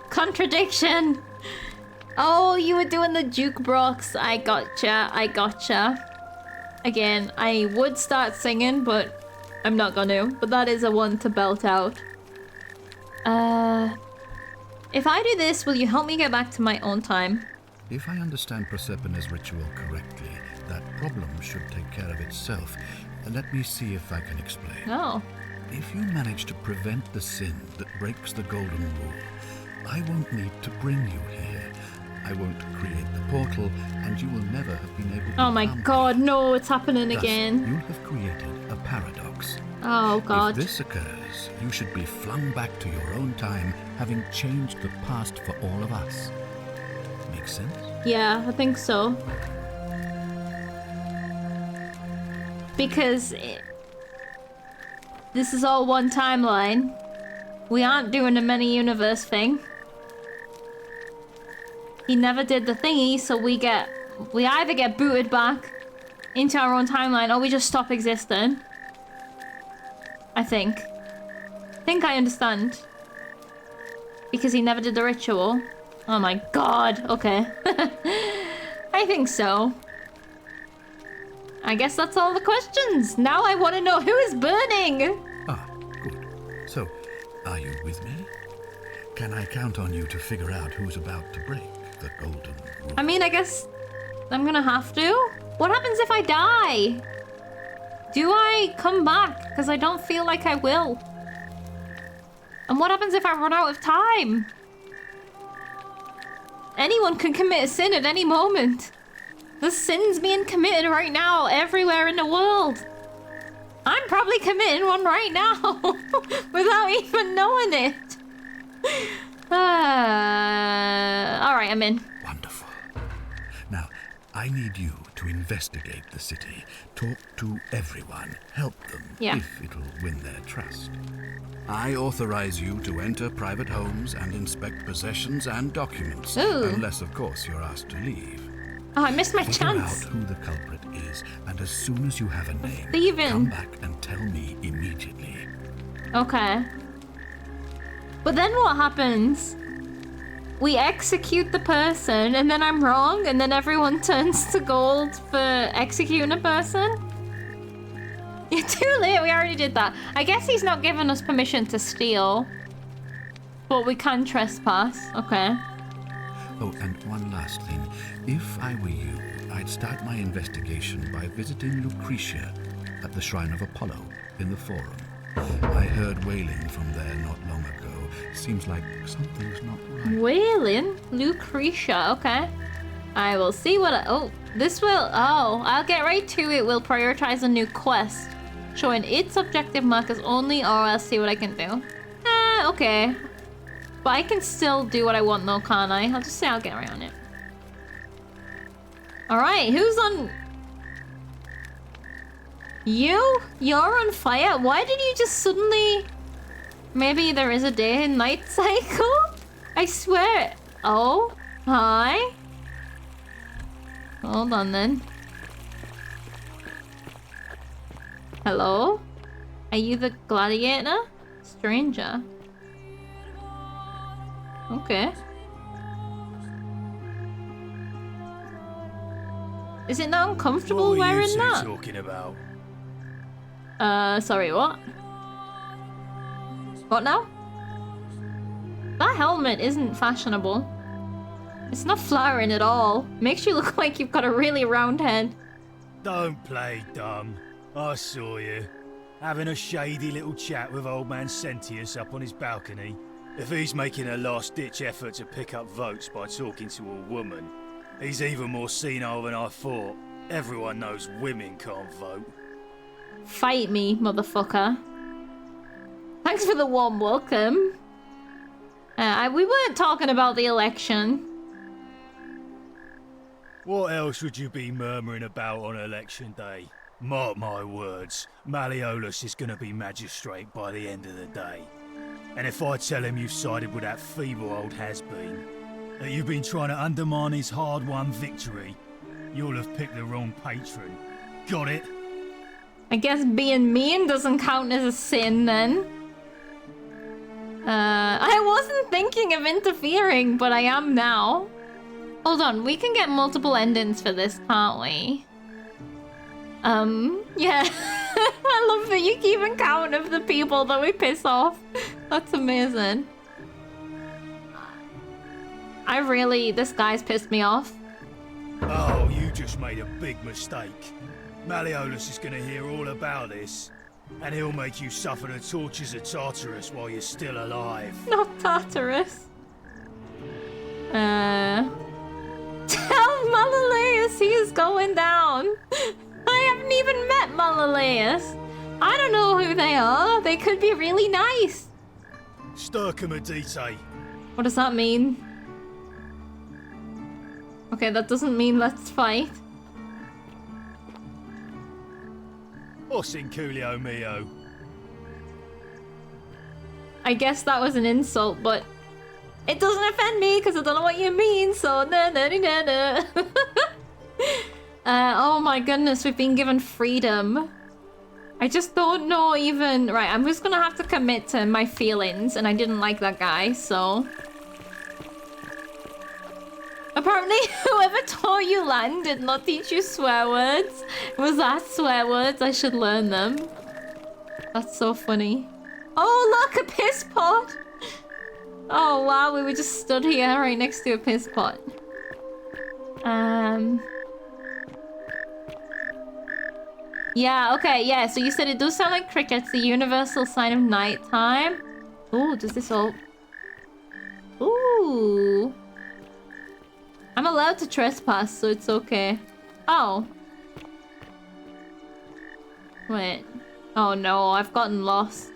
Contradiction. Oh, you were doing the jukebox. I gotcha. Again, I would start singing, but I'm not gonna. But that is a one to belt out. If I do this, will you help me get back to my own time? If I understand Proserpina's ritual correctly, that problem should take care of itself. Let me see if I can explain. Oh. If you manage to prevent the sin that breaks the Golden Rule, I won't need to bring you here. I won't create the portal, and you will never have been able to Oh my come god, here. no, it's happening Thus, again. you'll have created a paradox. Oh, God. If this occurs, you should be flung back to your own time, having changed the past for all of us. Make sense? Yeah, I think so. Because this is all one timeline. We aren't doing a many universe thing. He never did the thingy, so we either get booted back into our own timeline or we just stop existing. I think I understand. Because he never did the ritual. Oh my god, okay. I think so. I guess that's all the questions. Now I want to know who is burning. Ah, good. So, are you with me? Can I count on you to figure out who's about to break the golden rule? I mean, I guess I'm gonna have to. What happens if I die? Do I come back? Because I don't feel like I will. And what happens if I run out of time? Anyone can commit a sin at any moment. There's sins being committed right now everywhere in the world. I'm probably committing one right now without even knowing it. Alright, I'm in. Wonderful. Now, I need you to investigate the city. Talk to everyone. Help them, if it'll win their trust. I authorize you to enter private homes and inspect possessions and documents. Ooh. Unless, of course, you're asked to leave. Oh, I missed my Figure chance. out who the culprit is, and as soon as you have a name, Thieving. come back and tell me immediately. Okay. But then what happens? We execute the person, and then I'm wrong, and then everyone turns to gold for executing a person? You're too late, we already did that. I guess he's not giving us permission to steal. But we can trespass, okay. Oh, and one last thing. If I were you, I'd start my investigation by visiting Lucretia at the Shrine of Apollo in the Forum. I heard wailing from there not long ago. Seems like something's not right. Wailing? Lucretia, okay. I will see what I'll get right to it. We'll prioritize a new quest. Showing its objective markers only, or I'll see what I can do. Okay. But I can still do what I want though, can't I? I'll just say I'll get right on it. Alright, who's on... You? You're on fire? Why did you just suddenly... Maybe there is a day and night cycle? I swear. Oh, hi. Hold on then. Hello? Are you the gladiator? Stranger. Okay. Is it not uncomfortable wearing that? What are you two talking about? Sorry, what? What now? That helmet isn't fashionable. It's not flattering at all. Makes you look like you've got a really round head. Don't play dumb. I saw you. Having a shady little chat with old man Sentius up on his balcony. If he's making a last-ditch effort to pick up votes by talking to a woman, he's even more senile than I thought. Everyone knows women can't vote. Fight me, motherfucker. Thanks for the warm welcome. We weren't talking about the election. What else would you be murmuring about on election day? Mark my words, Malleolus is going to be magistrate by the end of the day. And if I tell him you've sided with that feeble old has-been, that you've been trying to undermine his hard-won victory, you'll have picked the wrong patron. Got it? I guess being mean doesn't count as a sin then. I wasn't thinking of interfering, but I am now. Hold on, we can get multiple endings for this, can't we? Yeah. I love that you keep account of the people that we piss off. That's amazing. This guy's pissed me off. Oh, you just made a big mistake. Malleolus is going to hear all about this, and he'll make you suffer the tortures of Tartarus while you're still alive. Not Tartarus. Tell Malleolus he is going down. I haven't even met Malleolus. I don't know who they are. They could be really nice. Sturcum What does that mean? Okay, that doesn't mean let's fight. Ossin Coolio Mio. I guess that was an insult, but it doesn't offend me because I don't know what you mean, so na na na na. Oh my goodness, we've been given freedom. I just don't know even... Right, I'm just gonna have to commit to my feelings, and I didn't like that guy, so... Apparently, whoever taught you Latin did not teach you swear words. Was that swear words? I should learn them. That's so funny. Oh, look, a piss pot! Oh, wow, we were just stood here right next to a piss pot. Yeah, okay, yeah, so you said it does sound like crickets, the universal sign of nighttime. Ooh, does this all... Ooh. I'm allowed to trespass, so it's okay. Oh. Wait. Oh no, I've gotten lost.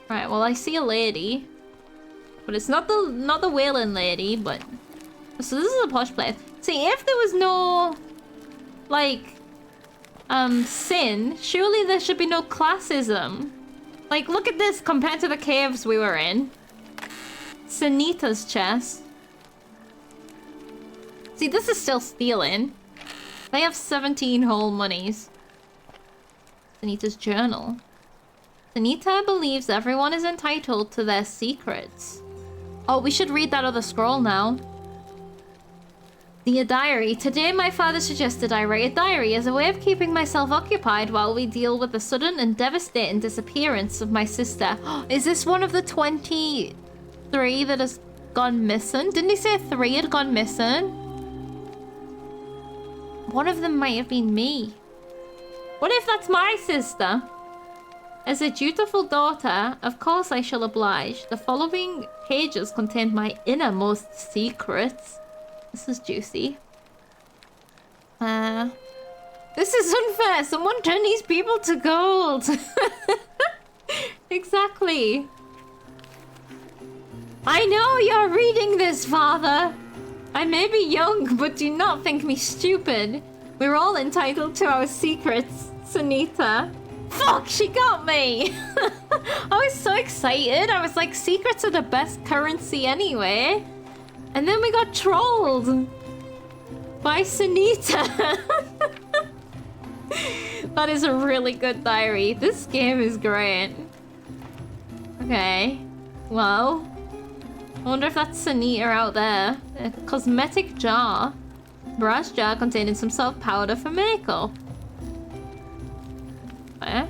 Right, well I see a lady. But it's not the whaling lady, but... So this is a posh place. See, if there was no... Like... sin, surely there should be no classism. Like, look at this compared to the caves we were in. Sanita's chest. See, this is still stealing. They have 17 whole monies. Sanita's journal. Sanita believes everyone is entitled to their secrets. Oh, we should read that other scroll now. Dear diary, today my father suggested I write a diary as a way of keeping myself occupied while we deal with the sudden and devastating disappearance of my sister. Is this one of the 23 that has gone missing? Didn't he say 3 had gone missing? One of them might have been me. What if that's my sister? As a dutiful daughter, of course I shall oblige. The following pages contain my innermost secrets. This is juicy. This is unfair. Someone turn these people to gold. Exactly. I know you're reading this, Father. I may be young, but do not think me stupid. We're all entitled to our secrets, Sunita. Fuck, she got me! I was so excited. I was like, secrets are the best currency anyway. And then we got trolled by Sunita. That is a really good diary. This game is great. Okay. Well, I wonder if that's Sunita out there. A cosmetic jar. Brass jar containing some sort of powder for makeup. Okay.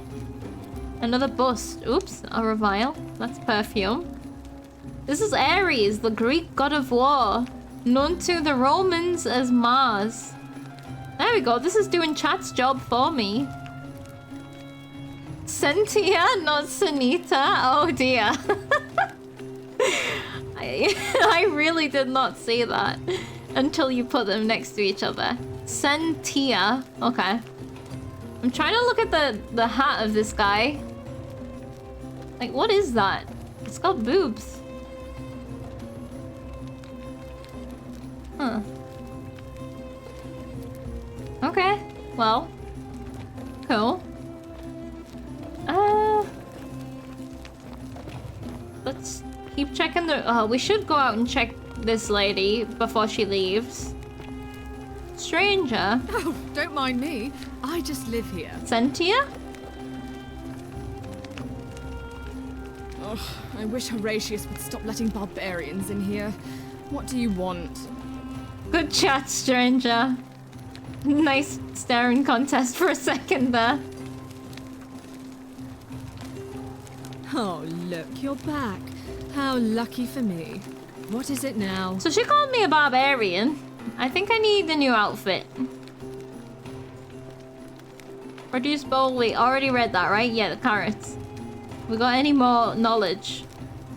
Another bust. Oops, a revial. That's perfume. This is Ares, the Greek god of war, known to the Romans as Mars. There we go, this is doing chat's job for me. Sentia, not Sunita. Oh dear. I really did not see that until you put them next to each other. Sentia. Okay. I'm trying to look at the hat of this guy. Like, what is that? It's got boobs. Huh. Okay. Well. Cool. Let's keep checking the... we should go out and check this lady before she leaves. Stranger. Oh, don't mind me. I just live here. Sentia? Oh, I wish Horatius would stop letting barbarians in here. What do you want? Good chat, stranger. Nice staring contest for a second there. Oh, look, you're back. How lucky for me. What is it now? So she called me a barbarian. I think I need a new outfit. Produce bowl. We already read that, right? Yeah, the carrots. We got any more knowledge?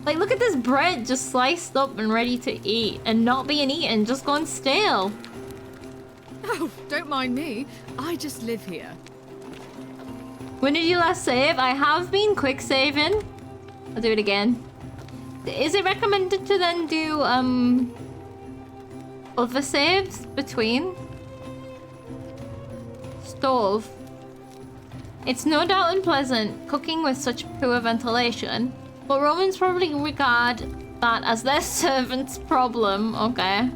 Like, look at this bread just sliced up and ready to eat. And not being eaten, just gone stale. Oh, don't mind me. I just live here. When did you last save? I have been quick saving. I'll do it again. Is it recommended to then do other saves between? Stove. It's no doubt unpleasant cooking with such poor ventilation, but Romans probably regard that as their servant's problem. Okay.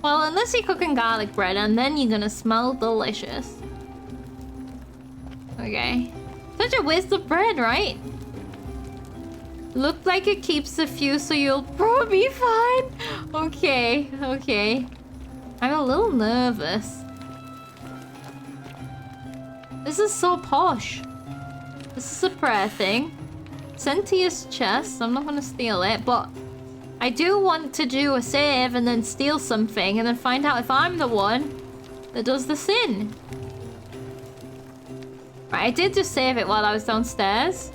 Well, unless you're cooking garlic bread, and then you're gonna smell delicious. Okay. Such a waste of bread, right? Looked like it keeps a few, so you'll probably be fine. Okay, okay. I'm a little nervous. This is so posh. This is a prayer thing. Sentius chest. I'm not gonna steal it, but I do want to do a save and then steal something and then find out if I'm the one that does the sin. Right, I did just save it while I was downstairs.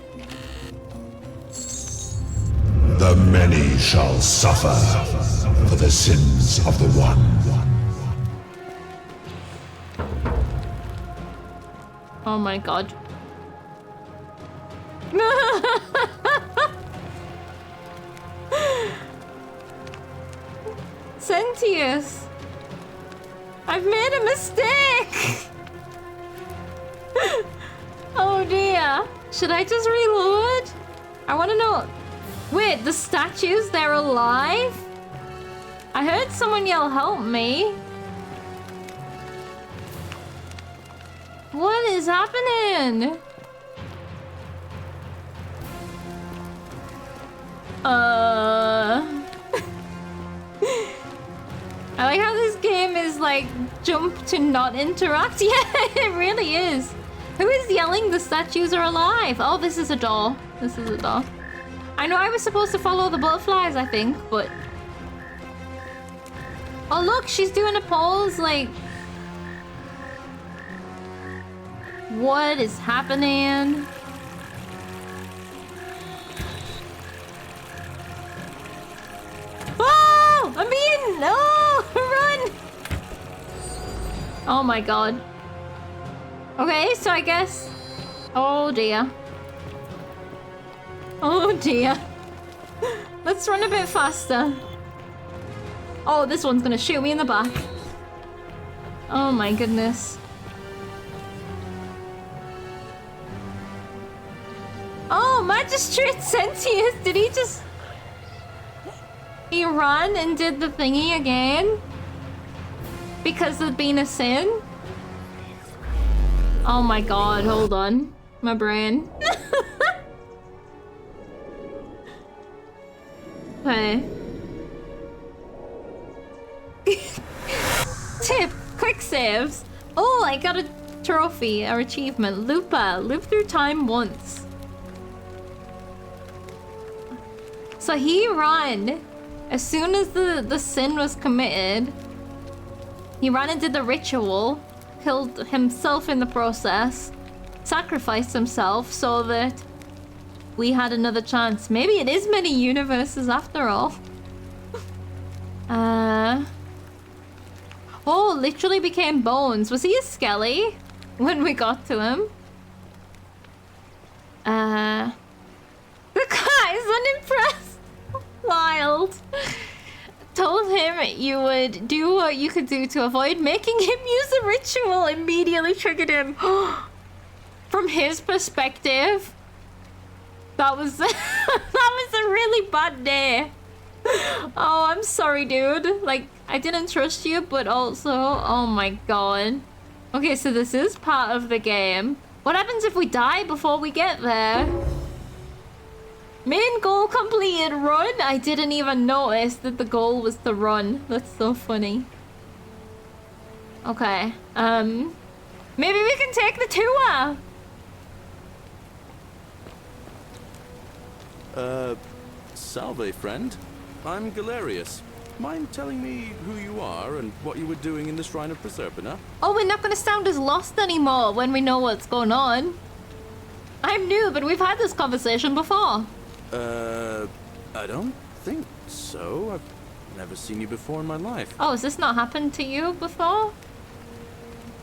The many shall suffer for the sins of the one. Oh my god. Sentius! I've made a mistake! Oh dear. Should I just reload? I want to know... Wait, the statues, they're alive? I heard someone yell, help me. What is happening? I like how this game is like jump to not interact. Yeah, it really is. Who is yelling the statues are alive? Oh, this is a door. This is a door. I know I was supposed to follow the butterflies, I think, but... Oh, look, she's doing a pose, like... What is happening? Oh! I'm being... No! Run! Oh my god. Okay, so I guess... Oh dear. Oh dear. Let's run a bit faster. Oh, this one's gonna shoot me in the back. Oh my goodness. Oh, Magistrate Sentius, did he just... He ran and did the thingy again? Because there'd been a sin? Oh my god, hold on. My brain. Okay. Tip, quick saves. Oh, I got a trophy or achievement. Lupa, live through time once. So he ran. As soon as the sin was committed, he ran and did the ritual, killed himself in the process, sacrificed himself so that we had another chance. Maybe it is many universes after all. Oh, literally became bones. Was he a skelly when we got to him? The guy's unimpressed. Wild. Told him you would do what you could do to avoid making him use the ritual. Immediately triggered him. From his perspective, that was that was a really bad day. Oh, I'm sorry, dude. Like, I didn't trust you, but also, oh my god. Okay, so this is part of the game. What happens if we die before we get there? Main goal completed, run. I didn't even notice that the goal was to run. That's so funny. Okay, maybe we can take the tour. Salve, friend. I'm Galerius. Mind telling me who you are and what you were doing in the Shrine of Proserpina? Oh, we're not gonna sound as lost anymore when we know what's going on. I'm new, but we've had this conversation before. I don't think so. I've never seen you before in my life. Oh, has this not happened to you before?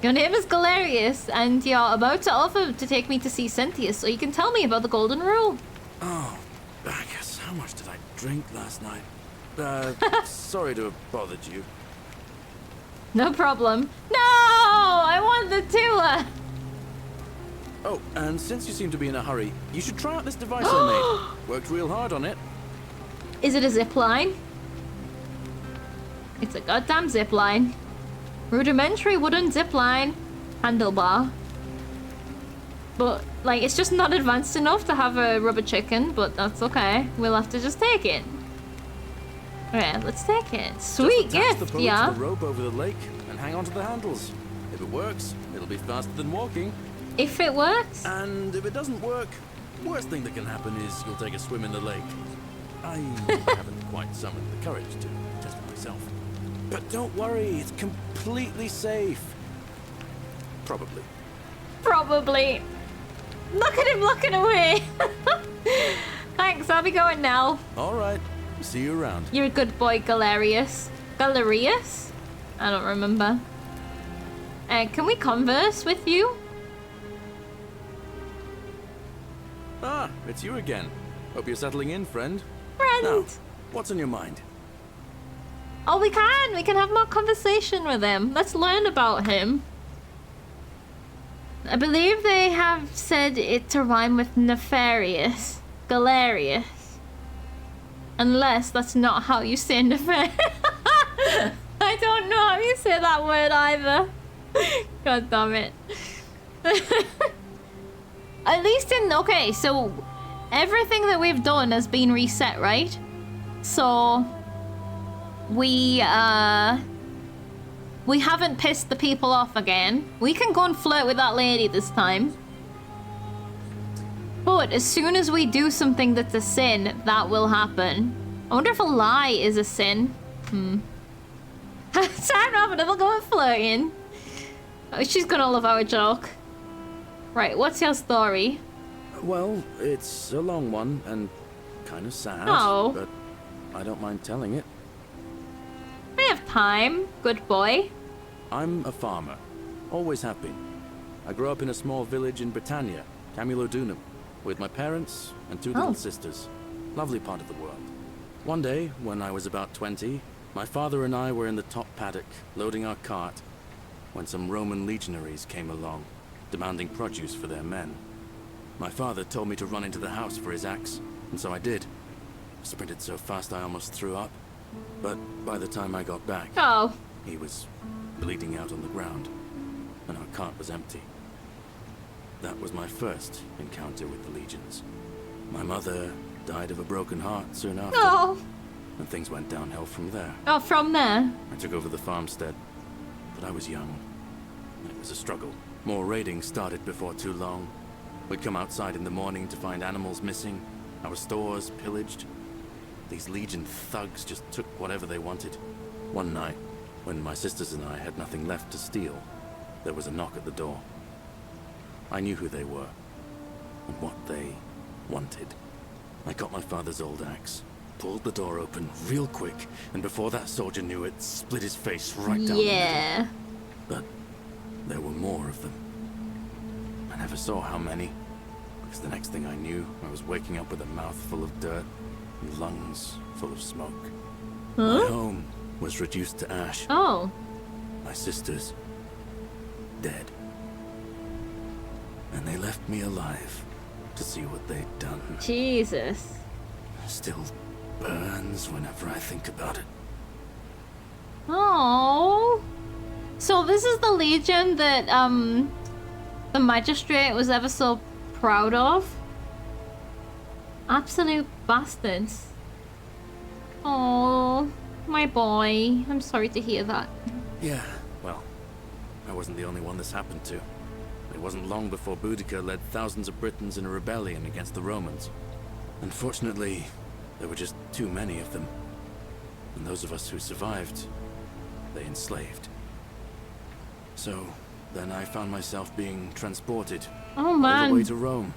Your name is Galerius, and you're about to offer to take me to see Cynthia so you can tell me about the Golden Rule. Oh, Bacchus, how much did I drink last night? Sorry to have bothered you. No problem. No! I want the tour! Oh, and since you seem to be in a hurry, you should try out this device I made. Worked real hard on it. Is it a zip line? It's a goddamn zip line. Rudimentary wooden zip line. Handlebar. But, like, it's just not advanced enough to have a rubber chicken, but that's okay. We'll have to just take it. Alright, let's take it. Sweet gift, the yeah. To the rope over the lake and hang onto the handles. If it works, it'll be faster than walking. If it works? And if it doesn't work, worst thing that can happen is you'll take a swim in the lake. I haven't quite summoned the courage to test it myself. But don't worry, it's completely safe. Probably. Probably. Look at him looking away. Thanks, I'll be going now. All right. See you around. You're a good boy, Galerius. Galerius? I don't remember. Can we converse with you? Ah, it's you again. Hope you're settling in, friend. Friend! Now, what's on your mind? Oh, we can! We can have more conversation with him. Let's learn about him. I believe they have said it to rhyme with nefarious. Galerius. Unless that's not how you say nefarious. I don't know how you say that word either. God damn it. At least in... Okay, so... Everything that we've done has been reset, right? So... We haven't pissed the people off again. We can go and flirt with that lady this time. But as soon as we do something that's a sin, that will happen. I wonder if a lie is a sin. Time to have another go at flirting. Oh, she's gonna love our joke. Right, what's your story? Well, it's a long one and kind of sad. Oh. But I don't mind telling it. We have time, good boy. I'm a farmer. Always have been. I grew up in a small village in Britannia, Camulodunum, with my parents and two little sisters. Lovely part of the world. One day, when I was about 20, my father and I were in the top paddock, loading our cart, when some Roman legionaries came along, demanding produce for their men. My father told me to run into the house for his axe, and so I did. Sprinted so fast I almost threw up. But by the time I got back, he was bleeding out on the ground, and our cart was empty. That was my first encounter with the legions. My mother died of a broken heart soon after, and things went downhill from there. Oh, from there? I took over the farmstead, but I was young, and it was a struggle. More raiding started before too long. We'd come outside in the morning to find animals missing, our stores pillaged. These Legion thugs just took whatever they wanted. One night, when my sisters and I had nothing left to steal, there was a knock at the door. I knew who they were, and what they wanted. I got my father's old axe, pulled the door open real quick, and before that soldier knew it, split his face right down the middle. But there were more of them. I never saw how many, because the next thing I knew, I was waking up with a mouth full of dirt and lungs full of smoke. My home was reduced to ash. My sisters, dead. And they left me alive to see what they'd done. Jesus. Still burns whenever I think about it. Oh. So this is the Legion that the magistrate was ever so proud of? Absolute bastards. Oh, my boy. I'm sorry to hear that. Yeah, well, I wasn't the only one this happened to. It wasn't long before Boudica led thousands of Britons in a rebellion against the Romans. Unfortunately, there were just too many of them. And those of us who survived, they enslaved. So, then I found myself being transported all the way to Rome.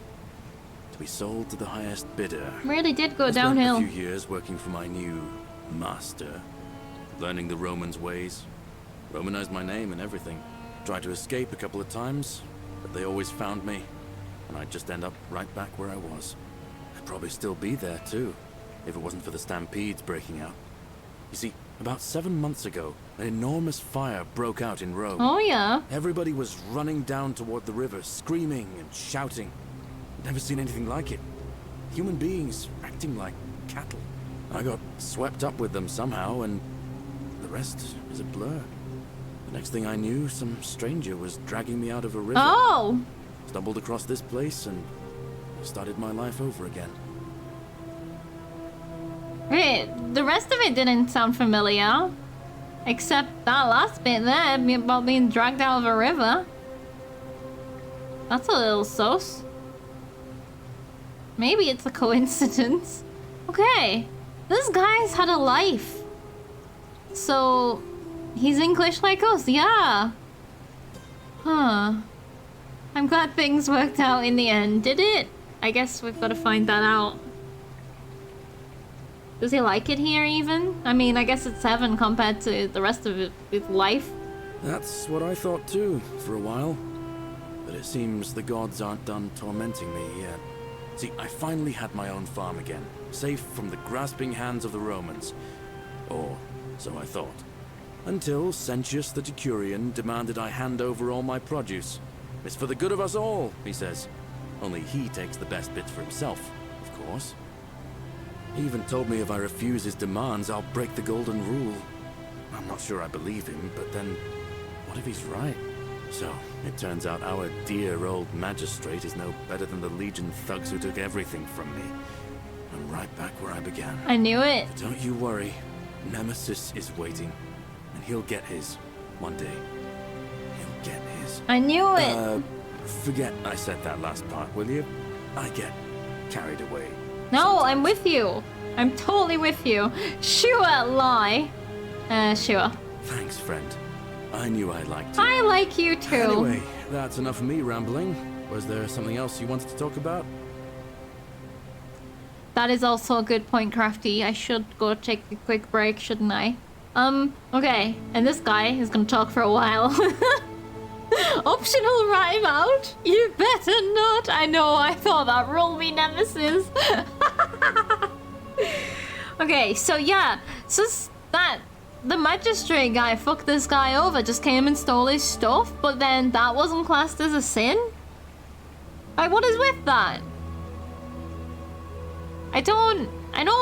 To be sold to the highest bidder. Really did go I downhill. spent a few years working for my new master. Learning the Romans' ways. Romanized my name and everything. Tried to escape a couple of times, but they always found me, and I'd just end up right back where I was. I'd probably still be there too, if it wasn't for the stampedes breaking out. You see, about 7 months ago, an enormous fire broke out in Rome. Oh yeah. Everybody was running down toward the river, screaming and shouting. I'd never seen anything like it. Human beings acting like cattle. I got swept up with them somehow, and the rest is a blur. The next thing I knew, some stranger was dragging me out of a river. Oh! Stumbled across this place and started my life over again. Wait, the rest of it didn't sound familiar. Except that last bit there, about being dragged out of a river. That's a little sus. Maybe it's a coincidence. Okay, this guy's had a life. So, he's English like us, yeah. Huh. I'm glad things worked out in the end, did it? I guess we've got to find that out. Does he like it here even? I mean, I guess it's heaven compared to the rest of his life. That's what I thought too, for a while. But it seems the gods aren't done tormenting me yet. See, I finally had my own farm again, safe from the grasping hands of the Romans. Or so I thought. Until Sentius the Decurion demanded I hand over all my produce. It's for the good of us all, he says. Only he takes the best bits for himself, of course. He even told me if I refuse his demands, I'll break the golden rule. I'm not sure I believe him, but then, what if he's right? So, it turns out our dear old magistrate is no better than the Legion thugs who took everything from me. I'm right back where I began. I knew it. But don't you worry. Nemesis is waiting, and he'll get his one day. He'll get his. I knew it. Forget I said that last part, will you? I get carried away. No, sometimes. I'm with you. I'm totally with you. Sure, lie. Sure. Thanks, friend. I knew I liked you. I like you too. Anyway, that's enough of me rambling. Was there something else you wanted to talk about? That is also a good point, Crafty. I should go take a quick break, shouldn't I? Okay. And this guy is gonna talk for a while. Optional rhyme out? You better not. I know, I thought that. Roll me, Nemesis. Okay, so yeah. So that... The magistrate guy fucked this guy over, just came and stole his stuff, but then that wasn't classed as a sin? Like, what is with that? I don't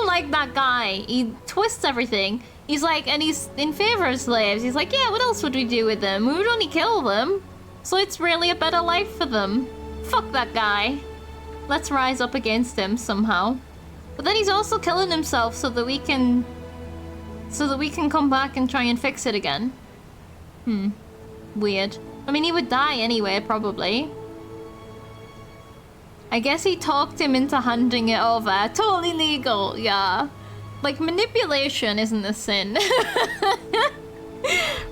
like that guy. He twists everything. He's like, and he's in favor of slaves. He's like, yeah, what else would we do with them? We would only kill them. So it's really a better life for them. Fuck that guy. Let's rise up against him somehow. But then he's also killing himself so that we can come back and try and fix it again. Weird. I mean, he would die anyway, probably. I guess he talked him into handing it over. Totally legal, yeah. Like, manipulation isn't a sin.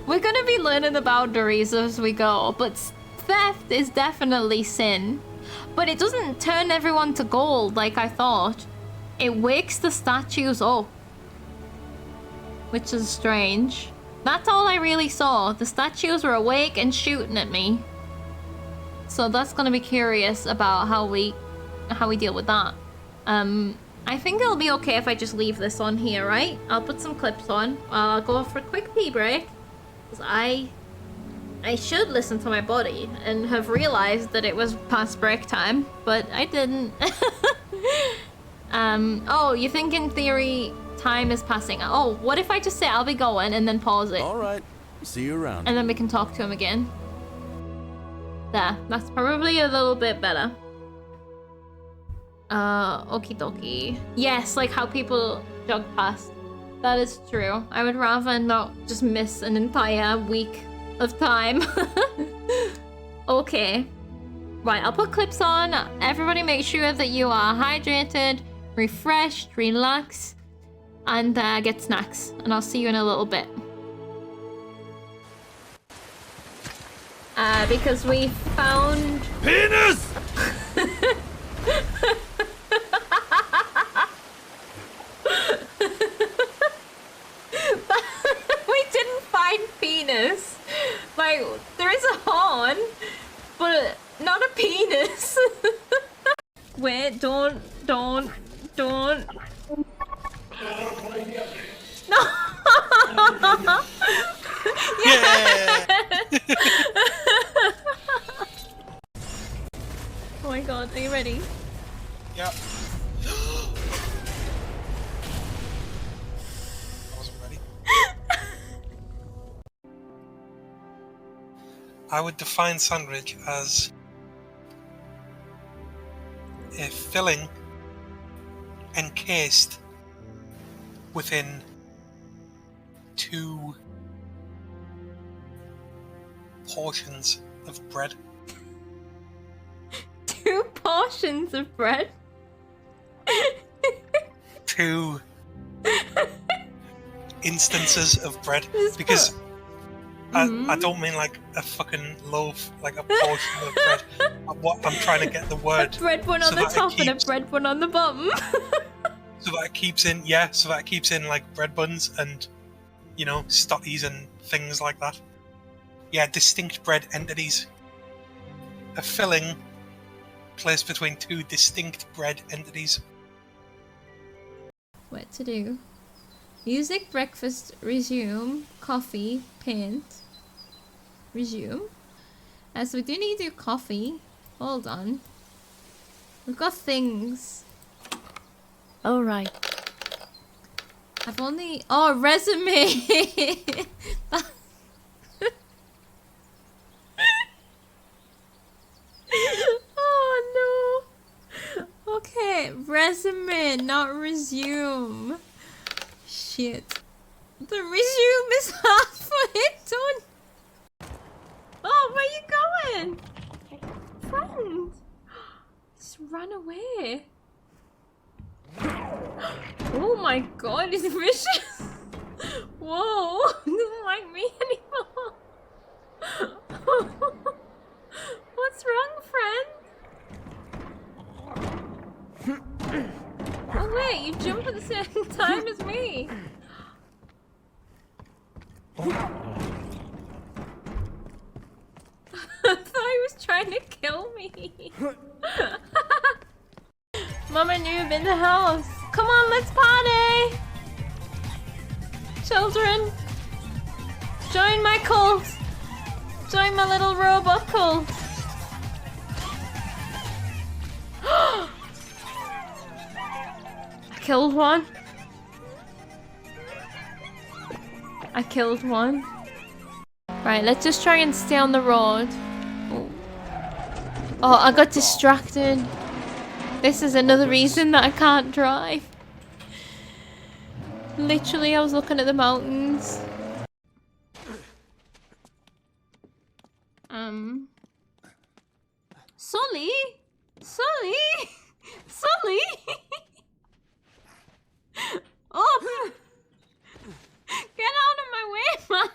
We're gonna be learning the boundaries as we go, but theft is definitely sin. But it doesn't turn everyone to gold like I thought. It wakes the statues up. Which is strange. That's all I really saw. The statues were awake and shooting at me. So that's gonna be curious about how we deal with that. I think it'll be okay if I just leave this on here, right? I'll put some clips on. I'll go for a quick pee break. Because I should listen to my body and have realized that it was past break time, but I didn't. Oh, you think in theory time is passing? Oh, what if I just say I'll be going and then pause it? All right. See you around. And then we can talk to him again. There, that's probably a little bit better. Okie dokie. Yes, like how people jog past. That is true. I would rather not just miss an entire week of time. Okay. Right, I'll put clips on. Everybody make sure that you are hydrated, refreshed, relaxed, and get snacks. And I'll see you in a little bit. Because we found... Penis! We didn't find penis. Like, there is a Not a penis. Wait, don't. No. Yeah. Oh my god, are you ready? Yeah. I wasn't ready. I would define sandwich as a filling encased within 2 portions of bread. 2 portions of bread? 2 instances of bread. Because I don't mean like a fucking loaf, like a portion of bread. What I'm trying to get the word. A bread one on the top and a bread one on the bottom. So that it keeps in, so that it keeps in like bread buns and, you know, stotties and things like that. Yeah, distinct bread entities. A filling placed between 2 distinct bread entities. What to do? Music, breakfast, resume, coffee, paint, resume. So we do need to do coffee. Hold on. We've got things. Oh, right. I've only... Oh, resume! Oh, no. Okay, resume, not resume. Shit. The resume is halfway done. Oh, where you going? Friend. Just run away. Oh my god, he's vicious. Whoa, he doesn't like me anymore. What's wrong, friend? Oh wait, you jump at the same time as me. I thought he was trying to kill me. Mama Noob in the house. Come on, let's party! Children, join my cult. Join my little robot cult. I killed one. I killed one. Right, let's just try and stay on the road. Oh, I got distracted. This is another reason that I can't drive. Literally, I was looking at the mountains. Sully? Sully? Sully? Oh! Get out of my way, man!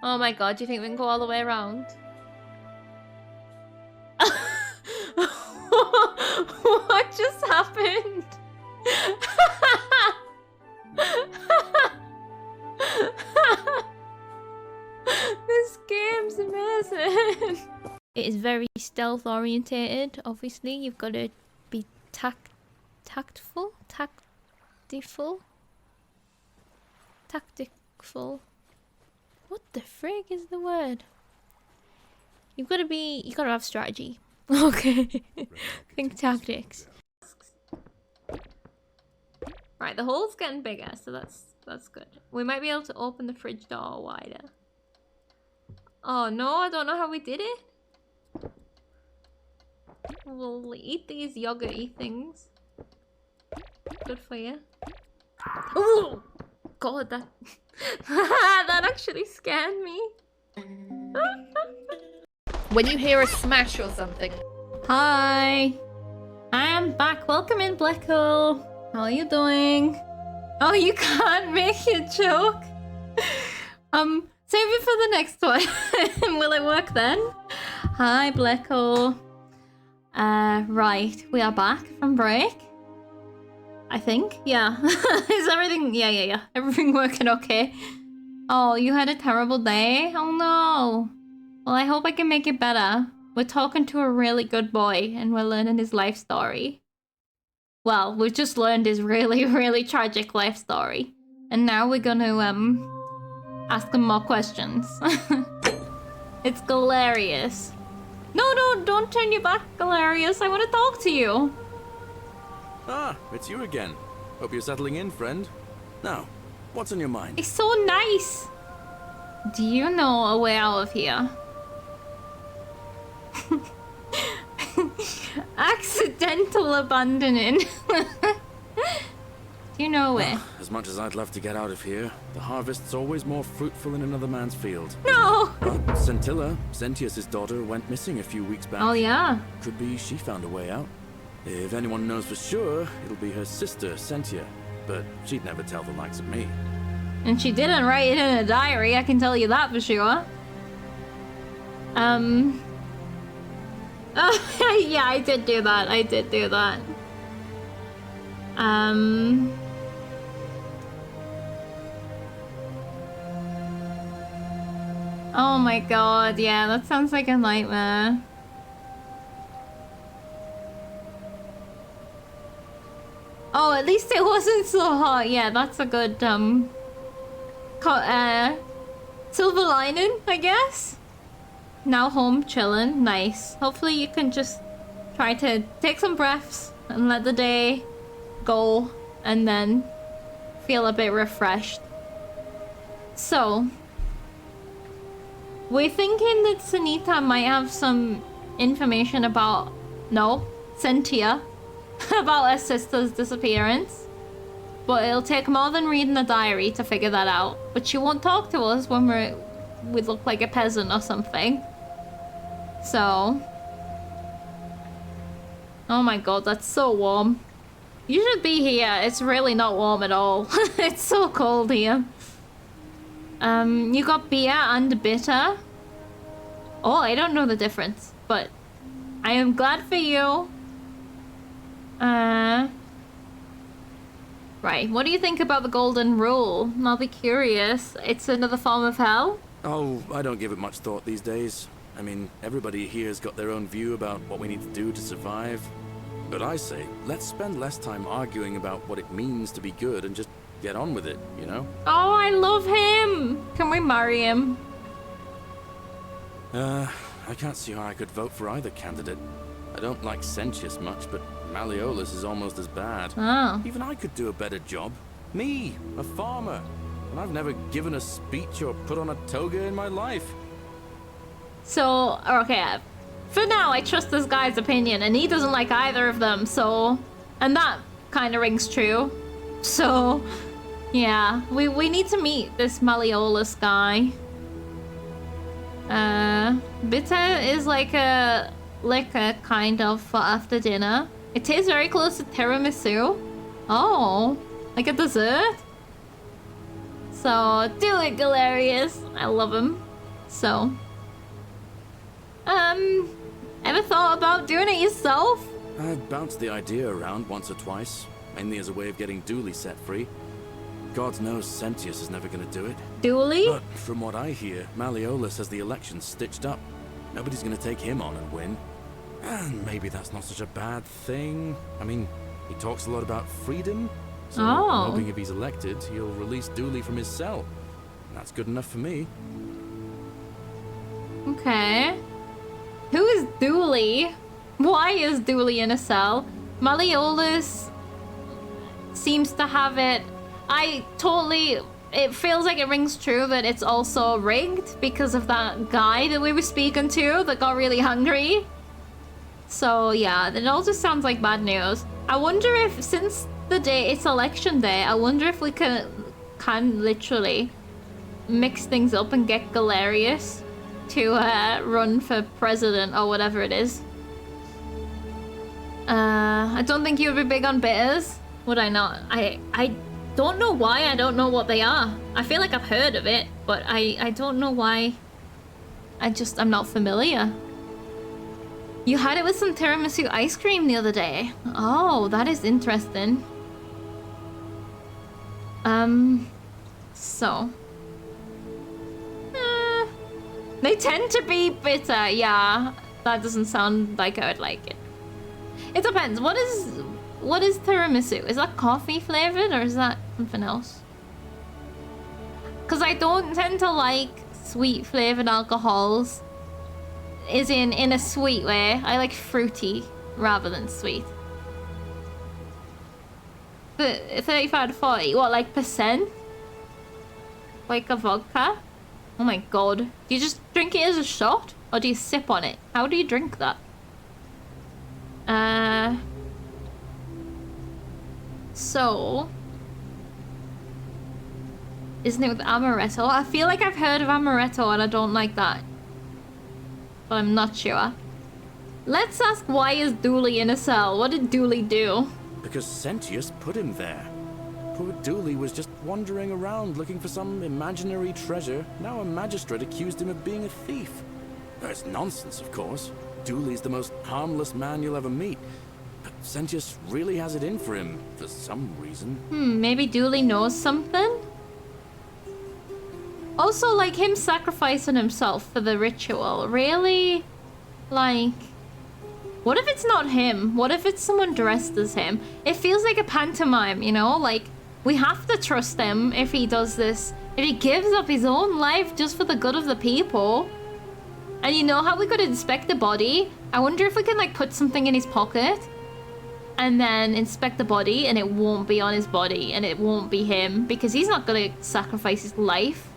Oh my god, do you think we can go all the way around? What just happened? This game's amazing. It is very stealth orientated. Obviously, you've got to be tactful. What the frig is the word? You gotta have strategy. Okay. Think tactics. Right, the hole's getting bigger, so that's good. We might be able to open the fridge door wider. Oh no, I don't know how we did it. We'll eat these yogurt-y things. Good for you. Oh god, that that actually scared me. When you hear a smash or something. Hi, I am back. Welcome in, Blackhole. How are you doing? Oh, you can't make your joke. Save it for the next one. Will it work then? Hi, Blackhole. Right, we are back from break. I think. Yeah. Is everything... Yeah. Everything working okay? Oh, you had a terrible day? Oh no. Well, I hope I can make it better. We're talking to a really good boy and we're learning his life story. Well, we've just learned his really, really tragic life story. And now we're gonna, ask him more questions. It's Galerius. No, don't turn your back, Galerius. I want to talk to you. Ah, it's you again. Hope you're settling in, friend. Now, what's on your mind? It's so nice. Do you know a way out of here? Accidental abandoning. Do you know it? As much as I'd love to get out of here, the harvest's always more fruitful in another man's field. No! But Scintilla, Sentius's daughter, went missing a few weeks back. Oh, yeah? Could be she found a way out. If anyone knows for sure, it'll be her sister, Sentia. But she'd never tell the likes of me. And she didn't write it in a diary, I can tell you that for sure. Yeah, I did do that. Oh my god, yeah, that sounds like a nightmare. Oh, at least it wasn't so hot. Yeah, that's a good, silver lining, I guess. Now home, chilling, nice. Hopefully you can just try to take some breaths and let the day go and then feel a bit refreshed. So, we're thinking that Sunita might have some information about, Sentia, about her sister's disappearance. But it'll take more than reading a diary to figure that out. But she won't talk to us when we look like a peasant or something. So... Oh my god, that's so warm. You should be here. It's really not warm at all. It's so cold here. You got beer and bitter. Oh, I don't know the difference, but I am glad for you. Right, what do you think about the golden rule? I'll be curious. It's another form of hell? Oh, I don't give it much thought these days. I mean, everybody here's got their own view about what we need to do to survive. But I say, let's spend less time arguing about what it means to be good and just get on with it, you know? Oh, I love him! Can we marry him? I can't see how I could vote for either candidate. I don't like Sentius much, but Malleolus is almost as bad. Oh. Even I could do a better job. Me, a farmer. And I've never given a speech or put on a toga in my life. So, okay, for now I trust this guy's opinion, and he doesn't like either of them, so... And that kind of rings true. So, yeah, we need to meet this Malleolus guy. Bitter is like a liquor, kind of, for after dinner. It tastes very close to tiramisu. Oh, like a dessert? So, do it, Galerius. I love him. So... ever thought about doing it yourself? I've bounced the idea around once or twice, mainly as a way of getting Dooley set free. God knows Sentius is never gonna do it. Dooley? But from what I hear, Malleolus has the election stitched up. Nobody's gonna take him on and win. And maybe that's not such a bad thing. I mean, he talks a lot about freedom. So I'm hoping if he's elected, he'll release Dooley from his cell. That's good enough for me. Okay. Who is Dooley? Why is Dooley in a cell? Malleolus seems to have it. It feels like it rings true that it's also rigged because of that guy that we were speaking to that got really hungry. So yeah, it all just sounds like bad news. I wonder if, since the day it's election day, I wonder if we can literally mix things up and get Galerius to run for president or whatever it is. I don't think you would be big on bitters, would I not? I don't know why. I don't know what they are. I feel like I've heard of it, but I don't know why. I'm not familiar. You had it with some tiramisu ice cream the other day. Oh, that is interesting. So. They tend to be bitter, yeah. That doesn't sound like I would like it. It depends. What is tiramisu? Is that coffee flavored or is that something else? Because I don't tend to like sweet flavored alcohols. Is in a sweet way. I like fruity rather than sweet. But 35 to 40, what, like percent? Like a vodka? Oh my god. Do you just drink it as a shot? Or do you sip on it? How do you drink that? So... Isn't it with amaretto? I feel like I've heard of amaretto and I don't like that. But I'm not sure. Let's ask, why is Dooley in a cell? What did Dooley do? Because Sentius put him there. Poor Dooley was just wandering around looking for some imaginary treasure. Now a magistrate accused him of being a thief. That's nonsense, of course. Dooley's the most harmless man you'll ever meet. But Sentius really has it in for him, for some reason. Maybe Dooley knows something? Also, like, him sacrificing himself for the ritual. Really? Like... What if it's not him? What if it's someone dressed as him? It feels like a pantomime, you know? Like, we have to trust him if he does this. If he gives up his own life just for the good of the people. And you know how we could inspect the body? I wonder if we can, like, put something in his pocket. And then inspect the body and it won't be on his body. And it won't be him. Because he's not gonna sacrifice his life.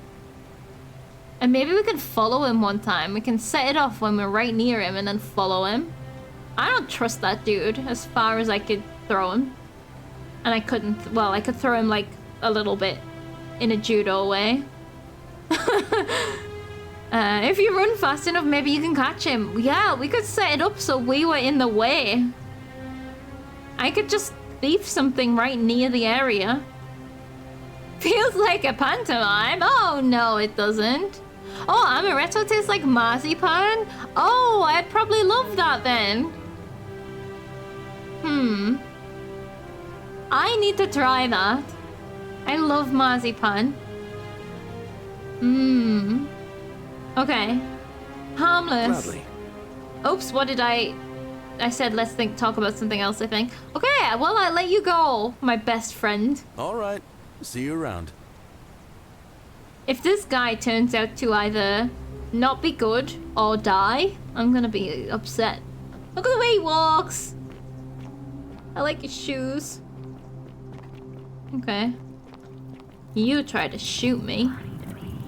And maybe we can follow him one time. We can set it off when we're right near him and then follow him. I don't trust that dude as far as I could throw him. And I couldn't, well, I could throw him like a little bit in a judo way. If you run fast enough, maybe you can catch him. Yeah, we could set it up so we were in the way. I could just thief something right near the area. Feels like a pantomime. Oh, no, it doesn't. Oh, amaretto tastes like marzipan? Oh, I'd probably love that then. I need to try that. I love marzipan. Okay. Harmless. Gladly. Oops, what did I said let's talk about something else, I think. Okay, well, I let you go, my best friend. All right. See you around. If this guy turns out to either not be good or die, I'm gonna be upset. Look at the way he walks. I like his shoes. Okay. You tried to shoot me.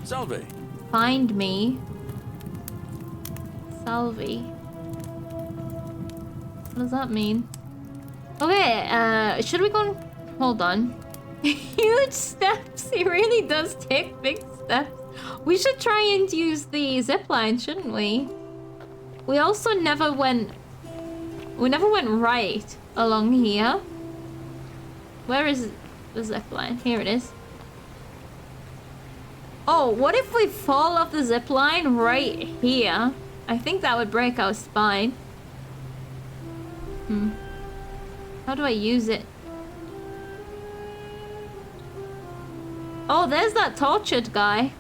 Salve. Find me. Salve. What does that mean? Okay, should we go... Hold on. Huge steps. He really does take big steps. We should try and use the zipline, shouldn't we? We also never went... We never went right along here. Where is the zipline? Here it is. Oh, what if we fall off the zipline right here? I think that would break our spine. How do I use it? Oh, there's that tortured guy.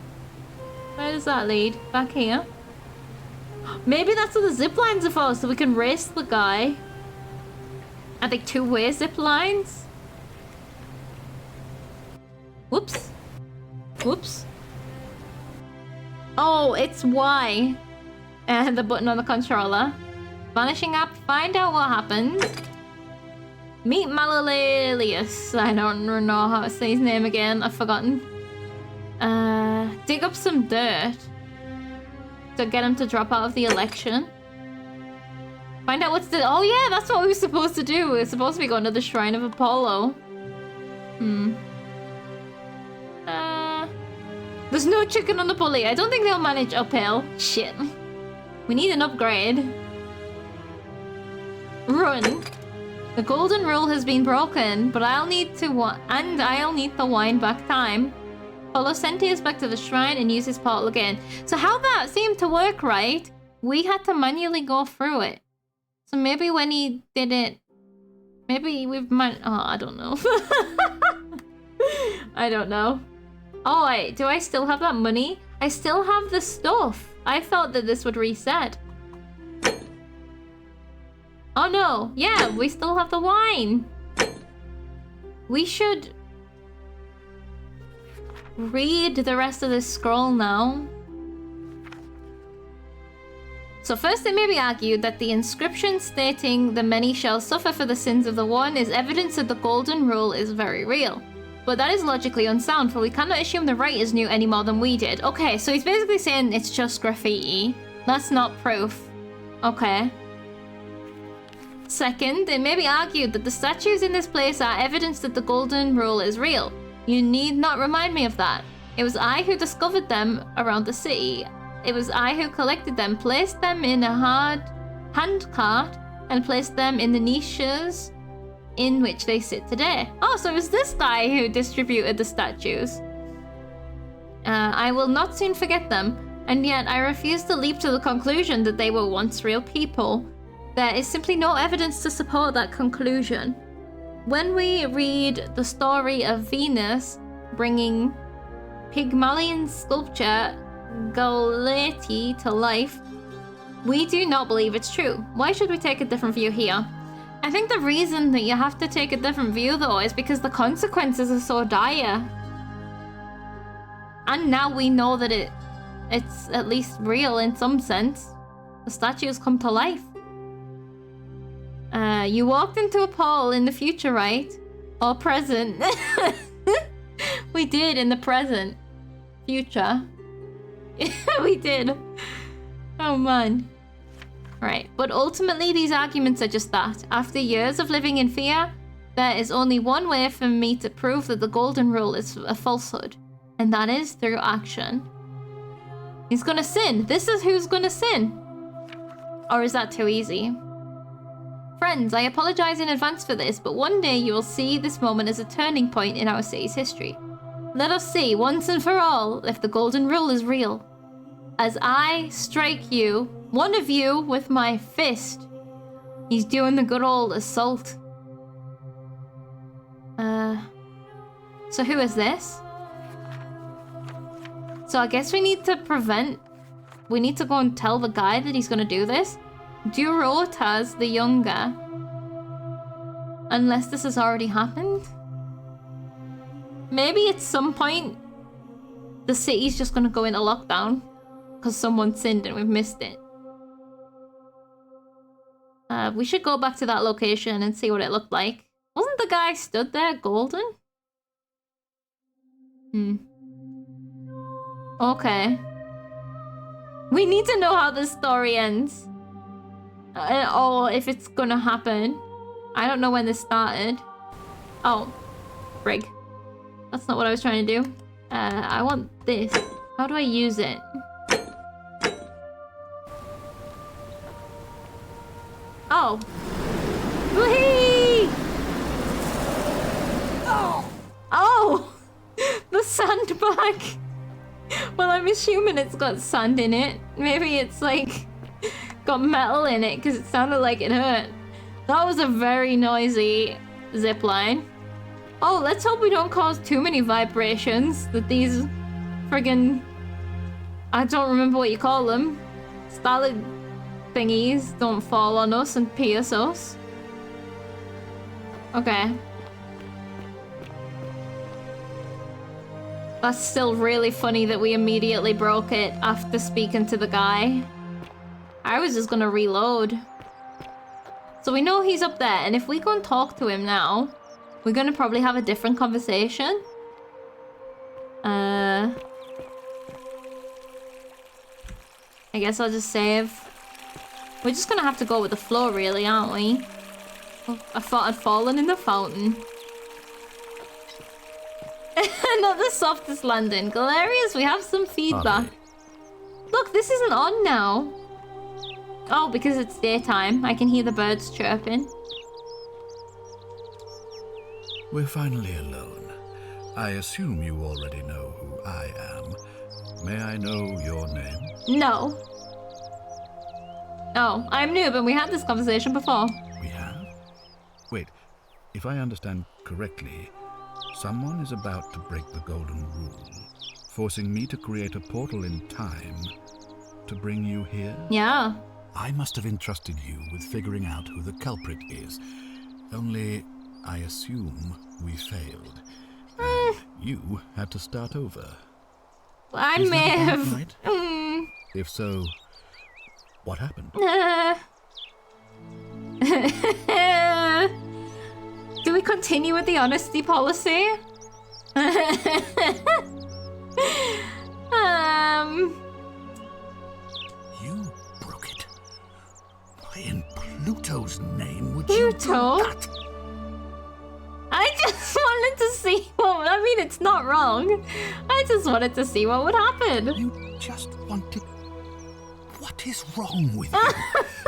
Where does that lead? Back here? Maybe that's what the zip lines are for, so we can race the guy. I think two-way zip lines. Whoops. Whoops. Oh, it's Y. And the button on the controller. Vanishing app, find out what happened. Meet Malalelius. I don't know how to say his name again. I've forgotten. Dig up some dirt to get him to drop out of the election. Find out what's the... Oh yeah, that's what we were supposed to do. We were supposed to be going to the Shrine of Apollo. There's no chicken on the pulley. I don't think they'll manage uphill. Shit. We need an upgrade. Run. The golden rule has been broken, but I'll need to wind back time. Follow Sentius back to the shrine and use his portal again. So how that seemed to work, right? We had to manually go through it. So maybe when he did it, maybe we've oh, I don't know. I don't know. Oh, wait, do I still have that money? I still have the stuff. I thought that this would reset. Oh no, yeah, we still have the wine. We should read the rest of this scroll now. So first it may be argued that the inscription stating the many shall suffer for the sins of the one is evidence that the golden rule is very real. But that is logically unsound, for we cannot assume the writers knew any more than we did. Okay, so he's basically saying it's just graffiti. That's not proof. Okay. Second, it may be argued that the statues in this place are evidence that the golden rule is real. You need not remind me of that. It was I who discovered them around the city. It was I who collected them, placed them in a hand cart, and placed them in the niches in which they sit today. Oh, so it was this guy who distributed the statues. I will not soon forget them, and yet I refuse to leap to the conclusion that they were once real people. There is simply no evidence to support that conclusion. When we read the story of Venus bringing Pygmalion sculpture Galati to life, we do not believe it's true. Why should we take a different view here? I think the reason that you have to take a different view, though, is because the consequences are so dire. And now we know that it's at least real in some sense. The statues come to life. You walked into a portal in the future, right? Or present? We did in the present. Future. We did. Oh man. Right, but ultimately these arguments are just that. After years of living in fear, there is only one way for me to prove that the golden rule is a falsehood, and that is through action. He's gonna sin. This is who's gonna sin. Or is that too easy? Friends, I apologize in advance for this, but one day you will see this moment as a turning point in our city's history. Let us see, once and for all, if the golden rule is real. As I strike you, one of you, with my fist. He's doing the good old assault. So who is this? So I guess we need to go and tell the guy that he's gonna do this. Durotas the Younger. Unless this has already happened. Maybe at some point the city's just gonna go into lockdown because someone sinned and we've missed it. We should go back to that location and see what it looked like. Wasn't the guy stood there golden? Okay. We need to know how this story ends. Or if it's gonna happen. I don't know when this started. Oh. Frig. That's not what I was trying to do. I want this. How do I use it? Oh. Whee! Oh! The sandbag! Well, I'm assuming it's got sand in it. Maybe it's like got metal in it because it sounded like it hurt. That was a very noisy zip line. Oh, let's hope we don't cause too many vibrations that these friggin', I don't remember what you call them, stalid thingies don't fall on us and pierce us. Okay. That's still really funny that we immediately broke it after speaking to the guy. I was just gonna reload. So we know he's up there, and if we go and talk to him now, we're gonna probably have a different conversation. I guess I'll just save. We're just gonna have to go with the flow, really, aren't we? Oh, I thought I'd fallen in the fountain. Not the softest landing. Galerius, we have some feedback. Look, this isn't on now. Oh, because it's daytime. I can hear the birds chirping. We're finally alone. I assume you already know who I am. May I know your name? No. Oh, I'm Noob, and we had this conversation before. We have? Wait, if I understand correctly, Someone is about to break the Golden Rule, forcing me to create a portal in time to bring you here? Yeah. I must have entrusted you with figuring out who the culprit is. Only, I assume we failed. And you had to start over. I Is may that about have... right? If so, what happened? Do we continue with the honesty policy? You broke it. Why in Pluto's name would you do Pluto? that? I just wanted to see what... I mean, it's not wrong. I just wanted to see what would happen. You just wanted... What is wrong with you?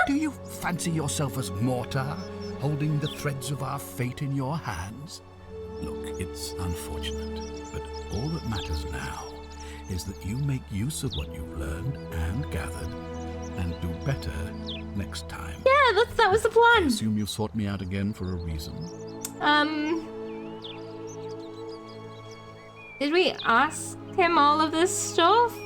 Do you fancy yourself as mortar, holding the threads of our fate in your hands? Look, it's unfortunate, but all that matters now is that you make use of what you've learned and gathered, and do better next time. Yeah, that was the plan. I assume you sought me out again for a reason. Did we ask him all of this stuff?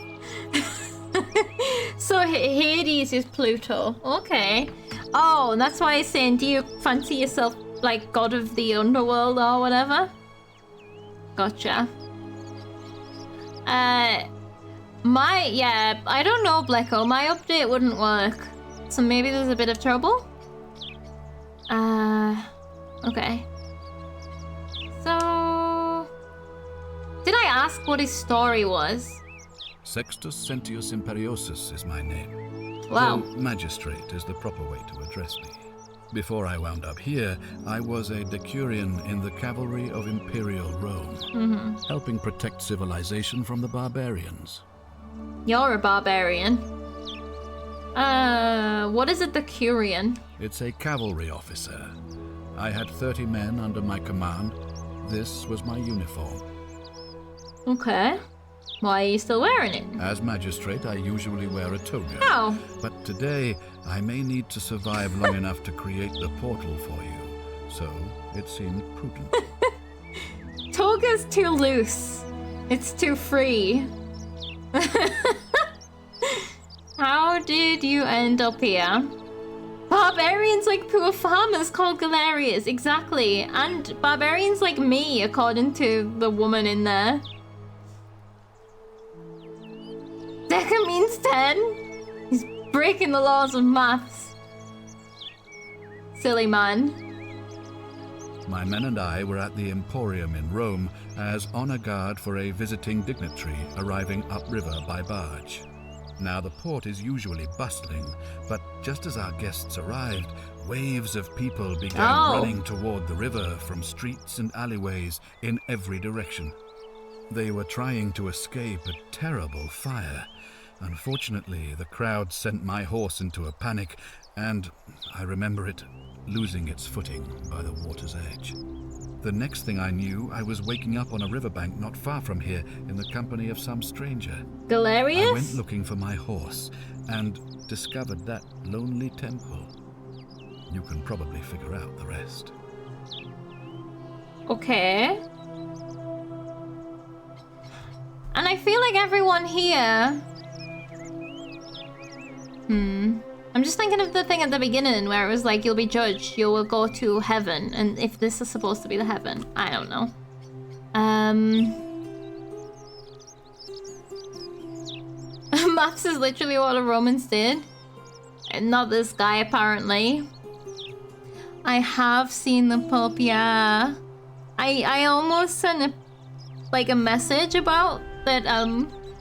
So Hades is Pluto. Okay. Oh, and that's why he's saying, do you fancy yourself like god of the underworld or whatever? Gotcha. I don't know, Blecko. My update wouldn't work. So maybe there's a bit of trouble? Okay. So... Did I ask what his story was? Sextus Sentius Imperiosus is my name. Wow. Though magistrate is the proper way to address me. Before I wound up here, I was a decurion in the cavalry of Imperial Rome, helping protect civilization from the barbarians. You're a barbarian. What is a decurion? It's a cavalry officer. I had 30 men under my command. This was my uniform. Okay. Why are you still wearing it? As magistrate, I usually wear a toga. Oh. But today, I may need to survive long enough to create the portal for you. So, it seemed prudent. Toga's too loose. It's too free. How did you end up here? Barbarians like poor farmers called Galerias, exactly. And barbarians like me, according to the woman in there. Deca means 10. He's breaking the laws of maths. Silly man. My men and I were at the Emporium in Rome as honor guard for a visiting dignitary arriving upriver by barge. Now the port is usually bustling, but just as our guests arrived, waves of people began running toward the river from streets and alleyways in every direction. They were trying to escape a terrible fire. Unfortunately, the crowd sent my horse into a panic, and I remember it losing its footing by the water's edge. The next thing I knew, I was waking up on a riverbank not far from here in the company of some stranger. Galerius? I went looking for my horse and discovered that lonely temple. You can probably figure out the rest. Okay. And I feel like everyone here... I'm just thinking of the thing at the beginning where it was like, you'll be judged, you will go to heaven. And if this is supposed to be the heaven, I don't know. Maths is literally what the Romans did. And not this guy, apparently. I have seen the Pope, yeah. I almost sent a message about that,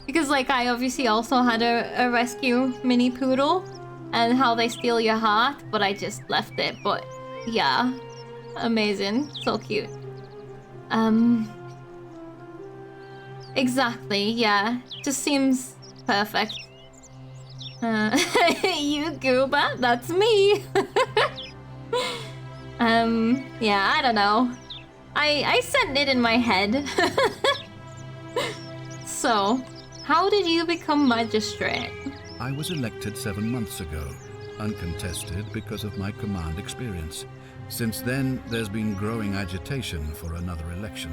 because like I obviously also had a rescue mini poodle and how they steal your heart, but I just left it. But yeah, amazing, so cute. Exactly, yeah, just seems perfect. You goober, that's me. Yeah, I don't know. I sent it in my head. So, how did you become magistrate? I was elected 7 months ago, uncontested because of my command experience. Since then, there's been growing agitation for another election.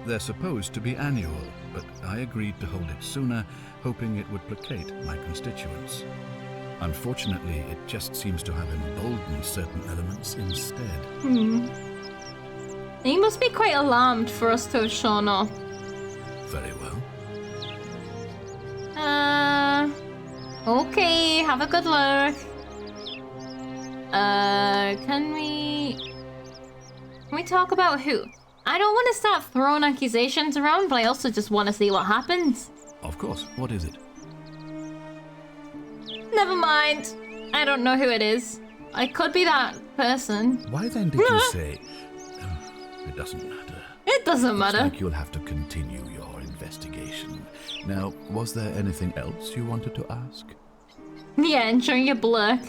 They're supposed to be annual, but I agreed to hold it sooner, hoping it would placate my constituents. Unfortunately, it just seems to have emboldened certain elements instead. He must be quite alarmed for us to have shown up. Very well. Okay, have a good look. Can we talk about who? I don't want to start throwing accusations around, but I also just want to see what happens. Of course. What is it? Never mind. I don't know who it is. I could be that person. Why then did you say... it doesn't matter. It doesn't matter. Looks like you'll have to continue your investigation. Now, was there anything else you wanted to ask? Yeah, enjoying your blurk.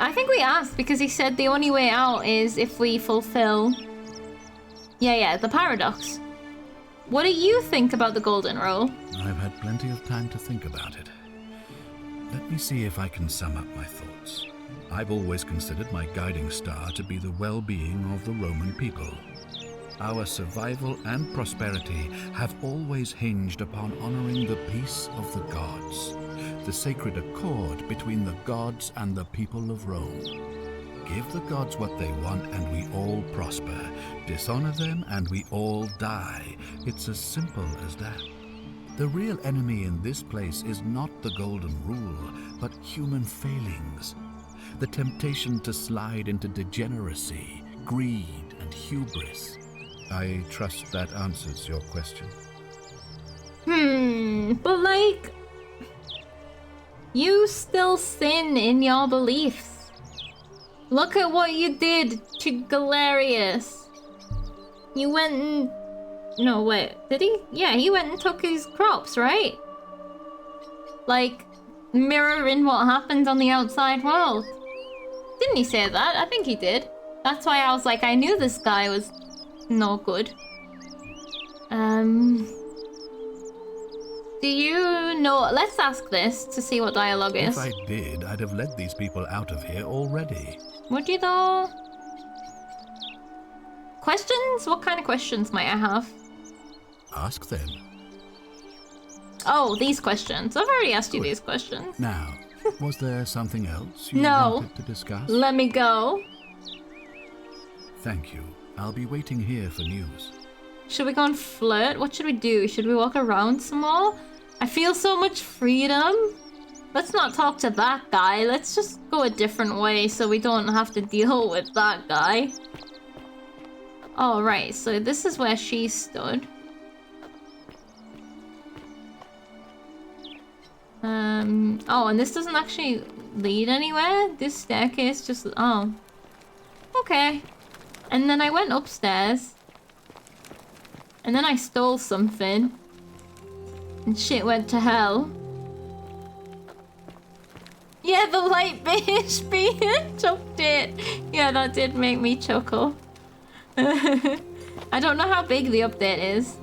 I think we asked because he said the only way out is if we fulfill... Yeah, the paradox. What do you think about the golden rule? I've had plenty of time to think about it. Let me see if I can sum up my thoughts. I've always considered my guiding star to be the well-being of the Roman people. Our survival and prosperity have always hinged upon honoring the peace of the gods, the sacred accord between the gods and the people of Rome. Give the gods what they want and we all prosper. Dishonor them and we all die. It's as simple as that. The real enemy in this place is not the golden rule, but human failings. The temptation to slide into degeneracy, greed, and hubris. I trust that answers your question. But like... You still sin in your beliefs. Look at what you did to Galerius. You went and... No, wait. Did he? Yeah, he went and took his crops, right? Like, mirroring what happened on the outside world. Didn't he say that? I think he did. That's why I was like, I knew this guy was no good. Do you know... Let's ask this to see what dialogue is. If I did, I'd have led these people out of here already. Would you though? Questions? What kind of questions might I have? Ask them. Oh, these questions. I've already asked you these questions. Now, was there something else you No. wanted to discuss? Let me go. Thank you. I'll be waiting here for news. Should we go and flirt? What should we do? Should we walk around some more? I feel so much freedom. Let's not talk to that guy. Let's just go a different way so we don't have to deal with that guy. Oh, right. So this is where she stood. Oh, and this doesn't actually lead anywhere? This staircase just... Oh. Okay. And then I went upstairs. And then I stole something. And shit went to hell. Yeah, the light beige being update. Yeah, that did make me chuckle. I don't know how big the update is.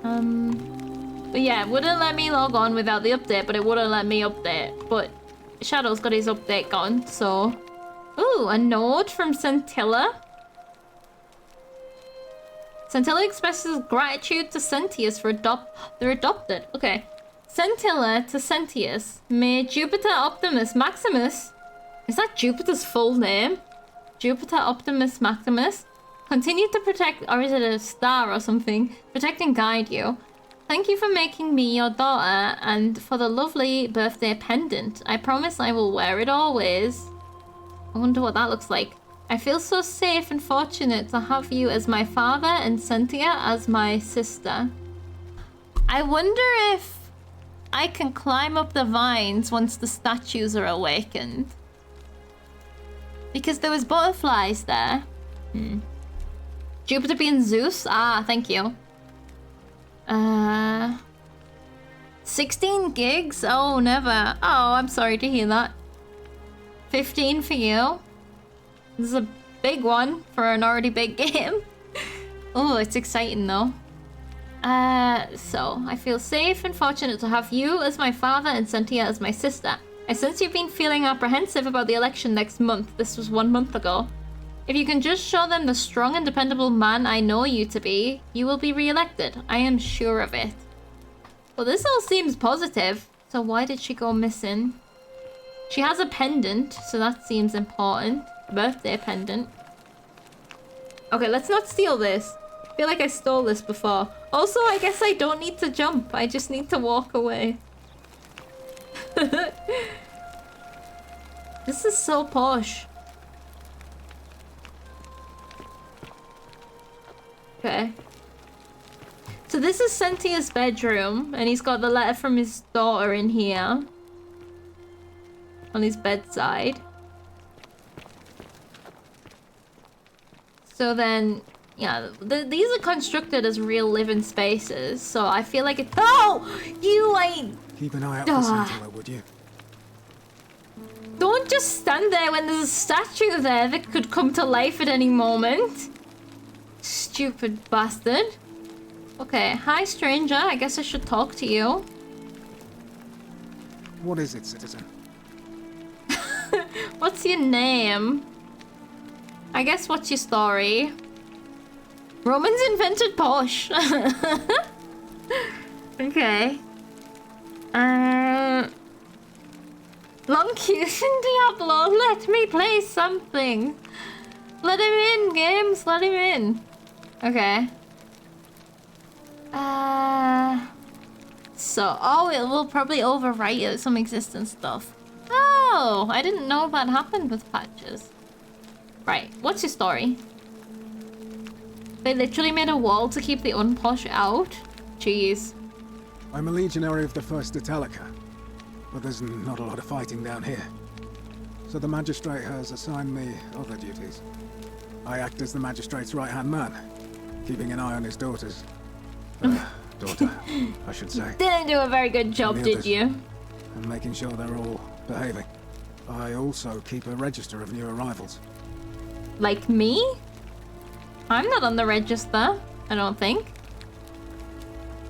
But yeah, it wouldn't let me log on without the update, but it wouldn't let me update. But Shadow's got his update gone, so... Ooh, a note from Scintilla. Scintilla expresses gratitude to Sentius for they're adopted. Okay. Scintilla to Sentius. May Jupiter Optimus Maximus... Is that Jupiter's full name? Jupiter Optimus Maximus? Continue to protect... Or is it a star or something? Protect and guide you. Thank you for making me your daughter and for the lovely birthday pendant. I promise I will wear it always. I wonder what that looks like. I feel so safe and fortunate to have you as my father and Cynthia as my sister. I wonder if I can climb up the vines once the statues are awakened. Because there was butterflies there. Jupiter being Zeus? Ah, thank you. 16 gigs? Oh, never. Oh, I'm sorry to hear that. 15 for you. This is a big one for an already big game. Oh, it's exciting though. So, I feel safe and fortunate to have you as my father and Cynthia as my sister. I sense you've been feeling apprehensive about the election next month. This was 1 month ago. If you can just show them the strong and dependable man I know you to be, you will be re-elected. I am sure of it. Well, this all seems positive. So why did she go missing? She has a pendant, so that seems important. Birthday pendant. Okay, let's not steal this. I feel like I stole this before. Also, I guess I don't need to jump. I just need to walk away. This is so posh. Okay. So this is Cynthia's bedroom, and he's got the letter from his daughter in here. On his bedside. So then, yeah, these are constructed as real living spaces, so I feel like it's— Oh! You ain't— Keep an eye out for Cynthia, would you? Don't just stand there when there's a statue there that could come to life at any moment. Stupid bastard. Okay, hi stranger, I guess I should talk to you. What is it, citizen? What's your name? I guess what's your story? Romans invented posh. Okay. Loncution Diablo, let me play something. Let him in, games, let him in. Okay. So, oh, it will probably overwrite some existing stuff. Oh, I didn't know that happened with patches. Right, what's your story? They literally made a wall to keep the unposh out? Jeez. I'm a legionary of the 1st Italica, but there's not a lot of fighting down here. So the magistrate has assigned me other duties. I act as the magistrate's right-hand man, keeping an eye on his daughters. Daughter, I should say. Didn't do a very good job, did you? And making sure they're all behaving. I also keep a register of new arrivals. Like me? I'm not on the register, I don't think.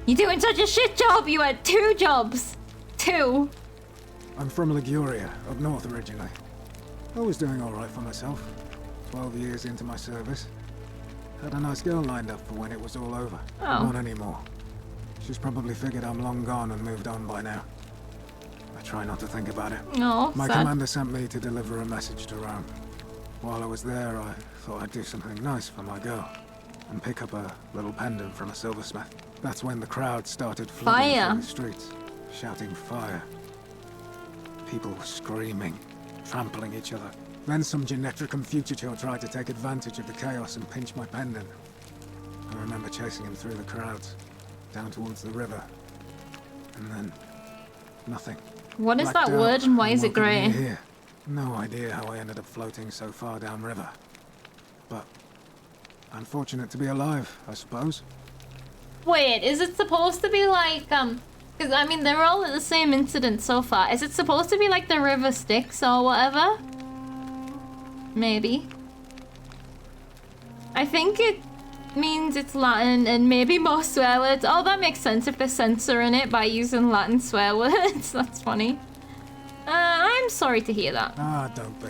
You're doing such a shit job, you had 2 jobs. 2. I'm from Liguria, up north originally. I was doing alright for myself. 12 years into my service. Had a nice girl lined up for when it was all over. Oh. Not anymore. She's probably figured I'm long gone and moved on by now. I try not to think about it. No, My sad. commander sent me to deliver a message to Rome. While I was there, I thought I'd do something nice for my girl. And pick up a little pendant from a silversmith. That's when the crowd started flooding through the streets, shouting fire. People screaming, trampling each other. Then some Genetricum fugitor tried to take advantage of the chaos and pinch my pendant. I remember chasing him through the crowds, down towards the river. And then, nothing. What is Blacked that out word and why is it woke up grey? here. No idea how I ended up floating so far downriver. But I'm fortunate to be alive, I suppose. Wait, is it supposed to be like, because I mean, they're all at the same incident so far. Is it supposed to be like the river Styx or whatever? Maybe. I think it means it's Latin and maybe more swear words. Oh, that makes sense if they're censoring it by using Latin swear words. That's funny. I'm sorry to hear that. Ah, don't be.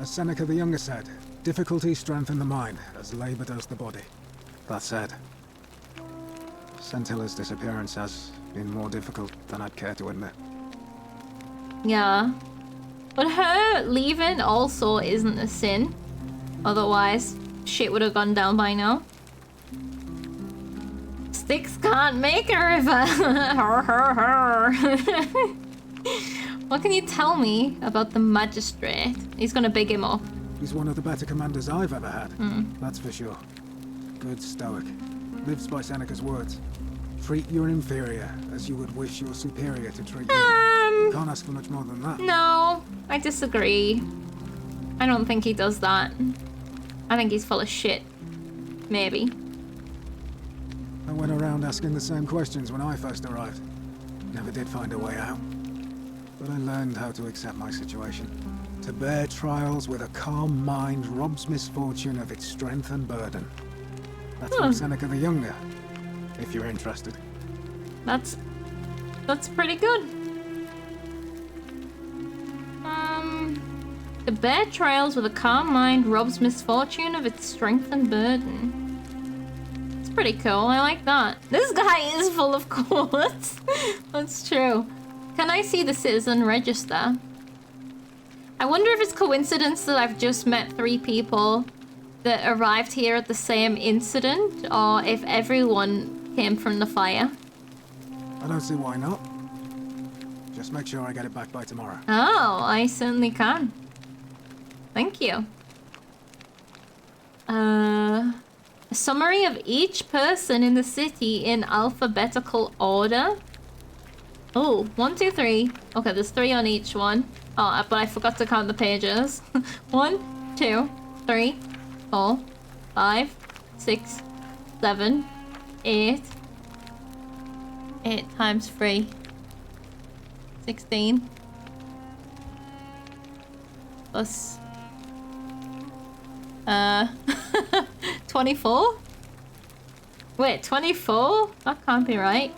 As Seneca the Younger said, difficulty strengthens the mind as labor does the body. That said, Centilla's disappearance has been more difficult than I'd care to admit. Yeah. But her leaving also isn't a sin. Otherwise, shit would have gone down by now. Styx can't make a river. What can you tell me about the magistrate? He's gonna big him up. He's one of the better commanders I've ever had. That's for sure. Good stoic. Lives by Seneca's words. Treat your inferior as you would wish your superior to treat you. Can't ask for much more than that. No, I disagree. I don't think he does that. I think he's full of shit. Maybe. I went around asking the same questions when I first arrived. Never did find a way out. But I learned how to accept my situation. To bear trials with a calm mind robs misfortune of its strength and burden. That's from Seneca the Younger, if you're interested. That's pretty good. The bear trails with a calm mind robs misfortune of its strength and burden. It's pretty cool, I like that. This guy is full of quotes. That's true. Can I see the citizen register? I wonder if it's coincidence that I've just met 3 people that arrived here at the same incident, or if everyone came from the fire. I don't see why not. Just make sure I get it back by tomorrow. Oh, I certainly can. Thank you. A summary of each person in the city in alphabetical order. Oh, 1, 2, 3. Okay, there's 3 on each one. Oh, but I forgot to count the pages. 1, 2, 3, 4, 5, 6, 7, 8. 8 times 3. 16. Plus 24? Wait, 24? That can't be right.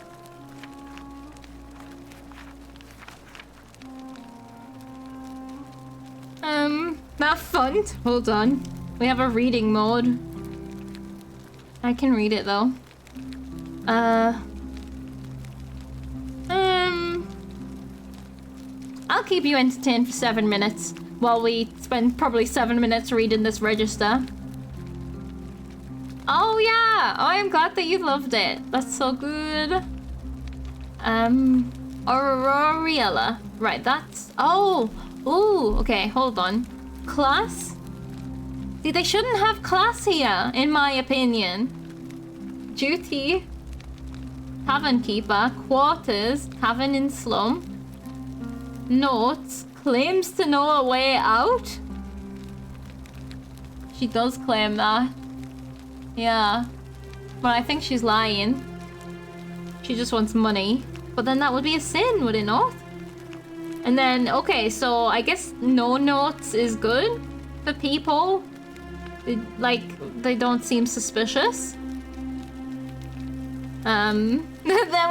That font. Hold on. We have a reading mode. I can read it though. I'll keep you entertained for 7 minutes while we spend probably 7 minutes reading this register. Oh yeah! Oh, I'm glad that you loved it. That's so good. Auroriella. Right, that's... Oh! Ooh, okay, hold on. Class? See, they shouldn't have class here, in my opinion. Duty. Tavern keeper. Quarters. Tavern in slum. Notes. Claims to know a way out? She does claim that. Yeah. But I think she's lying. She just wants money. But then that would be a sin, would it not? And then, okay, so I guess no notes is good for people. They don't seem suspicious. That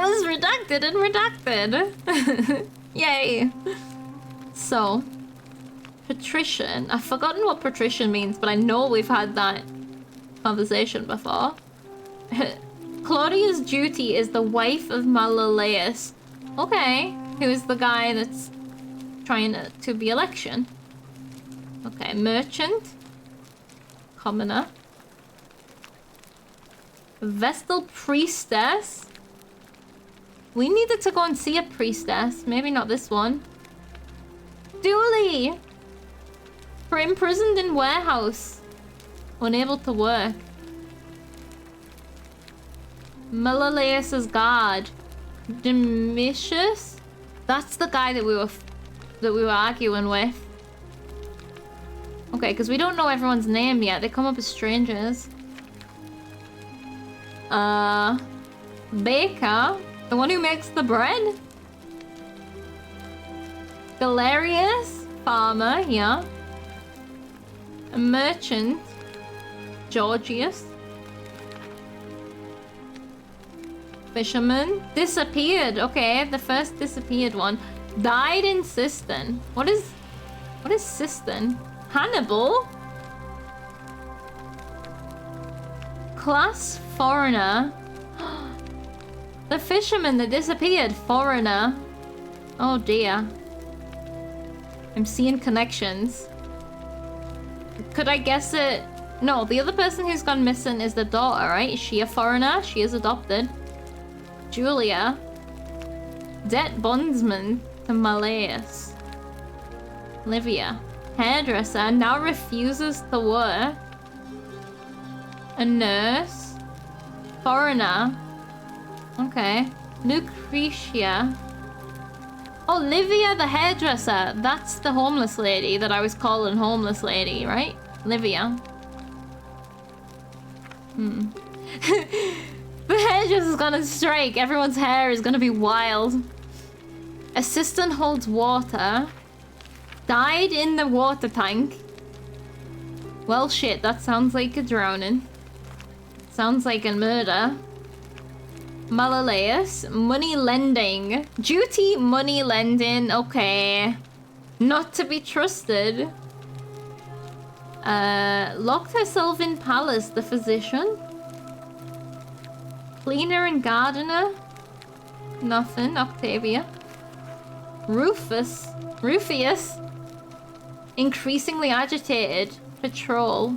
was redacted and redacted. Yay. So, patrician. I've forgotten what patrician means, but I know we've had that conversation before. Claudia's duty is the wife of Malaleus. Okay, who's the guy that's trying to be election. Okay, merchant. Commoner. Vestal priestess. We needed to go and see a priestess. Maybe not this one. Dooley! For imprisoned in warehouse. Unable to work. Malaleus's guard. Domitius? That's the guy that we were arguing with. Okay, because we don't know everyone's name yet. They come up as strangers. Baker? The one who makes the bread? Galerius? Farmer, yeah. A merchant? Georgius? Fisherman? Disappeared. Okay, the first disappeared one. Died in cistern. What is cistern? Hannibal? Class foreigner. The fisherman that disappeared. Foreigner. Oh dear. I'm seeing connections. Could I guess it? No, the other person who's gone missing is the daughter, right? Is she a foreigner? She is adopted. Julia. Debt bondsman to Malleus. Livia. Hairdresser. Now refuses to work. A nurse. Foreigner. Okay. Lucretia. Oh, Livia the hairdresser. That's the homeless lady that I was calling homeless lady, right? Livia. The hairdresser's gonna strike. Everyone's hair is gonna be wild. Assistant holds water. Died in the water tank. Well, shit, that sounds like a drowning. Sounds like a murder. Malaleus. Money lending. Duty money lending. Okay. Not to be trusted. Locked herself in palace, the physician. Cleaner and gardener. Nothing, Octavia. Rufius. Increasingly agitated. Patrol.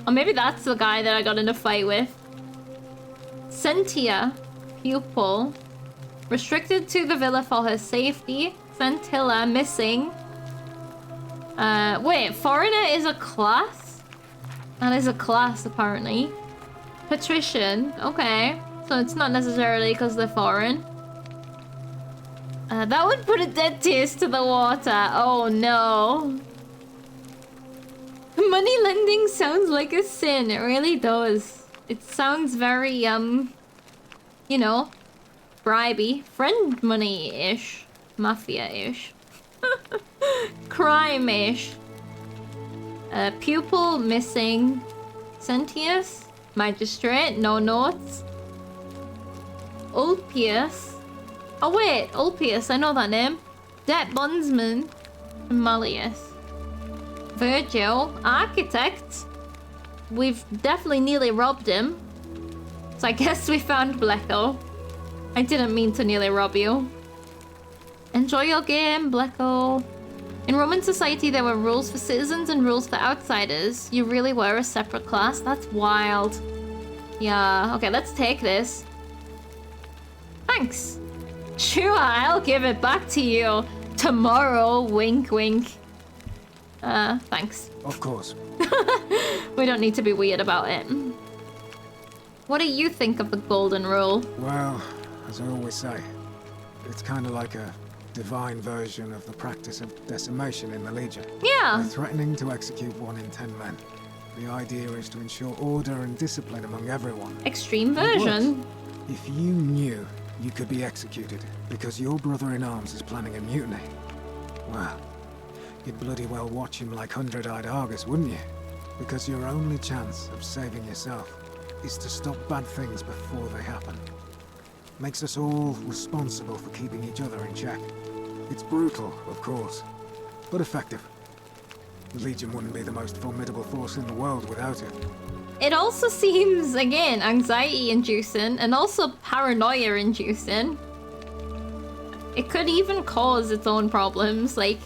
Or maybe that's the guy that I got in a fight with. Sentia. Pupil. Restricted to the villa for her safety. Scintilla. Missing. Wait, foreigner is a class? That is a class, apparently. Patrician. Okay. So it's not necessarily because they're foreign. That would put a dead taste to the water. Oh no. Money lending sounds like a sin. It really does. It sounds very, you know, bribey. Friend money-ish. Mafia-ish. Crime-ish. Pupil missing. Sentius. Magistrate. No notes. Ulpius. Oh wait, Ulpius, I know that name. Debt bondsman. Malleus. Virgil. Architect. We've definitely nearly robbed him. So I guess we found Blecko. I didn't mean to nearly rob you. Enjoy your game, Blecko. In Roman society, there were rules for citizens and rules for outsiders. You really were a separate class? That's wild. Yeah, okay, let's take this. Thanks. Sure, I'll give it back to you tomorrow. Wink, wink. Thanks. Of course. We don't need to be weird about it. What do you think of the golden rule? Well, as I always say, it's kind of like a divine version of the practice of decimation in the Legion. Yeah. By threatening to execute 1 in 10 men. The idea is to ensure order and discipline among everyone. Extreme version. If you knew you could be executed because your brother-in-arms is planning a mutiny, well, you'd bloody well watch him like hundred-eyed Argus, wouldn't you? Because your only chance of saving yourself is to stop bad things before they happen. Makes us all responsible for keeping each other in check. It's brutal, of course, but effective. The Legion wouldn't be the most formidable force in the world without it. It also seems, again, anxiety-inducing and also paranoia-inducing. It could even cause its own problems, like...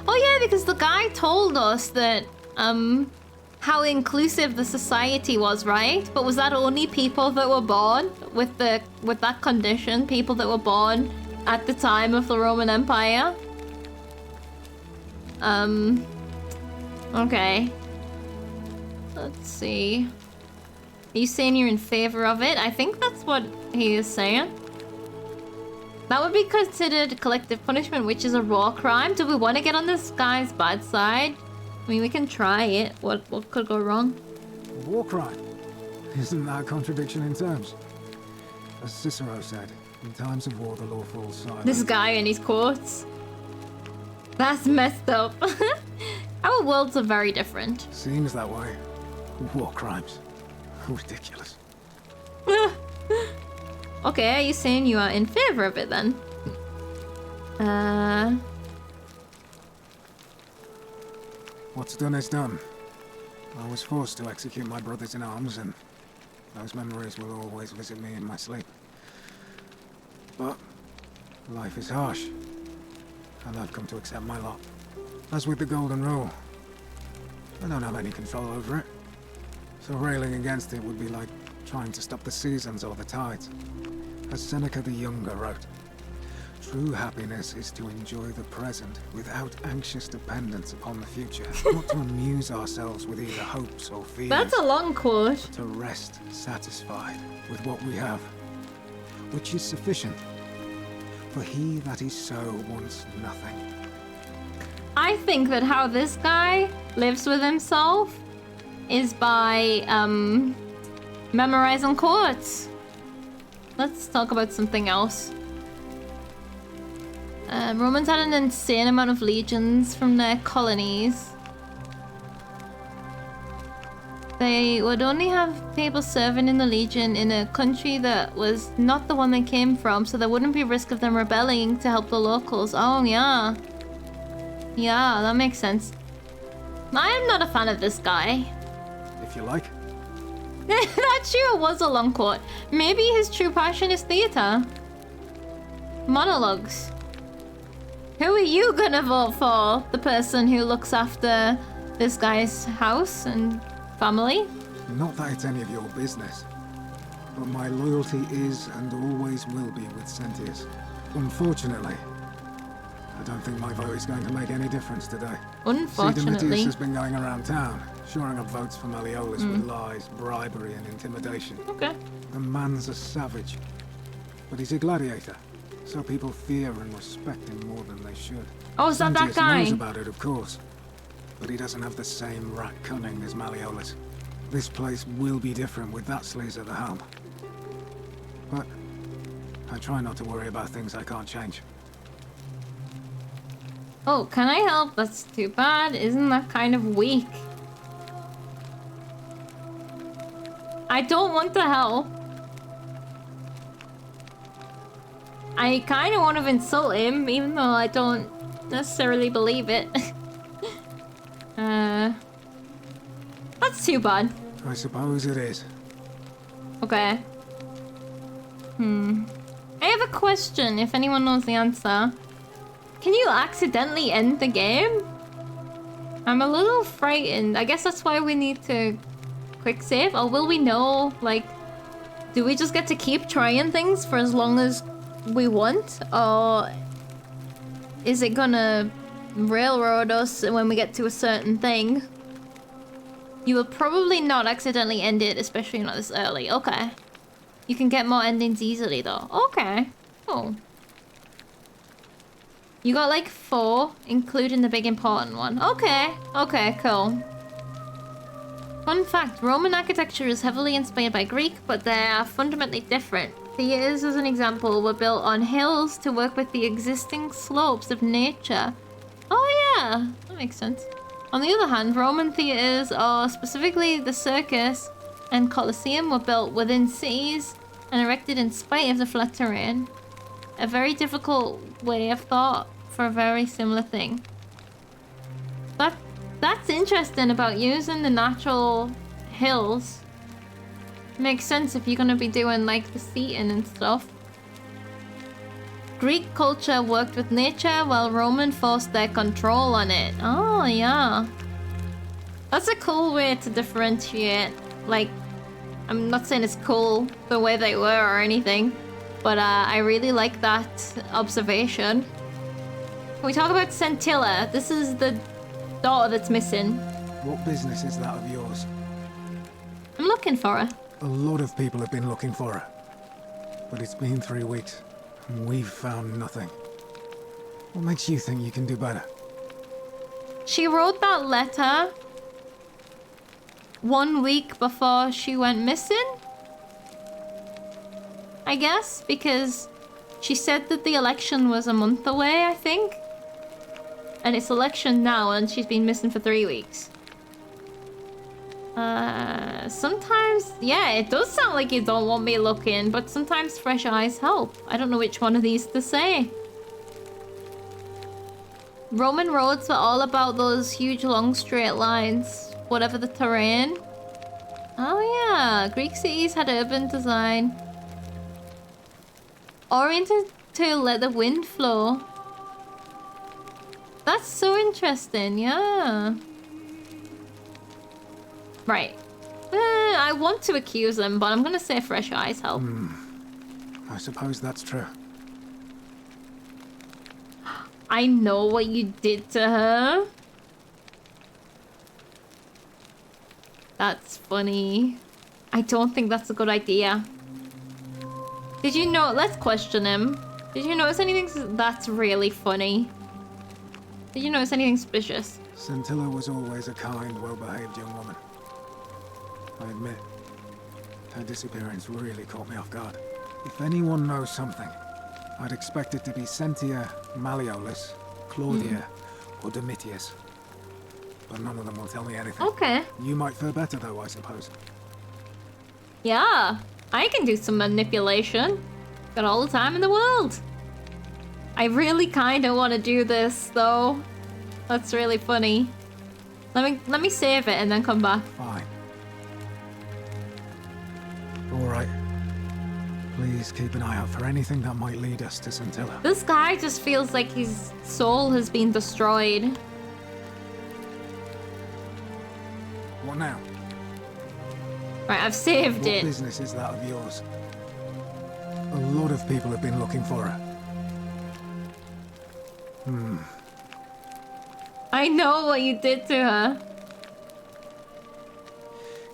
Oh yeah, because the guy told us that, how inclusive the society was, right? But was that only people that were born with that condition? People that were born at the time of the Roman Empire? Okay. Let's see. Are you saying you're in favor of it? I think that's what he is saying. That would be considered collective punishment, which is a raw crime. Do we want to get on this guy's bad side? I mean, we can try it. What could go wrong? A war crime? Isn't that a contradiction in terms? As Cicero said, in times of war, the law falls silent. This guy in his quotes. That's messed up. Our worlds are very different. Seems that way. War crimes. Ridiculous. Okay, are you saying you are in favor of it then? What's done is done. I was forced to execute my brothers in arms, and those memories will always visit me in my sleep. But life is harsh, and I've come to accept my lot. As with the Golden Rule, I don't have any control over it. So railing against it would be like trying to stop the seasons or the tides. As Seneca the Younger wrote, true happiness is to enjoy the present without anxious dependence upon the future, not to amuse ourselves with either hopes or fears. That's a long quote. To rest satisfied with what we have, which is sufficient. For he that is so wants nothing. I think that how this guy lives with himself is by memorizing quotes. Let's talk about something else. Romans had an insane amount of legions from their colonies. They would only have people serving in the Legion in a country that was not the one they came from, so there wouldn't be risk of them rebelling to help the locals. Oh, yeah. Yeah, that makes sense. I am not a fan of this guy. If you like. That sure was a long quote. Maybe his true passion is theatre. Monologues. Who are you gonna vote for? The person who looks after this guy's house and family? Not that it's any of your business, but my loyalty is and always will be with Sentius. Unfortunately, I don't think my vote is going to make any difference today. Unfortunately. Domitius has been going around town, shoring up votes for Malleolus with lies, bribery, and intimidation. Okay. The man's a savage, but he's a gladiator, so people fear and respect him more than they should. Oh, is that Sentius guy? knows about it, of course, but he doesn't have the same rat cunning as Malleolus. This place will be different with that sleaze at the helm. But I try not to worry about things I can't change. Oh, can I help? That's too bad. Isn't that kind of weak? I don't want to help. I kind of want to insult him, even though I don't necessarily believe it. That's too bad. I suppose it is. Okay. I have a question, if anyone knows the answer. Can you accidentally end the game? I'm a little frightened. I guess that's why we need to quick save. Or will we know, like, do we just get to keep trying things for as long as we want? Or is it gonna railroad us when we get to a certain thing? You will probably not accidentally end it, especially not this early. Okay. You can get more endings easily though. Okay. Oh. You got like 4, including the big important one. Okay. Okay, cool. Fun fact, Roman architecture is heavily inspired by Greek, but they are fundamentally different. Theatres, as an example, were built on hills to work with the existing slopes of nature. Oh yeah, that makes sense. On the other hand, Roman theatres, or specifically the circus and Colosseum, were built within cities and erected in spite of the flat terrain. A very difficult way of thought for a very similar thing. That's interesting about using the natural hills. Makes sense if you're gonna be doing like the seating and stuff. Greek culture worked with nature while Roman forced their control on it. Oh yeah. That's a cool way to differentiate. Like, I'm not saying it's cool the way they were or anything, but I really like that observation. Can we talk about Scintilla? This is the daughter that's missing. What business is that of yours? I'm looking for her. A lot of people have been looking for her. But it's been 3 weeks, and we've found nothing. What makes you think you can do better? She wrote that letter 1 week before she went missing? I guess, because she said that the election was a month away, I think. And it's election now, and she's been missing for 3 weeks. Sometimes, yeah, it does sound like you don't want me looking, but sometimes fresh eyes help. I don't know which one of these to say. Roman roads were all about those huge long straight lines, whatever the terrain. Oh yeah, Greek cities had urban design oriented to let the wind flow. That's so interesting, yeah. Right. I want to accuse them, but I'm gonna say fresh eyes help. I suppose that's true. I know what you did to her. That's funny. I don't think that's a good idea. Did you know? Let's question him. Did you notice anything that's really funny? Did you notice anything suspicious? Scintilla was always a kind, well-behaved young woman. I admit, her disappearance really caught me off guard. If anyone knows something, I'd expect it to be Sentia, Malleolus, Claudia, or Domitius. but none of them will tell me anything. Okay. You might fare better, though, I suppose. Yeah, I can do some manipulation. Got all the time in the world. I really kind of want to do this, though. That's really funny. Let me save it and then come back. Fine. All right. Please keep an eye out for anything that might lead us to Scintilla. This guy just feels like his soul has been destroyed. What now? Right, I've saved What it. business is that of yours? A lot of people have been looking for her. I know what you did to her.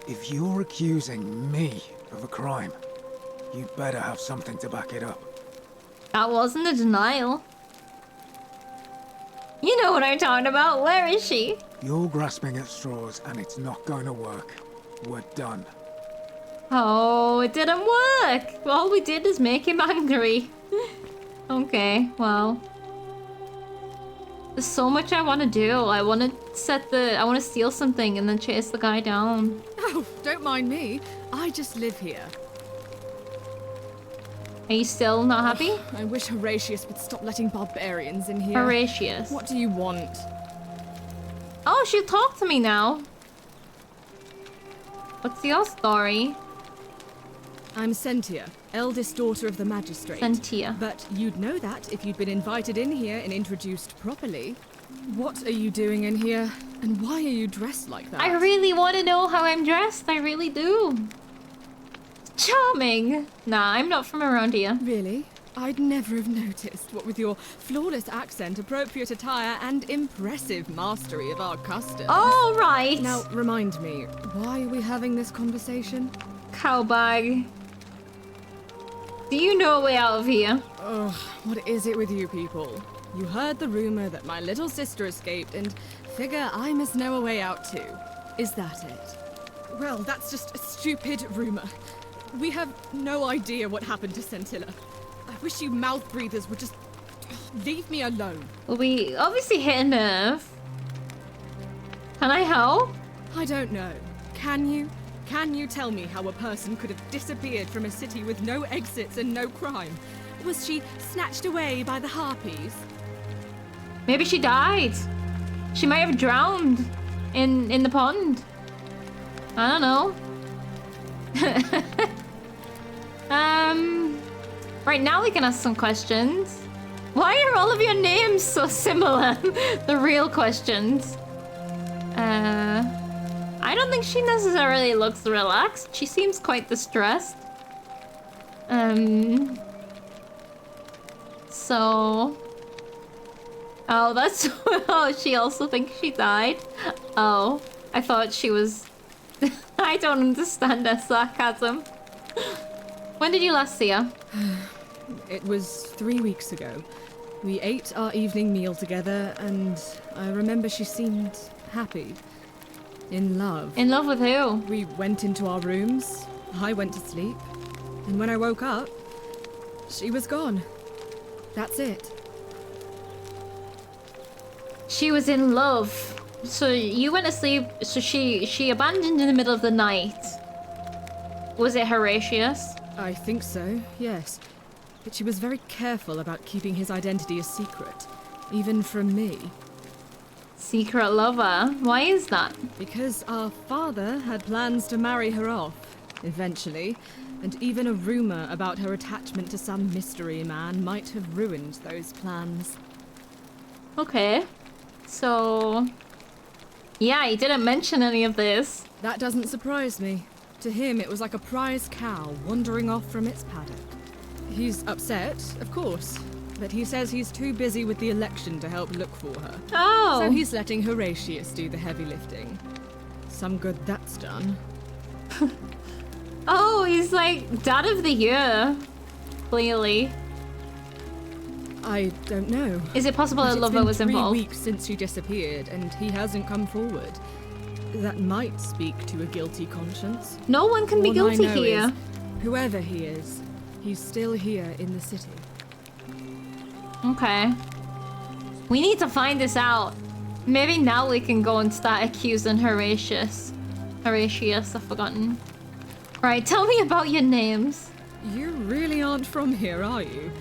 If you're accusing me of a crime, you'd better have something to back it up. That wasn't a denial. You know what I'm talking about. Where is she? You're grasping at straws and it's not going to work. We're done. Oh, it didn't work. All we did is make him angry. Okay, well. There's so much I want to do. I want to steal something and then chase the guy down. Oh, don't mind me. I just live here. Are you still not happy? I wish Horatius would stop letting barbarians in here. Horatius. What do you want? Oh, she'll talk to me now. What's your story? I'm Sentia, eldest daughter of the magistrate. Sentia. But you'd know that if you'd been invited in here and introduced properly. What are you doing in here? And why are you dressed like that? I really want to know how I'm dressed. I really do. Charming. Nah, I'm not from around here. Really? I'd never have noticed, what with your flawless accent, appropriate attire, and impressive mastery of our customs. All right. Now, remind me, why are we having this conversation? Cowbag. Do you know a way out of here? Ugh, what is it with you people? You heard the rumor that my little sister escaped and figure I must know a way out too. Is that it? Well, that's just a stupid rumor. We have no idea what happened to Scintilla. I wish you mouth breathers would just leave me alone. Well, we obviously hit a nerve. Can I help? I don't know. Can you? Can you tell me how a person could have disappeared from a city with no exits and no crime? Was she snatched away by the harpies? Maybe she died. She might have drowned in the pond. I don't know. Right now we can ask some questions. Why are all of your names so similar? The real questions. I don't think she necessarily looks relaxed. She seems quite distressed. So... Oh, that's... Oh, she also thinks she died? Oh, I thought she was... I don't understand her sarcasm. When did you last see her? It was 3 weeks ago. We ate our evening meal together, and I remember she seemed happy. In love. In love with who? We went into our rooms. I went to sleep. And when I woke up, she was gone. That's it. She was in love. So you went to sleep, so she abandoned in the middle of the night. Was it Horatius? I think so, yes. But she was very careful about keeping his identity a secret, even from me. Secret lover? Why is that? Because our father had plans to marry her off, eventually, and even a rumor about her attachment to some mystery man might have ruined those plans. Okay. So... Yeah, he didn't mention any of this. That doesn't surprise me. To him, it was like a prize cow wandering off from its paddock. He's upset, of course, but he says he's too busy with the election to help look for her. Oh! So he's letting Horatius do the heavy lifting. Some good that's done. Oh, he's like dad of the year. Clearly. I don't know. Is it possible a lover was involved? It's been 3 weeks since she disappeared, and he hasn't come forward. That might speak to a guilty conscience. No one can be All guilty I know here. Is, whoever he is, he's still here in the city. Okay. We need to find this out. Maybe now we can go and start accusing Horatius. Horatius, I've forgotten. Right, tell me about your names. You really aren't from here, are you?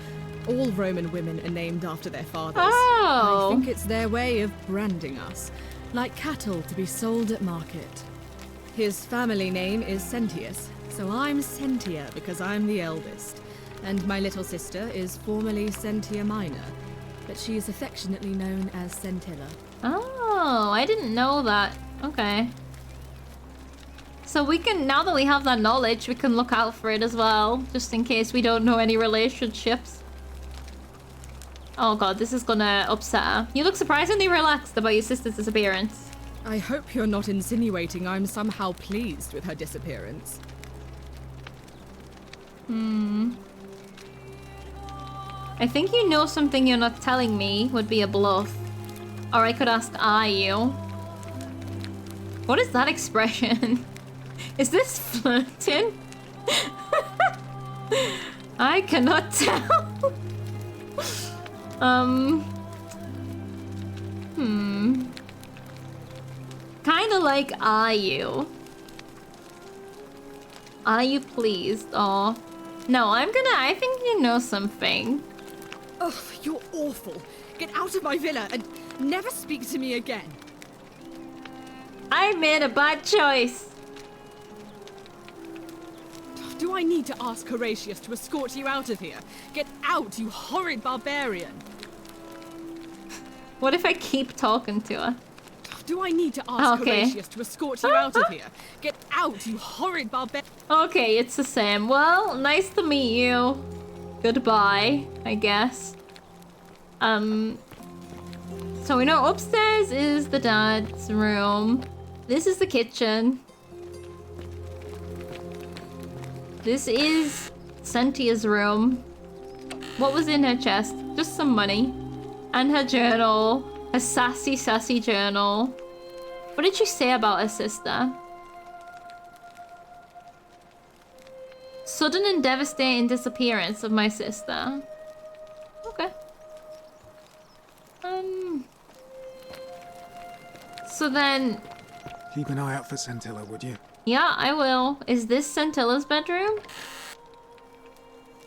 All Roman women are named after their fathers. Oh. I think it's their way of branding us, like cattle to be sold at market. His family name is Sentius, so I'm Sentia because I'm the eldest. And my little sister is formerly Sentia Minor, but she is affectionately known as Sentilla. Oh, I didn't know that. Okay. So we can, now that we have that knowledge, we can look out for it as well, just in case we don't know any relationships. Oh god, this is gonna upset her. You look surprisingly relaxed about your sister's disappearance. I hope you're not insinuating I'm somehow pleased with her disappearance. I think you know something you're not telling me would be a bluff. Or I could ask, are you? What is that expression? Is this flirting? I cannot tell. Kinda like, are you? Are you pleased? Or... No, I think you know something. Ugh, you're awful. Get out of my villa and never speak to me again. I made a bad choice. Do I need to ask Horatius to escort you out of here? Get out, you horrid barbarian. What if I keep talking to her? Do I need to ask Horatius to escort you out of here? Get out, you horrid barbarian. Okay, it's the same. Well, nice to meet you. Goodbye, I guess. So we know upstairs is the dad's room. This is the kitchen. This is Sentia's room. What was in her chest? Just some money. And her journal. A sassy, sassy journal. What did she say about her sister? Sudden and devastating disappearance of my sister. Okay. So then... Keep an eye out for Sentilla, would you? Yeah, I will. Is this Sentilla's bedroom?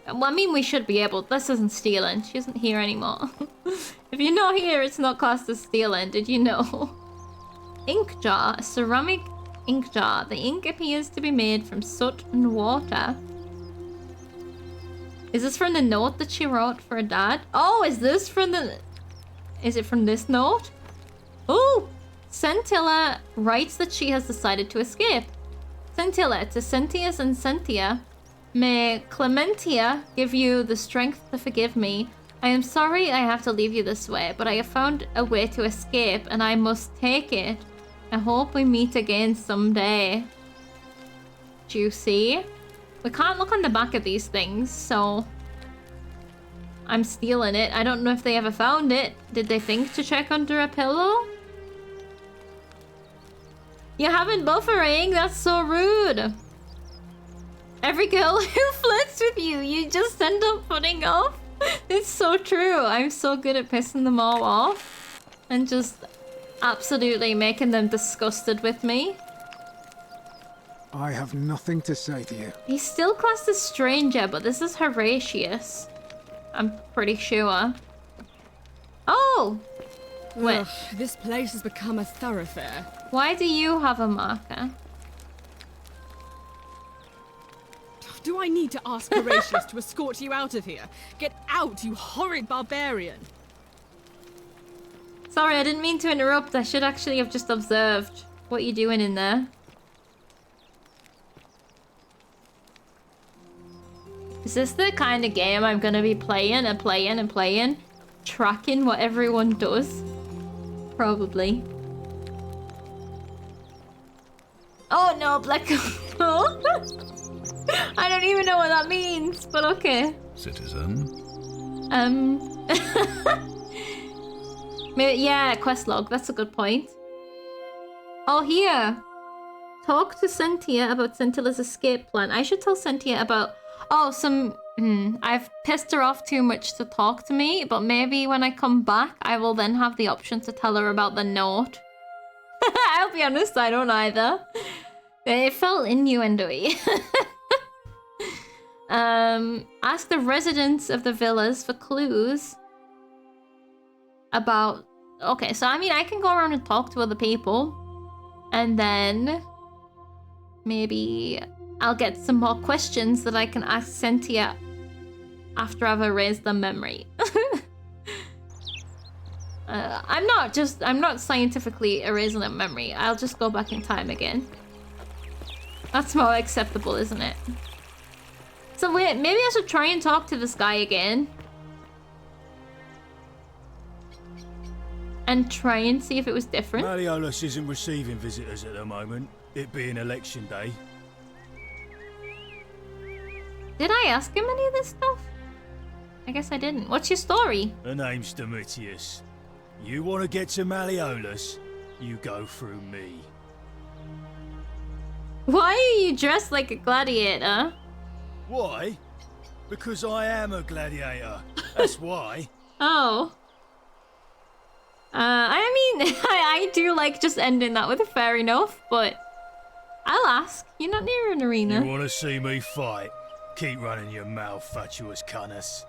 Well, I mean, we should be able... This isn't stealing. She isn't here anymore. If you're not here, it's not classed as stealing. Did you know? Ink jar. A ceramic ink jar. The ink appears to be made from soot and water. Is this from the note that she wrote for her dad? Oh, is this from the... Is it from this note? Oh! Sentilla writes that she has decided to escape. Sentilla, to Sentius and Sentia, may Clementia give you the strength to forgive me. I am sorry I have to leave you this way, but I have found a way to escape and I must take it. I hope we meet again someday. Juicy. We can't look on the back of these things, so... I'm stealing it. I don't know if they ever found it. Did they think to check under a pillow? You haven't buffering? That's so rude. Every girl who flirts with you, you just end up putting off. It's so true. I'm so good at pissing them all off. And just absolutely making them disgusted with me. I have nothing to say to you. He's still classed as stranger, but this is Horatius. I'm pretty sure. Oh! Wait. Ugh, this place has become a thoroughfare. Why do you have a marker? Do I need to ask Horatius to escort you out of here? Get out, you horrid barbarian! Sorry, I didn't mean to interrupt. I should actually have just observed what you're doing in there. Is this the kind of game I'm gonna be playing and playing and playing? Tracking what everyone does? Probably. Oh no, black. I don't even know what that means, but okay. Citizen. Maybe, yeah, quest log. That's a good point. Oh, here. Talk to Sentia about Sentilla's escape plan. I should tell Sentia about... Oh, some I've pissed her off too much to talk to me, but maybe when I come back, I will then have the option to tell her about the note. I'll be honest, I don't either. It felt innuendo-y. Ask the residents of the villas for clues about... Okay, so I mean, I can go around and talk to other people. And then maybe I'll get some more questions that I can ask Cynthia after I've erased the memory. I'm not scientifically erasing the memory. I'll just go back in time again. That's more acceptable, isn't it? So wait, maybe I should try and talk to this guy again. And try and see if it was different. Malleolus isn't receiving visitors at the moment, it being election day. Did I ask him any of this stuff? I guess I didn't. What's your story? Her name's Domitius. You want to get to Malleolus, you go through me. Why are you dressed like a gladiator? Why? Because I am a gladiator. That's why. Oh. I mean, I do like just ending that with a fair enough, but I'll ask. You're not near an arena. You want to see me fight? Keep running your mouth, fatuous cunners.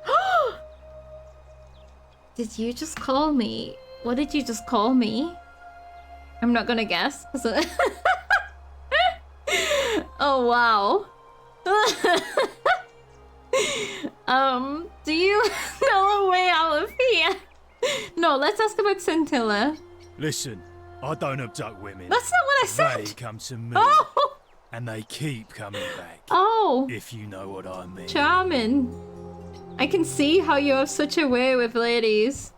Did you just call me? What did you just call me? I'm not gonna guess. Oh, wow. Do you know a way out of here? No, let's ask about Scintilla. Listen, I don't abduct women. That's not what I said. They come to me. Oh! And they keep coming back. Oh. If you know what I mean. Charming. I can see how you have such a way with ladies.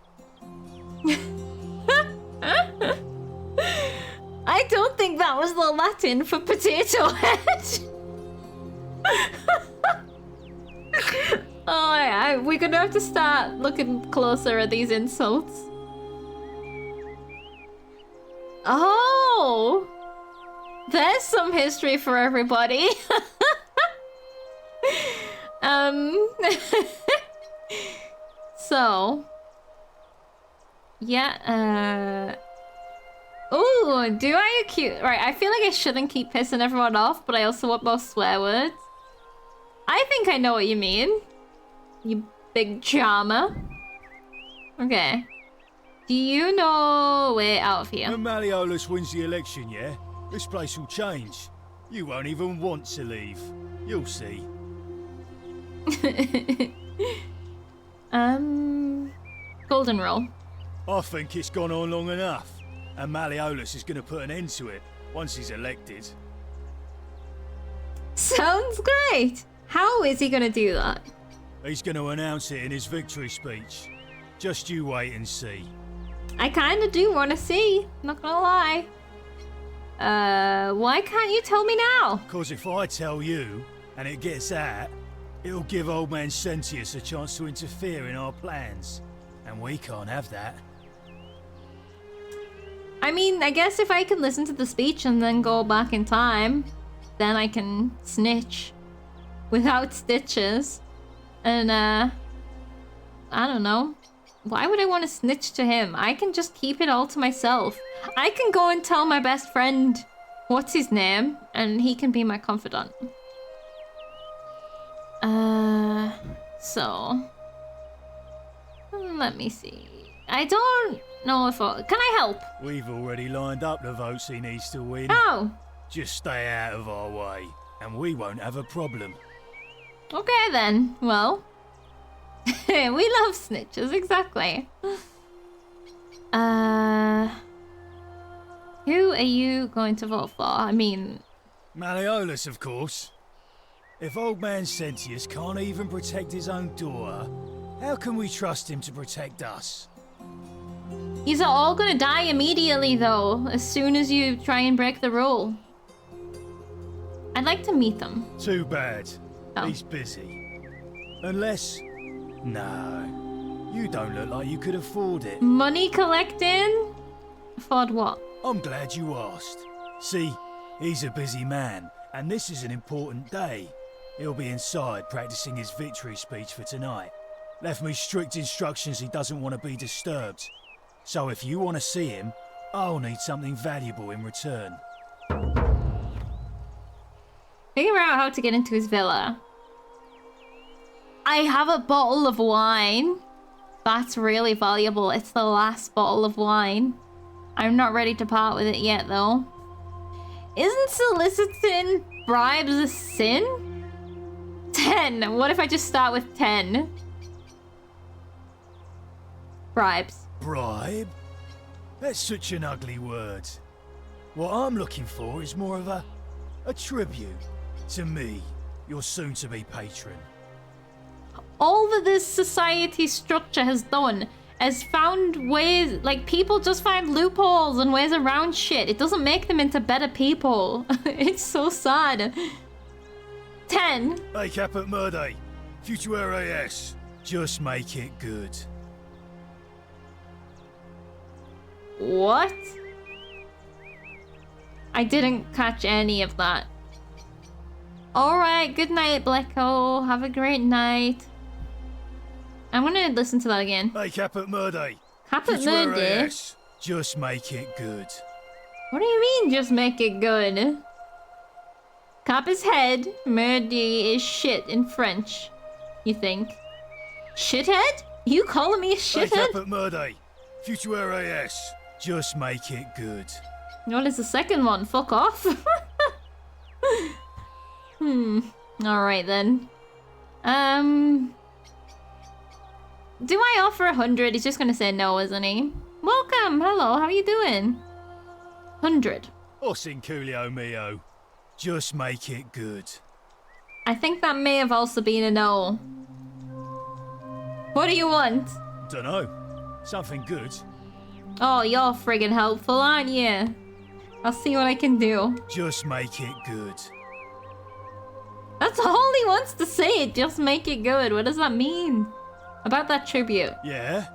I don't think that was the Latin for potato head. Oh, we're gonna have to start looking closer at these insults. Oh! There's some history for everybody. So... Yeah, Ooh, do I accuse... Right, I feel like I shouldn't keep pissing everyone off, but I also want more swear words. I think I know what you mean. You big charmer. Okay. Do you know a way out of here? When Malleolus wins the election, yeah? This place will change. You won't even want to leave. You'll see. Goldenrod. I think it's gone on long enough. And Malleolus is going to put an end to it once he's elected. Sounds great. How is he going to do that? He's going to announce it in his victory speech. Just you wait and see. I kind of do want to see. Not gonna lie. Why can't you tell me now? Because if I tell you, and it gets out, it'll give old man Sentius a chance to interfere in our plans. And we can't have that. I mean, I guess if I can listen to the speech and then go back in time, then I can snitch without stitches. And, I don't know. Why would I want to snitch to him? I can just keep it all to myself. I can go and tell my best friend what's his name, and he can be my confidant. So... Let me see. I don't know if can I help? We've already lined up the votes he needs to win. Oh. Just stay out of our way, and we won't have a problem. Okay then. Well, we love snitches, exactly. Who are you going to vote for? I mean... Malleolus, of course. If old man Sentius can't even protect his own daughter, how can we trust him to protect us? These are all gonna die immediately, though, as soon as you try and break the rule. I'd like to meet them. Too bad. Oh. He's busy. Unless... No. You don't look like you could afford it. Money collecting? Afford what? I'm glad you asked. See, he's a busy man, and this is an important day. He'll be inside practicing his victory speech for tonight. Left me strict instructions he doesn't want to be disturbed. So if you want to see him, I'll need something valuable in return. Figure out how to get into his villa. I have a bottle of wine. That's really valuable. It's the last bottle of wine. I'm not ready to part with it yet, though. Isn't soliciting bribes a sin? 10. What if I just start with 10? Bribes. Bribe? That's such an ugly word. What I'm looking for is more of a tribute to me, your soon-to-be patron. All that this society structure has done is found ways, like, people just find loopholes and ways around shit. It doesn't make them into better people. It's so sad. 10. Hey, Caput Murday. Future AS. Just make it good. What? I didn't catch any of that. Alright, good night, Blecko. Have a great night. I'm gonna listen to that again. Hey, Caput Murday. Caput Murday? AS. Just make it good. What do you mean, just make it good? Cap is head, Murdy is shit in French. You think? Shithead? You calling me a shithead? Hey, Caput Murday. Future AS. Just make it good. What is the second one? Fuck off. Alright then. Do I offer 100? He's just gonna say no, isn't he? Welcome, hello, how are you doing? 100. Osin Coolio Mio. Just make it good. I think that may have also been a no. What do you want? Dunno. Something good. Oh, you're friggin' helpful, aren't you? I'll see what I can do. Just make it good. That's all he wants to say, just make it good. What does that mean? About that tribute. Yeah?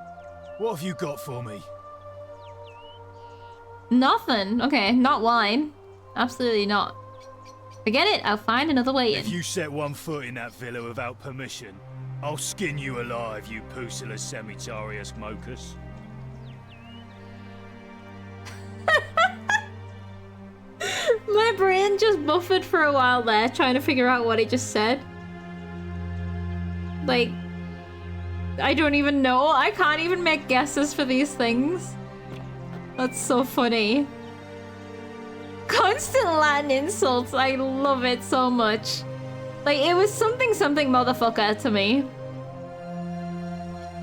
What have you got for me? Nothing. Okay, not wine. Absolutely not. Forget it, I'll find another way in. If you set one foot in that villa without permission, I'll skin you alive, you Pusilla Semitarius Mocus. My brain just buffered for a while there, trying to figure out what he just said. Like, I don't even know. I can't even make guesses for these things. That's so funny. Constant Latin insults. I love it so much. Like, it was something motherfucker to me.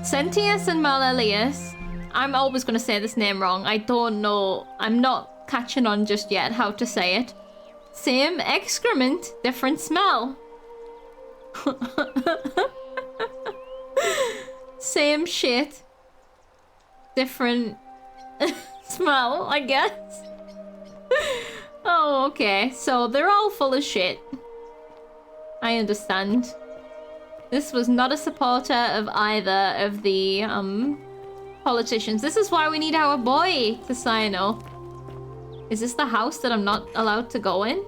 Sentius and Malelius. I'm always going to say this name wrong. I don't know. I'm not catching on just yet how to say it. Same excrement, different smell. Same shit, different smell, I guess. Oh, okay. So they're all full of shit. I understand. This was not a supporter of either of the politicians. This is why we need our boy to sign up. Is this the house that I'm not allowed to go in?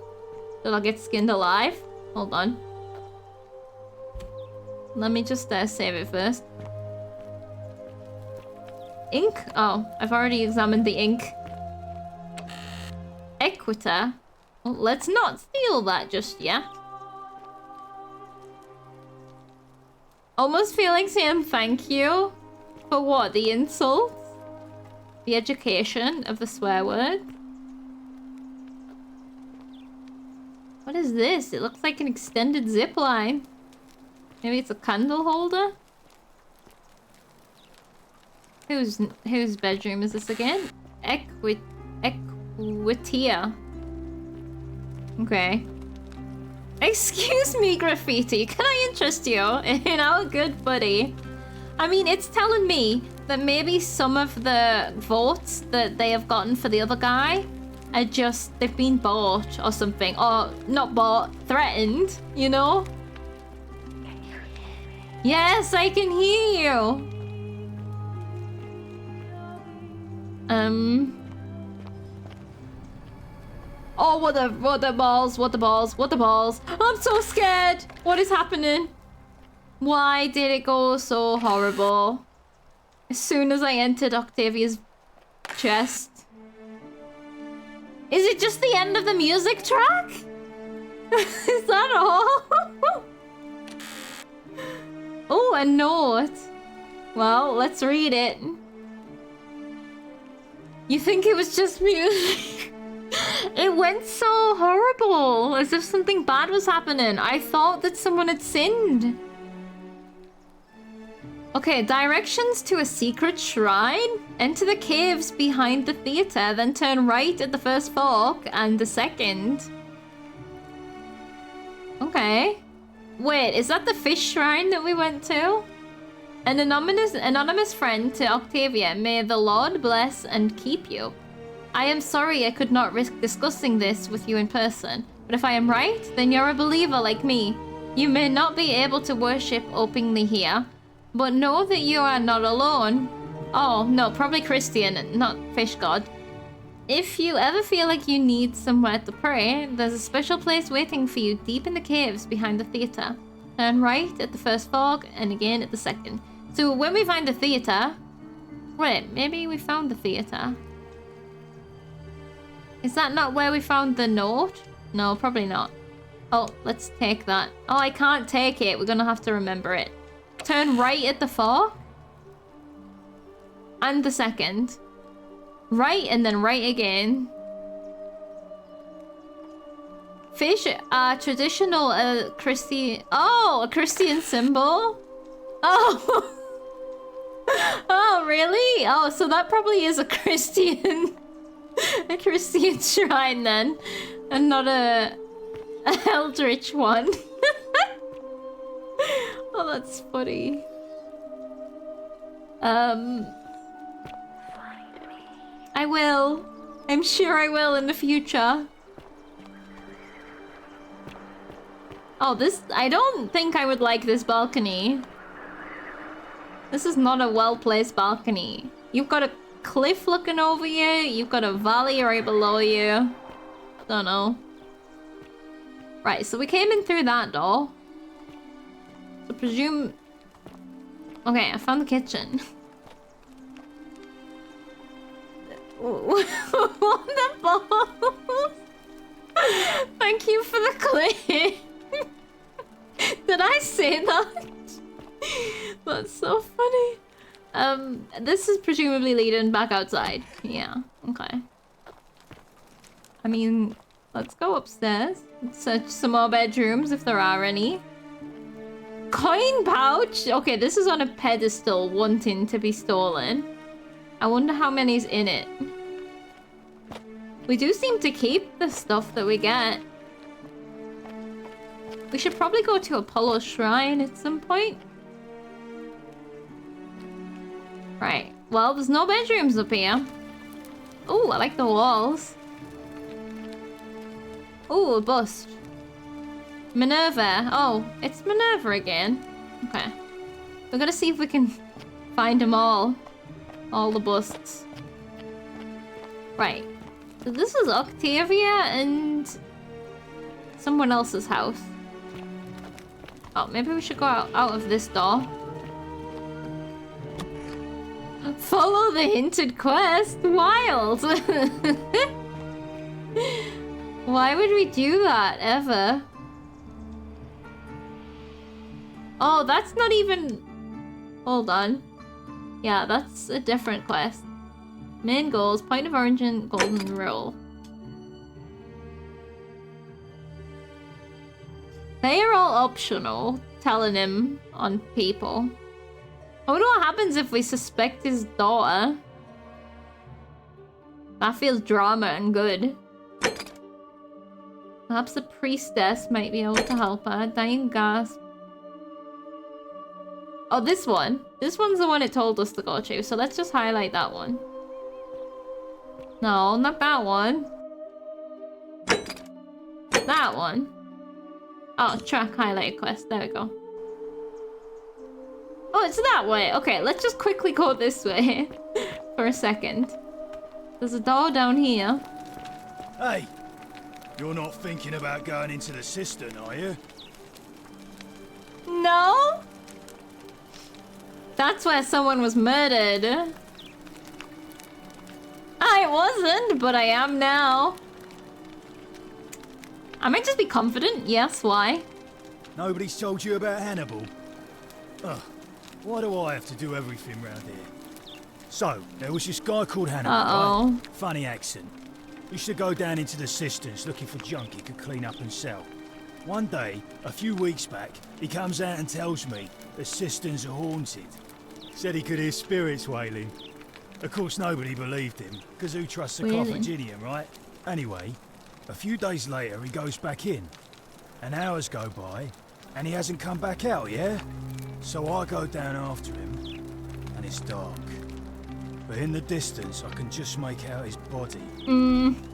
That I'll get skinned alive? Hold on. Let me just save it first. Ink? Oh, I've already examined the ink. Equita? Well, let's not steal that just yet. Almost feel like saying thank you. For what? The insults? The education of the swear word? What is this? It looks like an extended zip line. Maybe it's a candle holder? Whose bedroom is this again? Equitia. Okay. Excuse me, graffiti. Can I interest you in our good buddy? I mean, it's telling me that maybe some of the votes that they have gotten for the other guy are just, they've been bought or something. Or not bought, threatened, you know? Yes, I can hear you. Oh, what the balls, what the balls, what the balls. I'm so scared. What is happening? Why did it go so horrible? As soon as I entered Octavia's chest. Is it just the end of the music track? Is that all? Oh, a note. Well, let's read it. You think it was just music? It went so horrible, as if something bad was happening. I thought that someone had sinned. Okay, directions to a secret shrine. Enter the caves behind the theater, then turn right at the first fork and the second. Okay. Wait, is that the fish shrine that we went to? An anonymous friend to Octavia. May the Lord bless and keep you. I am sorry I could not risk discussing this with you in person, but if I am right, then you're a believer like me. You may not be able to worship openly here, but know that you are not alone. Oh, no, probably Christian, not fish god. If you ever feel like you need somewhere to pray, there's a special place waiting for you deep in the caves behind the theater. Turn right at the first fork and again at the second. So when we find the theater... Wait, maybe we found the theater. Is that not where we found the note? No, probably not. Oh, let's take that. Oh, I can't take it. We're gonna have to remember it. Turn right at the fork. And the second. Right and then right again. Fish are traditional Christian... Oh, a Christian symbol? Oh. Oh, really? Oh, so that probably is a Christian... a Christian shrine then. And not a eldritch one. Oh, that's funny. I will. I'm sure I will in the future. Oh, this... I don't think I would like this balcony. This is not a well-placed balcony. You've got a cliff looking over you. You've got a valley right below you. Don't know. Right, so we came in through that door. So presume... Okay, I found the kitchen. What the balls? Thank you for the clip. Did I say that? That's so funny. This is presumably leading back outside. Yeah, okay. I mean, let's go upstairs. Search some more bedrooms if there are any. Coin pouch? Okay, this is on a pedestal wanting to be stolen. I wonder how many's in it. We do seem to keep the stuff that we get. We should probably go to Apollo's shrine at some point. Right. Well, there's no bedrooms up here. Oh, I like the walls. Oh, a bust. Minerva. Oh, it's Minerva again. Okay. We're gonna see if we can find them all. All the busts. Right. So this is Octavia and someone else's house. Oh, maybe we should go out of this door. Follow the hinted quest. Wild. Why would we do that ever? Oh, that's not even... Hold on. Yeah, that's a different quest. Main goals, point of origin, golden rule. They are all optional, telling him on people. I wonder what happens if we suspect his daughter. That feels drama and good. Perhaps the priestess might be able to help her. Dying gasp. Oh, this one. This one's the one it told us to go to, so let's just highlight that one. No, not that one. That one. Oh, track highlight quest. There we go. Oh, it's that way. Okay, let's just quickly go this way for a second. There's a door down here. Hey, You're not thinking about going into the cistern, are you? No? That's where someone was murdered. I wasn't, but I am now. I might just be confident. Yes, why? Nobody's told you about Hannibal? Ugh, why do I have to do everything round here? So, there was this guy called Hannibal, right? Funny accent. Used to go down into the cisterns looking for junk he could clean up and sell. One day, a few weeks back, he comes out and tells me the cisterns are haunted. Said he could hear spirits wailing. Of course, nobody believed him, because who trusts a Carthaginian, right? Anyway, a few days later, he goes back in. And hours go by, and he hasn't come back out, yeah? So I go down after him, and it's dark. But in the distance, I can just make out his body,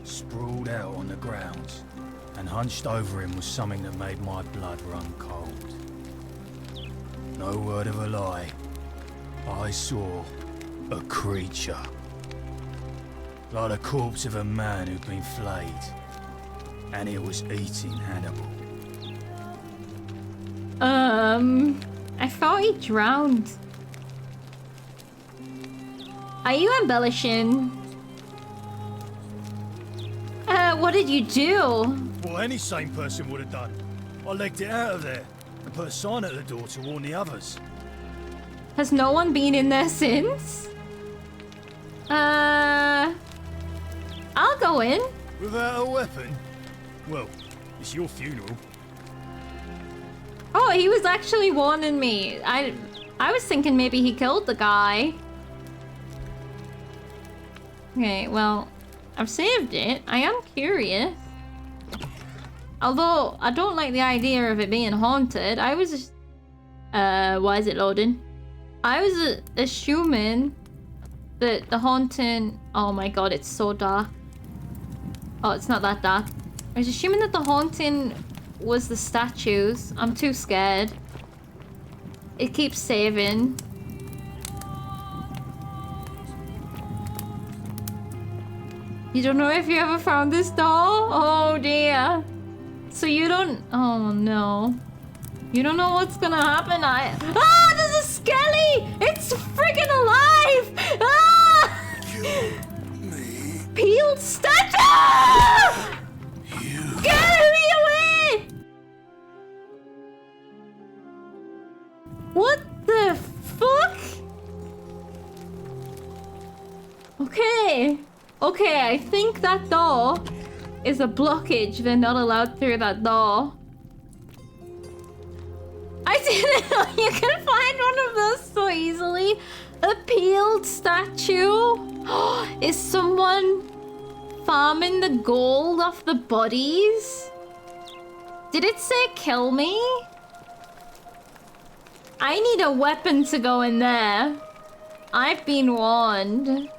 sprawled out on the ground. And hunched over him was something that made my blood run cold. No word of a lie. I saw a creature. Like the corpse of a man who'd been flayed. And it was eating Hannibal. I thought he drowned. Are you embellishing? What did you do? Well, any sane person would have done. I legged it out of there and put a sign at the door to warn the others. Has no one been in there since? I'll go in. Without a weapon? Well, it's your funeral. Oh, he was actually warning me. I was thinking maybe he killed the guy. Okay, well, I've saved it. I am curious. Although, I don't like the idea of it being haunted. I was... why is it loading? I was assuming that the haunting... Oh my god, it's so dark. Oh, it's not that dark. I was assuming that the haunting was the statues. I'm too scared. It keeps saving. You don't know if you ever found this doll? Oh dear. So you don't... Oh no. You don't know what's gonna happen. Ah! There's a skelly! It's friggin' alive! Ah! Peeled statue! Get me away! What the fuck? Okay. Okay, I think that door is a blockage. They're not allowed through that door. I didn't know you can find one of those so easily. A peeled statue. Is someone farming the gold off the bodies? Did it say kill me? I need a weapon to go in there. I've been warned.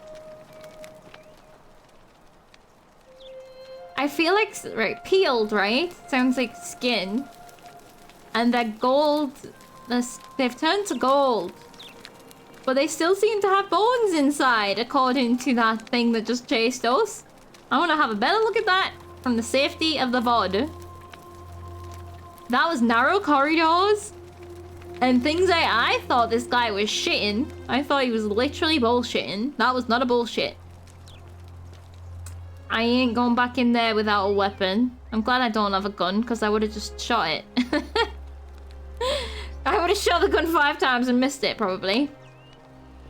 I feel like, right, peeled, right? Sounds like skin. And that gold, they've turned to gold. But they still seem to have bones inside, according to that thing that just chased us. I want to have a better look at that from the safety of the VOD. That was narrow corridors. And things I thought this guy was shitting. I thought he was literally bullshitting. That was not a bullshit. I ain't going back in there without a weapon. I'm glad I don't have a gun, because I would have just shot it. I would have shot the gun 5 times and missed it, probably.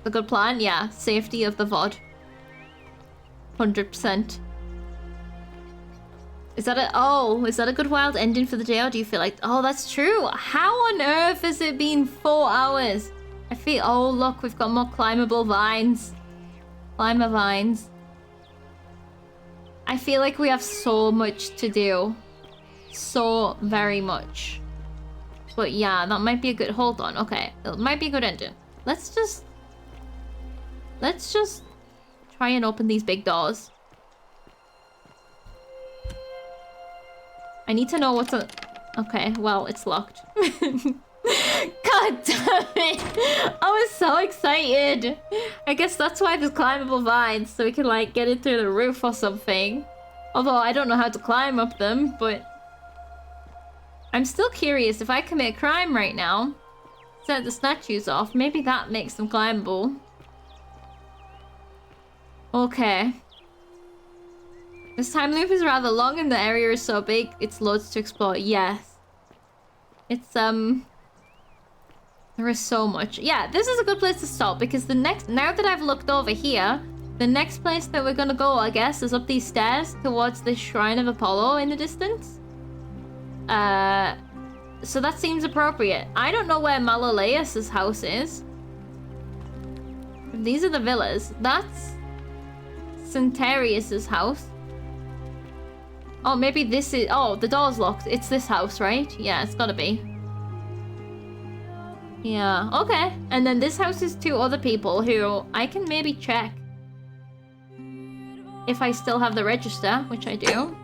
The good plan? Yeah. Safety of the VOD. 100%. Is that a good wild ending for the day, or do you feel like... Oh, that's true. How on earth has it been 4 hours? I feel... Oh, look, we've got more climbable vines. Climber vines. I feel like we have so much to do. So very much. But yeah, that might be a good... Hold on. Okay. It might be a good ending. Let's just try and open these big doors. I need to know what's... Okay, well, it's locked. God damn it! I was so excited! I guess that's why there's climbable vines, so we can, like, get it through the roof or something. Although I don't know how to climb up them, but... I'm still curious if I commit a crime right now, set the statues off, maybe that makes them climbable. Okay. This time loop is rather long and the area is so big, it's loads to explore. Yes. It's, there is so much. Yeah, this is a good place to stop because the next... Now that I've looked over here, the next place that we're gonna go, I guess, is up these stairs towards the Shrine of Apollo in the distance. So that seems appropriate. I don't know where Malaleus's house is. These are the villas. That's Centarius's house. Oh, maybe this is... Oh, the door's locked. It's this house, right? Yeah, it's gotta be. Yeah, okay. And then this house is 2 other people who I can maybe check. If I still have the register, which I do.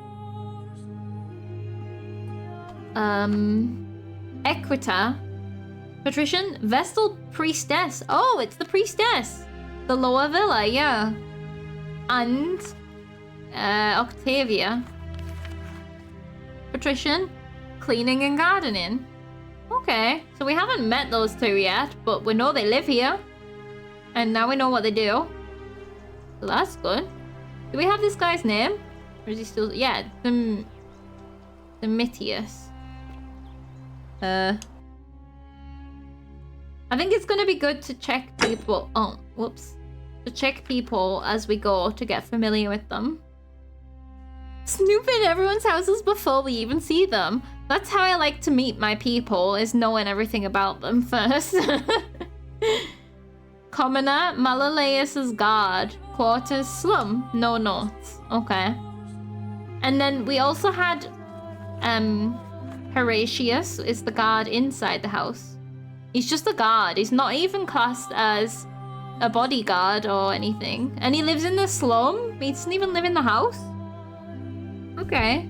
Equita. Patrician. Vestal Priestess. Oh, it's the Priestess. The lower villa, yeah. And... Octavia. Patrician. Cleaning and gardening. Okay, so we haven't met those 2 yet, but we know they live here. And now we know what they do. So that's good. Do we have this guy's name? Or is he still... Yeah, Domitius. I think it's gonna be good to check people... Oh, whoops. To check people as we go to get familiar with them. Snoop in everyone's houses before we even see them. That's how I like to meet my people, is knowing everything about them first. Commoner, Malaleus's guard. Quarters, slum. No notes. Okay. And then we also had... Horatius is the guard inside the house. He's just a guard. He's not even classed as a bodyguard or anything. And he lives in the slum? He doesn't even live in the house? Okay.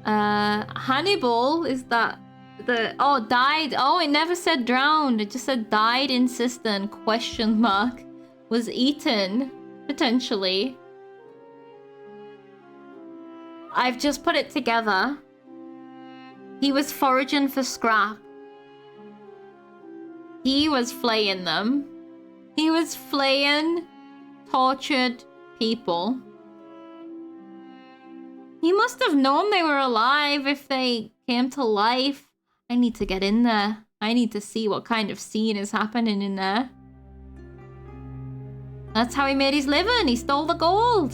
Hannibal is that the... Oh, died. Oh, it never said drowned. It just said died in cistern, question mark. Was eaten, potentially. I've just put it together. He was foraging for scrap. He was flaying them. He was flaying tortured people. He must have known they were alive if they came to life. I need to get in there. I need to see what kind of scene is happening in there. That's how he made his living. He stole the gold.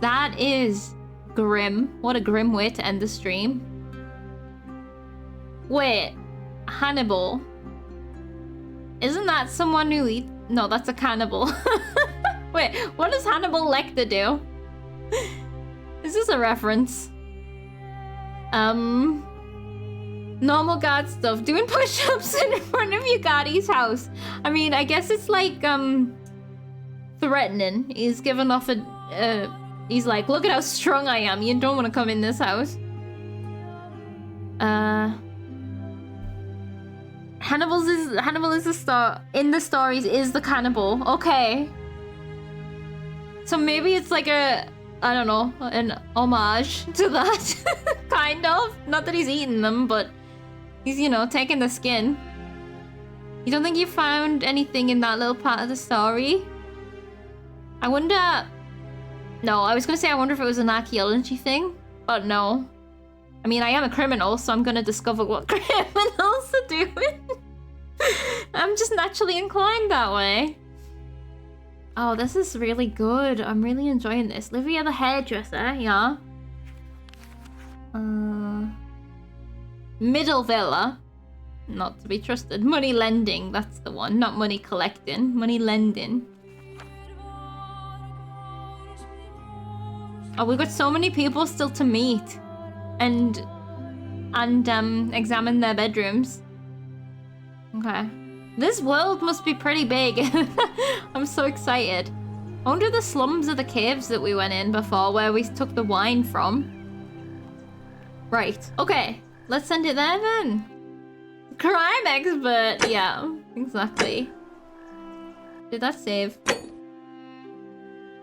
That is grim. What a grim way to end the stream. Wait, Hannibal. Isn't that someone who eats... No, that's a cannibal. Wait, what does Hannibal Lecter do? Is this a reference? Normal guard stuff. Doing push-ups in front of your guardie's house. I mean, I guess it's like, threatening. He's giving off a, he's like, look at how strong I am. You don't want to come in this house. Hannibal is the star in the stories is the cannibal. Okay. So maybe it's like a, I don't know, an homage to that. Kind of. Not that he's eating them, but he's, you know, taking the skin. You don't think you found anything in that little part of the story? I wonder... No, I was going to say I wonder if it was an archaeology thing, but no. I mean, I am a criminal, so I'm going to discover what criminals are doing. I'm just naturally inclined that way. Oh, this is really good. I'm really enjoying this. Livia the hairdresser, yeah. Middle villa. Not to be trusted. Money lending, that's the one. Not money collecting. Money lending. Oh, we've got so many people still to meet. And examine their bedrooms. Okay. This world must be pretty big. I'm so excited. I wonder the slums are the caves that we went in before, where we took the wine from. Right. Okay. Let's send it there then. Crime expert. Yeah, exactly. Did that save?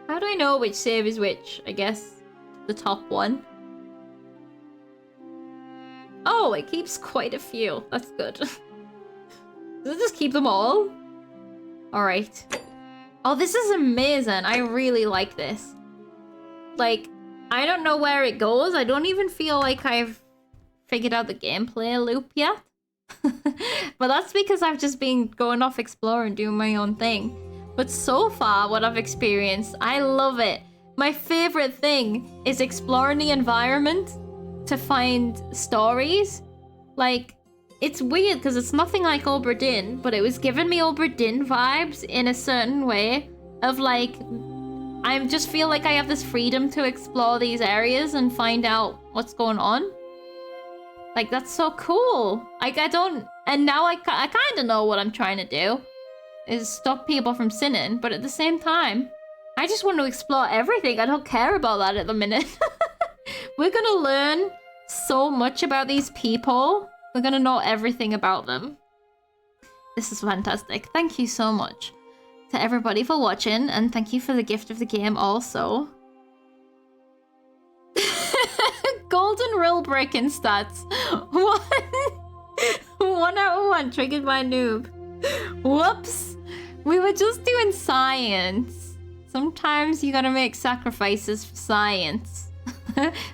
How do I know which save is which? I guess the top one. Oh, it keeps quite a few. That's good. Does it just keep them all? Alright. Oh, this is amazing. I really like this. Like, I don't know where it goes. I don't even feel like I've figured out the gameplay loop yet. But that's because I've just been going off exploring, doing my own thing. But so far, what I've experienced, I love it. My favorite thing is exploring the environment to find stories. Like, it's weird because it's nothing like Obra Dinn, but it was giving me Obra Dinn vibes in a certain way of like, I just feel like I have this freedom to explore these areas and find out what's going on. Like, that's so cool. Like, I don't... And now I kind of know what I'm trying to do. Is stop people from sinning, but at the same time, I just want to explore everything. I don't care about that at the minute. We're gonna learn so much about these people. We're gonna know everything about them. This is fantastic. Thank you so much to everybody for watching, and thank you for the gift of the game also. Golden rule breaking stats. 1 out of 1 triggered by noob. Whoops. We were just doing science. Sometimes you gotta make sacrifices for science.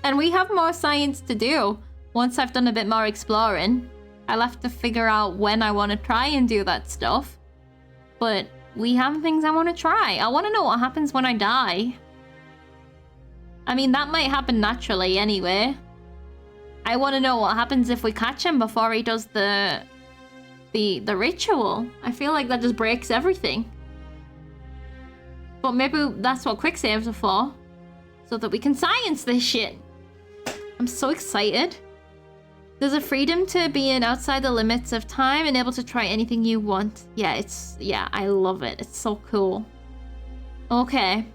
And we have more science to do. Once I've done a bit more exploring, I'll have to figure out when I want to try and do that stuff. But we have things I want to try. I want to know what happens when I die. I mean, that might happen naturally anyway. I want to know what happens if we catch him before he does the ritual. I feel like that just breaks everything. But maybe that's what quick saves are for. So that we can science this shit. I'm so excited. There's a freedom to being outside the limits of time and able to try anything you want. Yeah, I love it. It's so cool. Okay.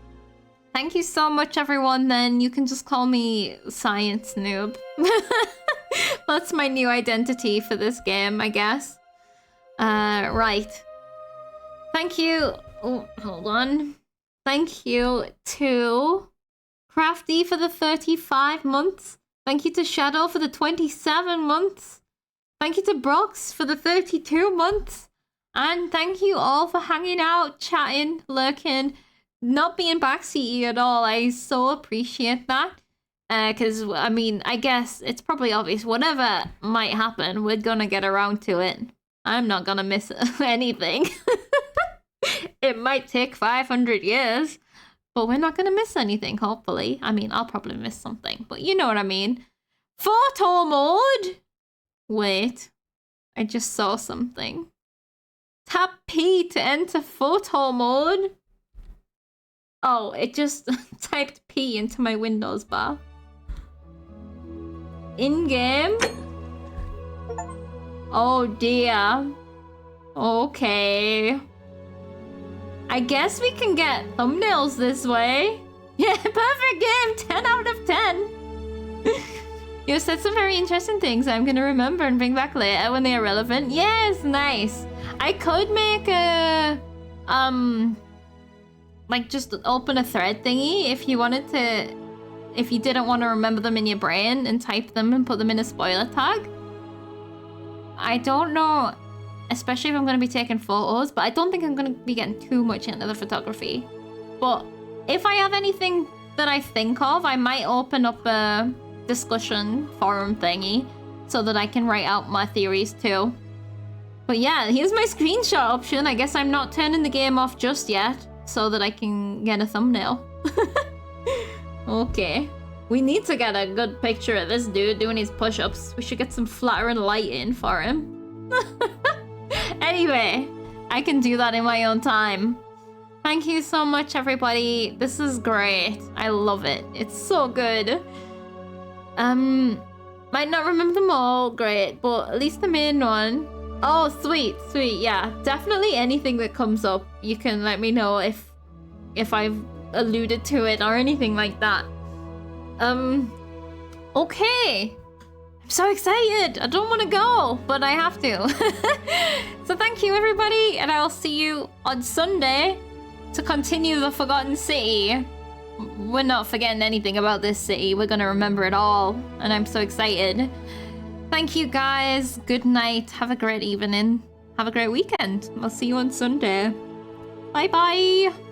Thank you so much, everyone, then. You can just call me Science Noob. That's my new identity for this game, I guess. Right. Thank you. Oh, hold on. Thank you to Crafty for the 35 months. Thank you to Shadow for the 27 months. Thank you to Brox for the 32 months. And thank you all for hanging out, chatting, lurking, not being backseaty at all. I so appreciate that. Because, I mean, I guess it's probably obvious. Whatever might happen, we're gonna get around to it. I'm not gonna miss anything. It might take 500 years, but we're not gonna miss anything, hopefully. I mean, I'll probably miss something, but you know what I mean. Photo mode! Wait, I just saw something. Tap P to enter photo mode. Oh, it just typed P into my Windows bar. In-game? Oh dear. Okay. I guess we can get thumbnails this way. Yeah, perfect game! 10 out of 10! You said some very interesting things I'm gonna remember and bring back later when they are relevant. Yes, nice! I could make a... like, just open a thread thingy if you wanted to... If you didn't want to remember them in your brain and type them and put them in a spoiler tag. I don't know... Especially if I'm going to be taking photos, but I don't think I'm going to be getting too much into the photography. But if I have anything that I think of, I might open up a discussion forum thingy so that I can write out my theories too. But yeah, here's my screenshot option. I guess I'm not turning the game off just yet so that I can get a thumbnail. Okay. We need to get a good picture of this dude doing his push-ups. We should get some flattering lighting for him. Anyway, I can do that in my own time. Thank you so much, everybody. This is great. I love it. It's so good. Might not remember them all, great, but at least the main one. Oh, sweet, sweet, yeah. Definitely anything that comes up, you can let me know if I've alluded to it or anything like that. Okay. I'm so excited. I don't want to go, but I have to. So thank you, everybody, and I'll see you on Sunday to continue the Forgotten City. We're not forgetting anything about this city. We're gonna remember it all, and I'm so excited. Thank you guys. Good night. Have a great evening. Have a great weekend. I'll see you on Sunday. Bye bye.